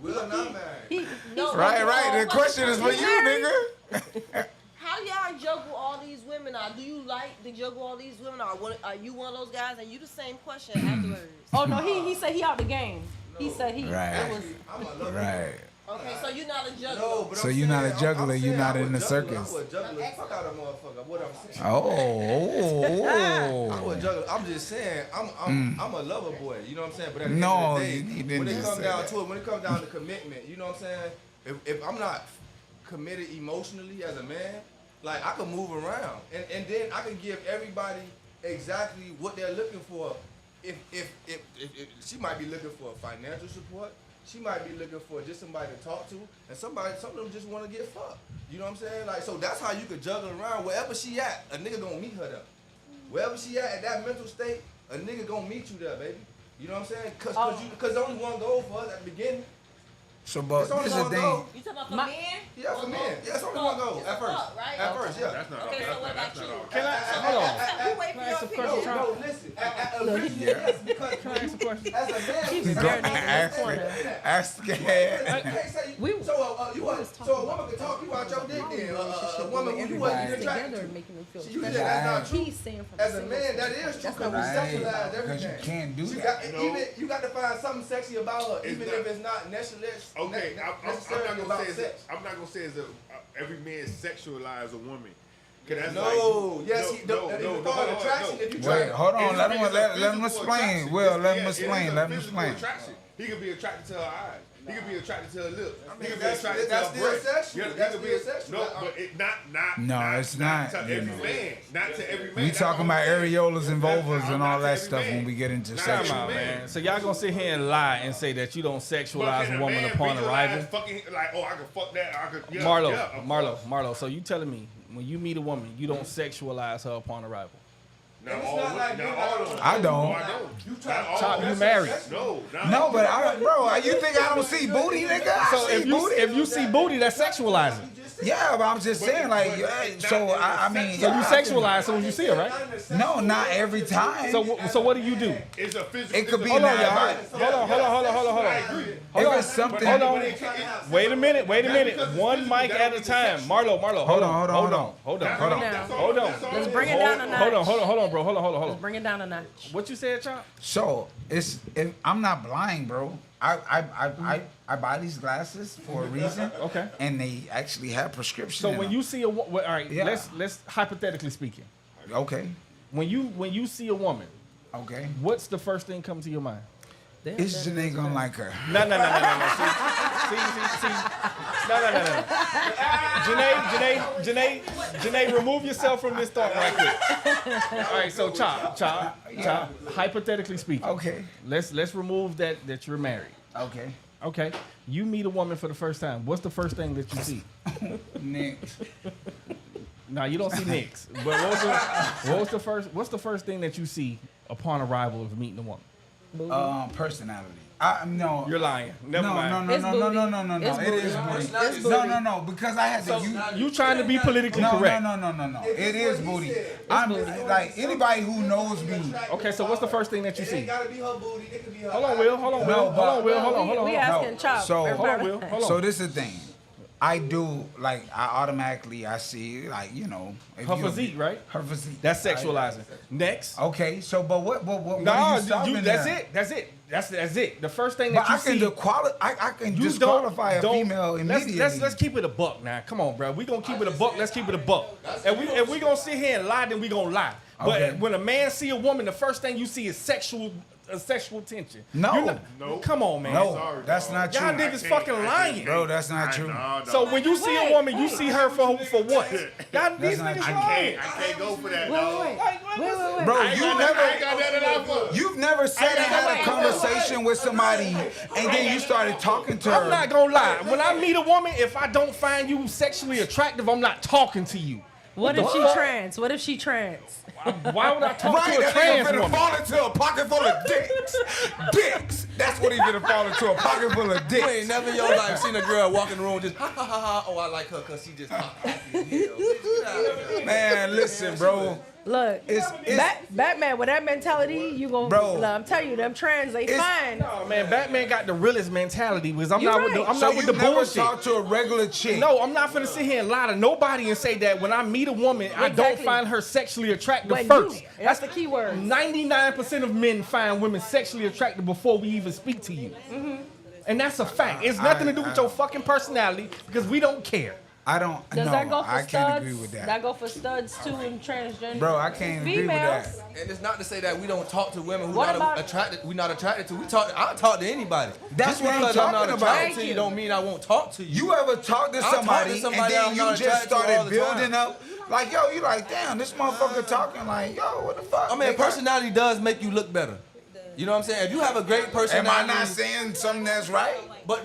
Will not married. He, No, right. The question is for you, nigga. How y'all juggle all these women? Or do you like to juggle all these women? Or are you one of those guys? And you the same question afterwards. Oh no, he said he out the game. He said he. Right. It was. I'm a lover. Right. Okay, so you're not a juggler. No, but So I'm you're not a saying- juggler, I'm you're saying not I in would the juggle- circus. I would juggle the fuck out of a motherfucker. What I'm saying. I Oh. would juggle. I'm just saying. I'm a lover boy. You know what I'm saying. But at the No, end of the day, you didn't when it just comes say down that. to it, when it comes down to commitment, you know what I'm saying. If I'm not committed emotionally as a man, like I can move around, and then I can give everybody exactly what they're looking for. If she might be looking for financial support, she might be looking for just somebody to talk to, and some of them just want to get fucked. You know what I'm saying? Like, so that's how you could juggle around. Wherever she at, a nigga gonna meet her there. Wherever she at that mental state, a nigga gonna meet you there, baby. You know what I'm saying? Cause there's only one goal for us at the beginning. So, but It's only this is the one thing. goal. You talking about for My- men? Yeah, for men. Yeah, it's only one goal It's at a first. fuck, right? At first, yeah. That's not all. Okay, so what about you? Can I hold on? You wait for your opinion. No, listen. Originally, yes, because Can I ask a question? as a man, He's you very can't nice. say Ask that. it. You can't say We- so a woman can talk you out your dick then. A woman who you wasn't attracted to. making them feel You said that's not true. He's saying from As a man, that is true because we sexualize Because you everything. can't do She that. got, even you got to find something sexy about her, It's even not- if it's not necessarily Okay, I'm necessarily not about gonna say sex. I'm not gonna say it's every man sexualize a woman. 'Cause that's No, like, yes, no, he no, if no, you no, call it no, attraction, no. if you Wait, try. hold on. It's Let him a explain. physical Will, attraction. let him It is a explain. Let him physical explain. attraction. He could be attracted to her eyes. He could be attracted to her lips. He could be that's- attracted to that's her still breast. sexual. Yeah, he That's could be still sexual. No, but it not. No, it's not, to you every know. man. Not to every man. We That's talking what about I'm saying. areolas and vulvas I'm and not all to that every stuff man. when we get into Not sexual. every Come on, man. So y'all gonna sit here and lie and say that you don't But sexualize can a woman upon visualize arrival? Fucking, like, oh, I can fuck that. I could. Yeah, Marlo, yeah, of course. Marlo. So you telling me when you meet a woman, you don't sexualize her upon arrival? Not It's all not women- like not you all got- of them. I don't. No, I don't. You try Not all Chop, of you them. married. No, not No, all but of them. bro, you think I don't see booty, nigga? I So see if you booty. if you see booty, that's sexualizing. Yeah, but I'm just saying, like, so I mean, So you yeah, sexualize when you see her, right? No, not every time. So what do you do? It's a physical. It could it's be a- Hold on, not y'all. about- Hold on. I agree. If it's something, Hold on. Wait a minute. One mic at a time. Marlo. Hold on. Let's bring it down a notch. Hold on, bro. Hold on. Let's bring it down a notch. What you said, Chop? So I'm not blind, bro. I buy these glasses for a reason. Okay. And they actually have prescription. So in when them. you see a all right, Yeah. let's hypothetically speaking. Okay. When you see a woman, Okay. what's the first thing come to your mind? It's Janae gonna like her. No. See. No. Janae, remove yourself from this thought right quick. All right, so Chop. Hypothetically speaking. Okay. Let's remove that you're married. Okay. Okay. You meet a woman for the first time. What's the first thing that you see? Next. No, you don't see nicks. But what's the first thing that you see upon arrival of meeting a woman? Personality. No. You're lying. Never mind. No. It's booty. It's It is booty. booty. It's booty. No. Because I had to. You trying to be politically correct. No. It is booty. I'm like anybody who knows me. Okay, so what's the first thing that you It see? ain't gotta be her booty. It could be her. Hold on, Will. Hold on, No, Will. but- Hold on. We asking Chop. So- Hold on, Will. Hold on. So this is the thing. I do like I automatically I see like if Her you- physique, right? Her physique. That's sexualizing. Next. Okay, so but what are No, you stopping that's there? it. That's it. The first thing But that you see. I can You disqualify a female let's, immediately. let's keep it a buck now. Come on, bro. We gonna keep it a buck. Let's keep it a buck. If we gonna sit here and lie, then we gonna lie. Okay. But when a man see a woman, the first thing you see is sexual tension. No. You're not- Come on, man. No, that's not true. Y'all niggas fucking lying. Bro, that's not true. So when you see a woman, you see her for what? Y'all these not niggas true. lying. I can't go for that, Wait. dog. Bro, Wait. you've never sat and had a conversation with somebody and then you started talking to her. I'm not gonna lie. When I meet a woman, if I don't find you sexually attractive, I'm not talking to you. What if she fuck? trans? What if she trans? Why would I talk Right, to a that trans nigga finna woman? fall into a pocket full of dicks. Dicks. That's what he finna fall into, a pocket full of You ain't dicks. never in your life seen a girl walk in the room just ha ha ha ha. Oh, I like her because she just happy as hell. Bitch, get out of here. Man, listen, bro. Look, Batman with that mentality, you gonna. Bro. I'm telling you, them trans, they fine. No, man, Batman got the realest mentality because I'm You not right. with the, I'm So not with you the never bullshit. talk to a regular chick. No, I'm not finna sit here and lie to nobody and say that when I meet a woman, I don't Exactly. find her sexually attractive When first. you- that's the key word. 99% of men find women sexually attractive before we even speak to you. And that's a fact. It's nothing to do with your fucking personality because we don't care. I don't. Does no, that go for I studs? can't agree with that. That go for studs too and transgender. Bro, I can't agree with Females. that. And it's not to say that we don't talk to women who What not about- attracted. We not attracted to. I talk to anybody. That's Just what I'm because talking not about. attracted Thank to you you. don't mean I won't talk to you. You ever talk to I talk to somebody, somebody and then I'm you not just attracted to all started the building time. up? Like, yo, you like, damn, this motherfucker talking like, yo, what the fuck? I mean, They got- personality does make you look better. You know what I'm saying? If you have a great Am personality, I not saying something that's right? but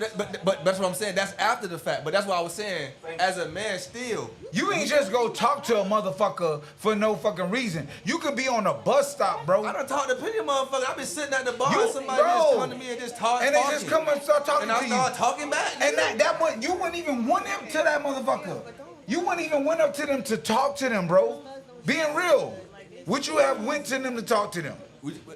that's what I'm saying. That's after the fact. But that's what I was saying. As a man, still, You ain't just go talk to a motherfucker for no fucking reason. You could be on a bus stop, bro. I done talked to plenty of motherfuckers. I've been sitting at the bar You- and somebody bro. just come to me and just talk. And they just come and start talking and I to you. start talking back. And that one, you wouldn't even went up to that motherfucker. You wouldn't even went up to them to talk to them, bro. Being real. Would you have went to them to talk to them?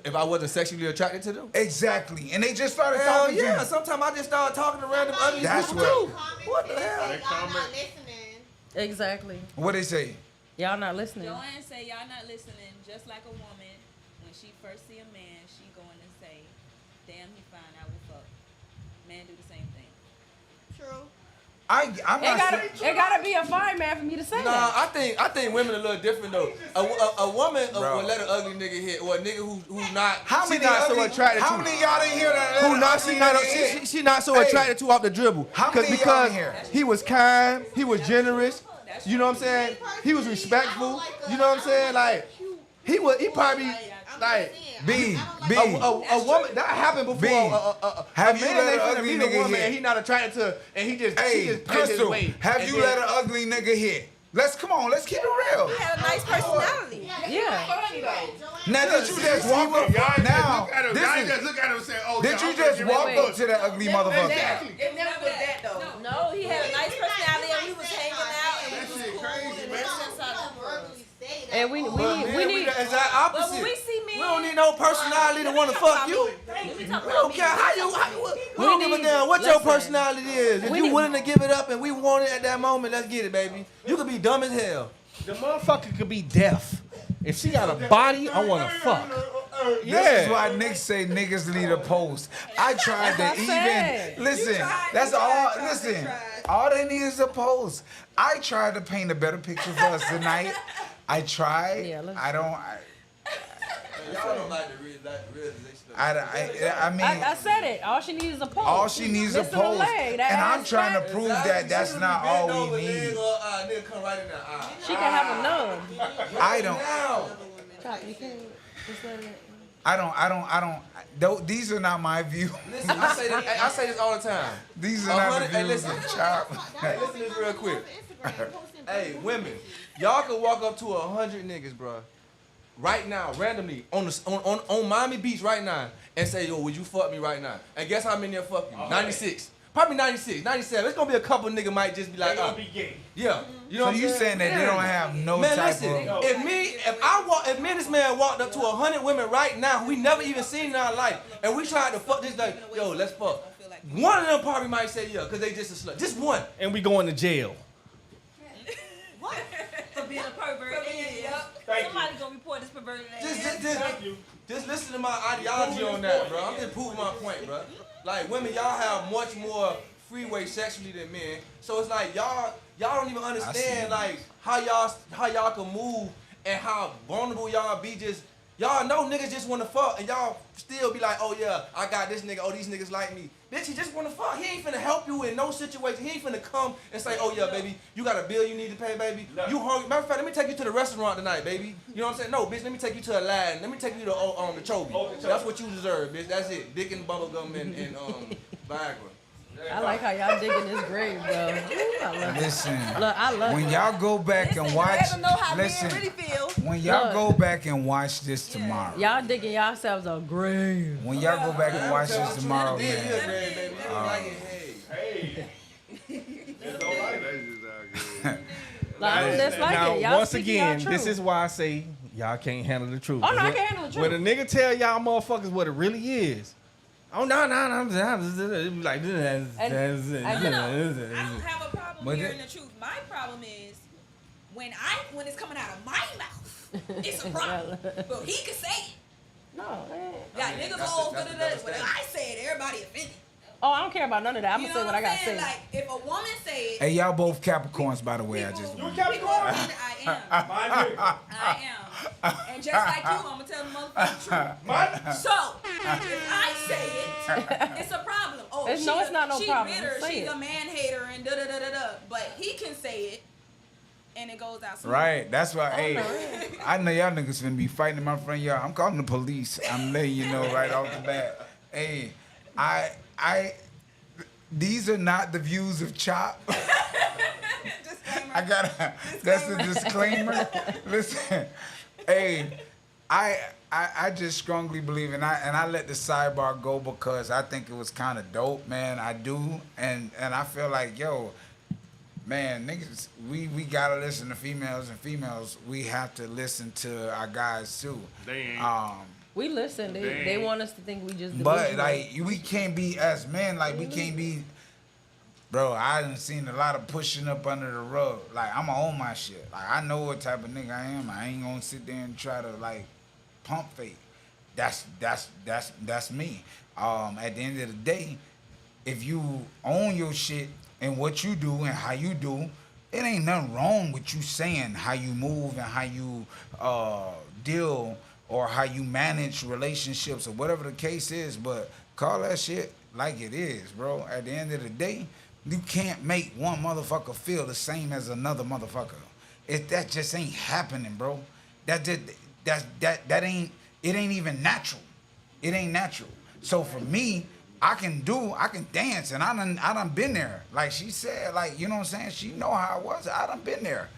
If I wasn't sexually attracted to them? Exactly. And they just started Hell talking to yeah. you. Sometimes I just start talking to random ugly That's people what- too. What the hell? Y'all not listening. Exactly. What they say? Y'all not listening. Joanne say y'all not listening. Just like a woman, when she first see a man, she going to say, "Damn, he fine. I will fuck." Men do the same thing. True. I'm It not gotta, saying. it gotta be a fine man for me to say Nah, that. I think women a little different though. A woman Bro. will let an ugly nigga hit, or a nigga who's not. How she many not so ugly- attracted How to. many of y'all didn't hear that? Who not ugly she not nigga hit? she not so Hey, attracted to off the dribble. how many of y'all Because in here? he was kind, he was generous. You know what I'm saying? He was respectful. You know what I'm saying? Like he probably like. B, B. A woman that happened before. B, have you man let ain't an finna ugly meet a nigga woman hit? and he not attracted to her, and she Hey, just paid his Crystal, way. have And you then- let an ugly nigga hit? Let's let's keep it real. He had a nice personality. Yeah. Now did you just walk up? Now Y'all this just is. look at him and say, "Oh, Did yeah, you I'm just gonna walk give it up to that ugly motherfucker? It never was that though. No, he had a nice personality and we was hanging out and we was shit cool crazy, and man. that's just how it was. And we need. It's that opposite. But when we see men, We don't need no personality to want to fuck you. we talk We about don't care how you. We don't give a need- damn what your listen. personality is. If We you need- willing to give it up and we want it at that moment, let's get it, baby. You could be dumb as hell. The motherfucker could be deaf. If she got a body, I want to fuck. This is why niggas say niggas need a post. I tried That's to what I said. even listen. That's all. Listen, all they need is a post. I tried to paint a better picture for us tonight. I tried. Yeah, let's- I don't. Y'all don't like the realization. I mean. I said it. All she needs is a pole. All she needs is a Listen to post, leg, that and I'm ass trying to fat. prove that that's not all we need. Nigga come right in there. She can have a nub. I don't. Chop, you can't just let it. I don't. These are not my views. Listen, I say this all the time. These are not the Hey, views listen. of Chop. Hey, listen to this real quick. Hey, women, y'all could walk up to 100 niggas, bro, right now, randomly, on Miami Beach right now, and say, yo, would you fuck me right now? And guess how many will fuck you? 96. Probably 96, 97. It's gonna be a couple nigga might just be like, They gonna be gay. yeah. You know So what I'm you saying that they don't have no Man, type listen, of... if me and this man walked up to 100 women right now who we never even seen in our life, and we tried to fuck this day, yo, let's fuck. One of them probably might say yeah, cause they just a slut. Just one. And we going to jail. What? For being a pervert. Somebody's gonna report this perverted ass. Just listen to my ideology on that, bro. I'm just proving my point, bro. Like women, y'all have much more freeway sexually than men. So it's like y'all don't even understand like how y'all can move and how vulnerable y'all be. Just y'all know niggas just wanna fuck and y'all still be like, oh yeah, I got this nigga, oh these niggas like me. Bitch, he just wanna fuck. He ain't finna help you in no situation. He ain't finna come and say, oh yeah, baby, you got a bill you need to pay, baby. You hungry? Matter of fact, let me take you to the restaurant tonight, baby. You know what I'm saying? No, bitch, let me take you to Aladdin. Let me take you to the Chobi. That's what you deserve, bitch. That's it. Dick and bubblegum and Viagra. I like how y'all digging this grave, bro. Ooh, I love Listen, it. Look, I love when it. y'all go back and watch, Let them know how listen, men really feel. when y'all Look. go back and watch this tomorrow, Y'all digging yourselves a grave. when y'all go back and watch this tomorrow, Yeah, man, baby. Like it, hey. Like, that's like Now, it. Y'all once speaking again, y'all this truth. is why I say y'all can't handle the truth. Oh, no, I When- can't handle the When truth. a nigga tell y'all motherfuckers what it really is, oh no, like I don't have a problem But hearing the truth. My problem is when it's coming out of my mouth, it's a problem. But he can say it. No, man. Like niggas that's all the double when I say it, everybody offended. Oh, I don't care about none of that. I'm You gonna know say what I gotta saying? say. Like if a woman say it, hey, y'all both Capricorns, by the way. I just people offended. I am. And just like you, I'm gonna tell the motherfucking truth. So if I say it, it's a problem. Oh, It's not no she problem. bitter, Say she's it. a man hater, and da da da da da. But he can say it, and it goes out. Smooth. right. That's why. Oh, Hey, no. I know y'all niggas finna be fighting in my front yard. I'm calling the police. I'm letting you know right off the bat. Hey, these are not the views of Chop. I gotta. That's a disclaimer. Listen, hey, I just strongly believe, and I let the sidebar go because I think it was kind of dope, man. I do, and I feel like, yo, man, niggas, we gotta listen to females, and females, we have to listen to our guys too. They ain't. We listen. They want us to think we just. But delusional. like we can't be as men, like we can't be. Bro, I done seen a lot of pushing up under the rug. Like I'ma own my shit. Like I know what type of nigga I am. I ain't gonna sit there and try to like pump fake. That's me. At the end of the day, if you own your shit and what you do and how you do, it ain't nothing wrong with you saying how you move and how you deal or how you manage relationships or whatever the case is, but call that shit like it is, bro. At the end of the day, you can't make one motherfucker feel the same as another motherfucker. That just ain't happening, bro. That ain't, it ain't even natural. It ain't natural. So for me, I can dance, and I done been there. Like she said, like, you know what I'm saying? She know how I was. I done been there.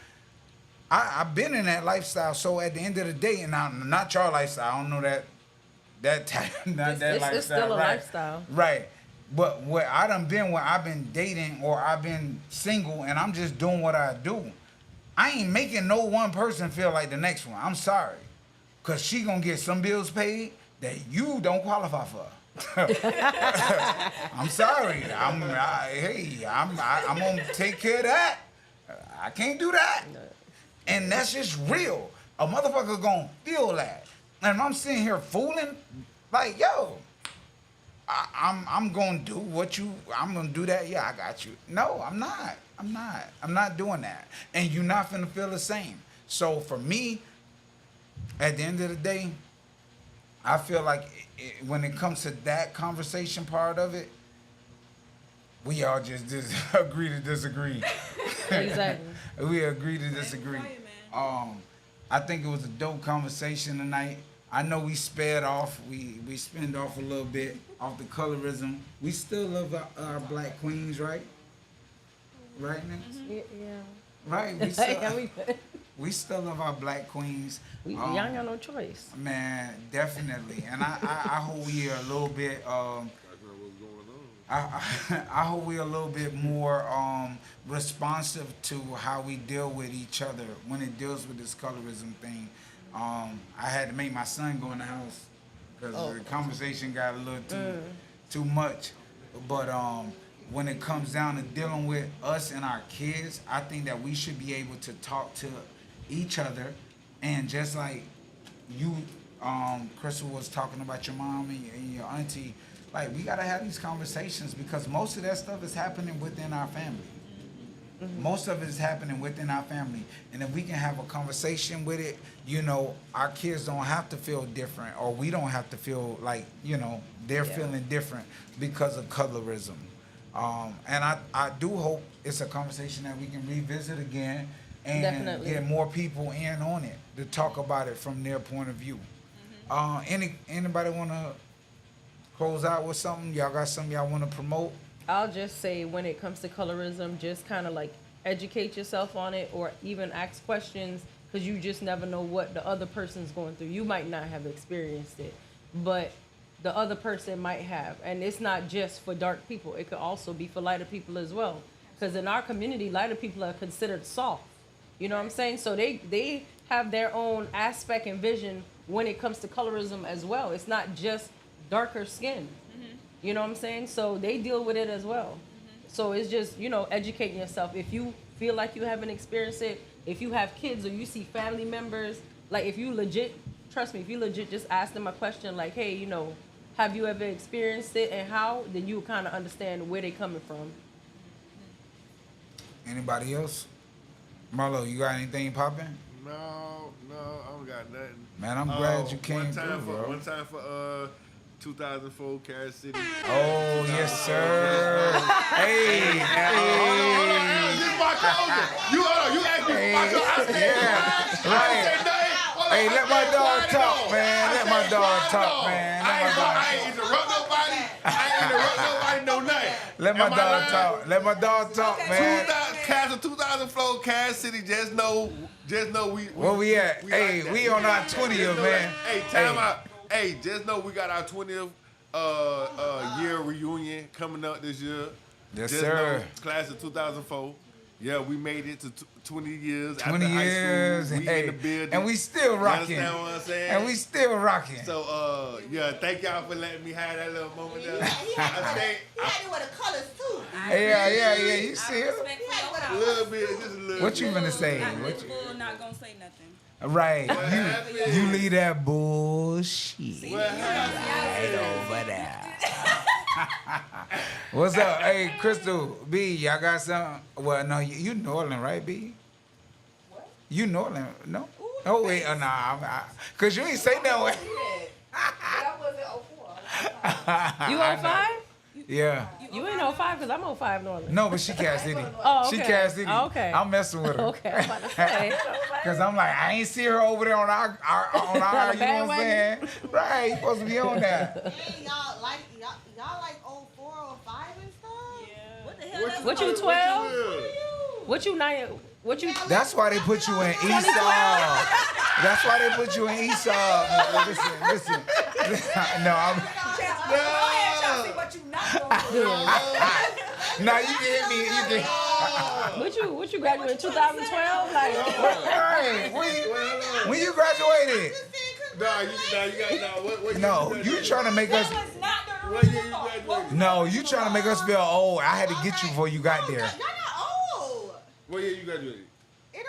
I've been in that lifestyle. So at the end of the day, and I'm not your lifestyle. I don't know that type, not that lifestyle. It's still a right. lifestyle. Right. But where I done been, where I've been dating or I've been single, and I'm just doing what I do, I ain't making no one person feel like the next one. I'm sorry. Because she going to get some bills paid that you don't qualify for. I'm sorry. I'm going to take care of that. I can't do that. And that's just real. A motherfucker going to feel that. And if I'm sitting here fooling, like, yo, I'm gonna do I'm gonna do that. Yeah, I got you. No, I'm not. I'm not doing that. And you're not finna feel the same. So for me, at the end of the day, I feel like when it comes to that conversation part of it, we all just agree to disagree. Exactly. We agree to disagree. I think it was a dope conversation tonight. I know we sped off. We spend off a little bit off the colorism. We still love our black queens, right? Right, niggas? Yeah. Right. We still, Yeah, we still love our black queens. Y'all ain't got no choice. Man, definitely. And I hope we are a little bit I hope we're a little bit more responsive to how we deal with each other when it deals with this colorism thing. I had to make my son go in the house because the conversation got a little too much. But when it comes down to dealing with us and our kids, I think that we should be able to talk to each other, and just like you, Crystal was talking about your mom and your auntie. Like, we gotta have these conversations because most of that stuff is happening within our family. Most of it is happening within our family. And if we can have a conversation with it, you know, our kids don't have to feel different, or we don't have to feel like, you know, they're feeling different because of colorism. And I do hope it's a conversation that we can revisit again and Definitely. get more people in on it to talk about it from their point of view. Anybody wanna close out with something? Y'all got something y'all want to promote? I'll just say when it comes to colorism, just kind of like educate yourself on it, or even ask questions, because you just never know what the other person's going through. You might not have experienced it, but the other person might have. And it's not just for dark people. It could also be for lighter people as well. Because in our community, lighter people are considered soft. You know what I'm saying? So they have their own aspect and vision when it comes to colorism as well. It's not just darker skin. You know what I'm saying? So they deal with it as well. So it's just, you know, educating yourself. If you feel like you haven't experienced it, if you have kids or you see family members, like if you legit, trust me, if you legit just ask them a question like, hey, you know, have you ever experienced it and how, then you kind of understand where they're coming from. Anybody else? Marlo, you got anything popping? No, I don't got nothing. Man, I'm glad you came through, bro. One time for 2004 Carriage City. Oh, yes, sir. Hey, Hold on. This is my closer. You asked me for my closer. I said, right. Hey, let my dog talk, man. Let my dog talk, man. I ain't interrupt nobody. No nothing. Let my dog talk. Let my dog talk, man. Class of 2004 Carriage City. Just know we. Where we at? Hey, we on our 20th, man. Hey, time out. Hey, just know we got our 20th year reunion coming up this year. Yes, just sir. Know, class of 2004. Yeah, we made it to 20 years 20 after years. high school. We in the building. And we still rocking. You understand what I'm saying? And we still rocking. So, yeah, thank y'all for letting me have that little moment there. He had it with the colors too. Yeah, you see it? A little bit, just a little What you bit. gonna say? Not gonna say nothing. Right. You leave that bullshit right over there. What's up? Hey, Crystal, B, y'all got something? Well, no, you New Orleans, right, B? What? You New Orleans, no? Oh, wait, nah. Because you ain't say that way. That was in 04. You 05? Yeah. You ain't 05 because I'm 05 Northern. No, but she Cass City. Oh, okay. She Cass City. Oh, okay. I'm messing with her. Okay, I'm about to say. Because I'm like, I ain't see her over there on our you know what I'm saying? Right, you supposed to be on that. Hey, y'all like 04 or 05 and stuff? Yeah. What the hell? What you 12? What you 9? What you? That's why they put you in Esau. That's why they put you in Esau. Listen. No, I'm. What you not gonna do? No, you can hit me. You can. What you graduated in 2012? Like, Hey, when you graduated? No, you trying to make us. What year you graduated? No, you trying to make us feel old. I had to get you before you got there. Y'all not old. What year you graduated? It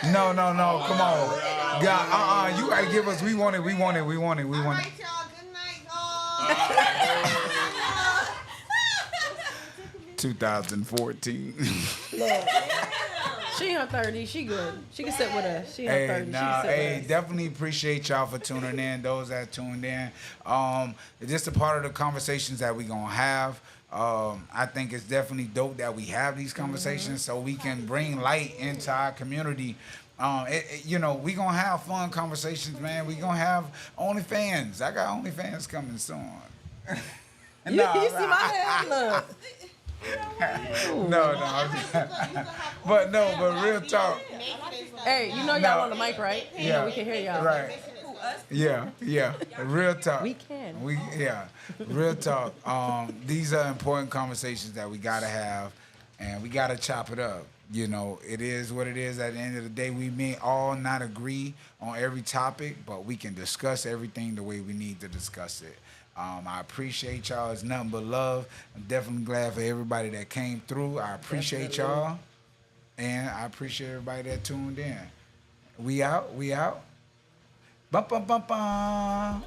don't matter. No, come on. God, you gotta give us. We want it. All right, y'all. Good night, y'all. 2014. she in her 30s. She good. She can sit with us. She in her Hey, 30s. nah, she can sit hey, with us. definitely appreciate y'all for tuning in. Those that tuned in, it's just a part of the conversations that we gonna have. I think it's definitely dope that we have these conversations so we can bring light into our community. You know, we gonna have fun conversations, man. We gonna have OnlyFans. I got OnlyFans coming soon. You see my head? Look. But no, but real talk. Hey, you know y'all on the mic, right? You know we can hear y'all. Right. Yeah. Real talk. We can. Real talk. These are important conversations that we gotta have, and we gotta chop it up. You know, it is what it is. At the end of the day, we may all not agree on every topic, but we can discuss everything the way we need to discuss it. I appreciate y'all. It's nothing but love. I'm definitely glad for everybody that came through. I appreciate y'all, and I appreciate everybody that tuned in. We out. Bum, bum, bum, bum.